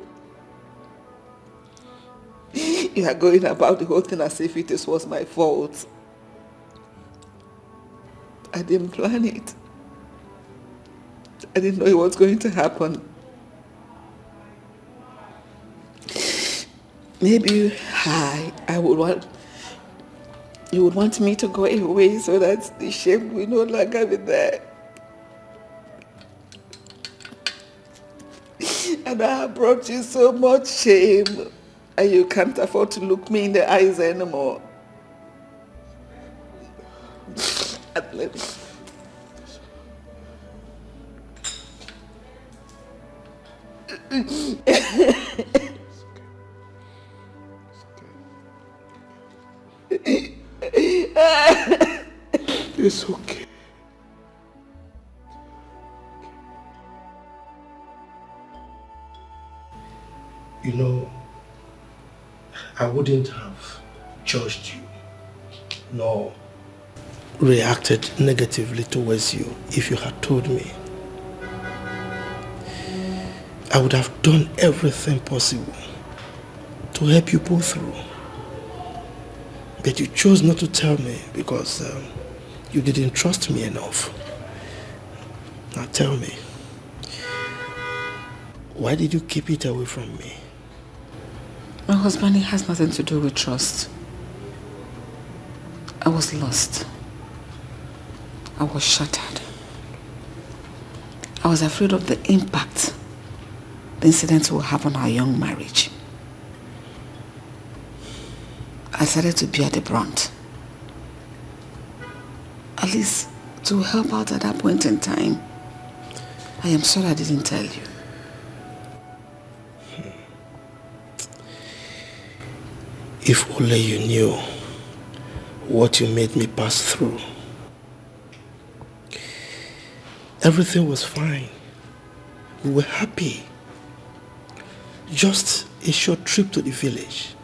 You are going about the whole thing as if it was my fault. I didn't plan it. I didn't know it was going to happen. Maybe I would want... You would want me to go away so that the shame will no longer be there. And I have brought you so much shame. And you can't afford to look me in the eyes anymore. It's okay. You know, I wouldn't have judged you, nor reacted negatively towards you if you had told me. I would have done everything possible to help you pull through. But you chose not to tell me because you didn't trust me enough. Now tell me, why did you keep it away from me? My husband, it has nothing to do with trust. I was lost. I was shattered. I was afraid of the impact the incident will have on our young marriage. I started to bear the brunt. At least to help out at that point in time. I am sorry I didn't tell you. If only you knew what you made me pass through. Everything was fine. We were happy. Just a short trip to the village.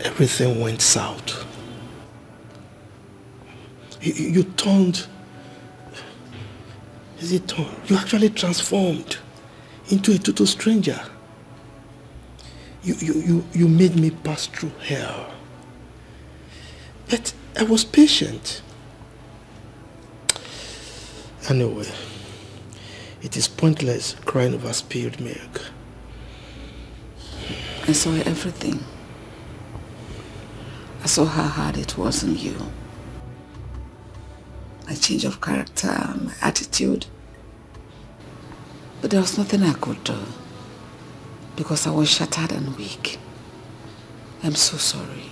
Everything went south. You turned... Is it turned? You actually transformed into a total stranger. You made me pass through hell. But I was patient. Anyway, it is pointless crying over spilled milk. I saw everything. I saw how hard it was on you. My change of character, my attitude. But there was nothing I could do. Because I was shattered and weak. I'm so sorry.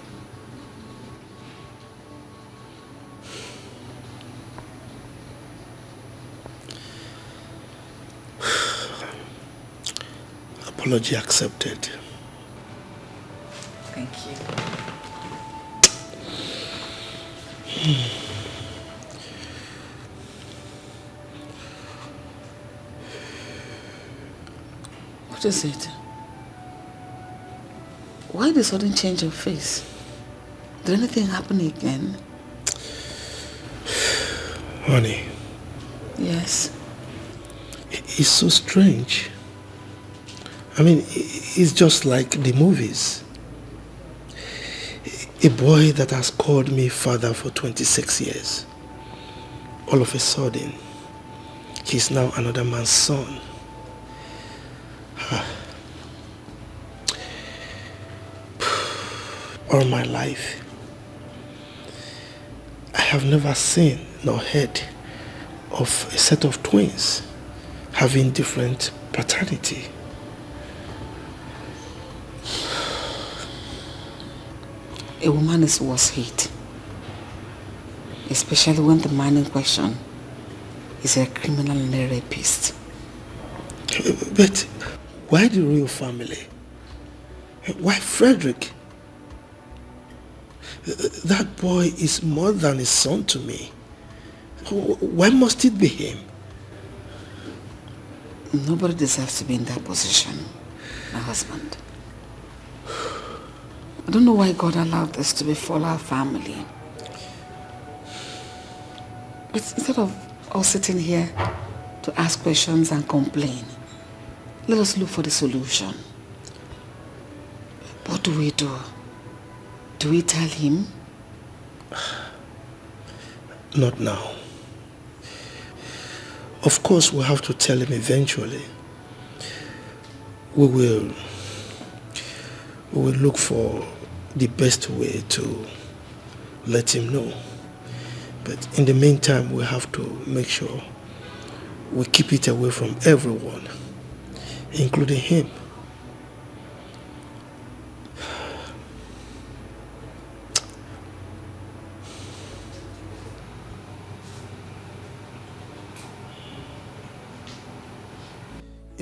Apology accepted. Thank you. What is it? Why the sudden change of face? Did anything happen again? Honey. Yes. It's so strange. I mean, it's just like the movies. A boy that has called me father for 26 years. All of a sudden, he's now another man's son. All my life, I have never seen nor heard of a set of twins having different paternity. A woman is worse hate, especially when the man in question is a criminal and a rapist. But why the royal family? Why Frederick? That boy is more than a son to me. Why must it be him? Nobody deserves to be in that position, my husband. I don't know why God allowed this to befall our family. But instead of us sitting here to ask questions and complain, let us look for the solution. What do we do? Do we tell him? Not now. Of course, we'll have to tell him eventually. We will look for the best way to let him know. But in the meantime, we have to make sure we keep it away from everyone, including him.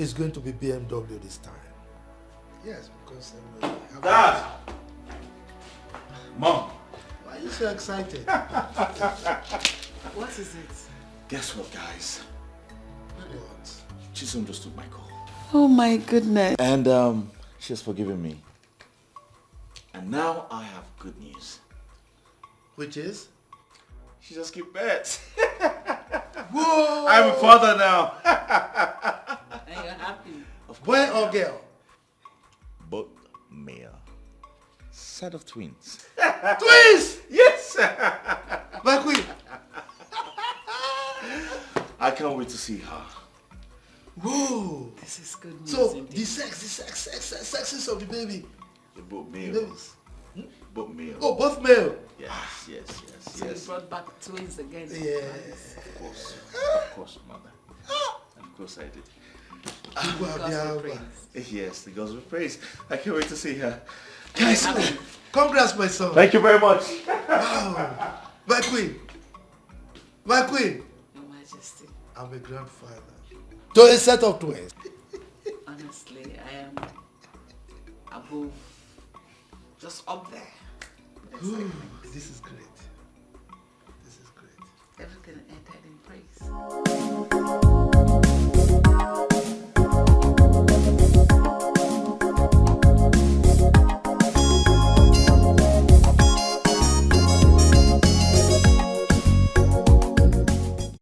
It's going to be BMW this time. Yes, because... Dad! Mom! Why are you so excited? What is it? Guess what, guys? What? Chisom just took my call. Oh my goodness. And she has forgiven me. And now I have good news. Which is? She just keep bets. Whoa! I'm a father now. And you're happy. Boy or girl? Both male. Set of twins. Twins! Yes! My queen! I can't wait to see her. Whoa! This is good news. So, indeed. the sexes of the baby. They're both males. Both male. Oh, both male. Yes. So you brought back twins again. Yes. Of course, mother. Of course I did. Yes, the gods will praise. I can't wait to see her. Guys, congrats, my son. Thank you very much. Wow. My queen. My queen. Your Majesty. I'm a grandfather. To a set of twins. Honestly, I am above, just up there. Ooh, this is great.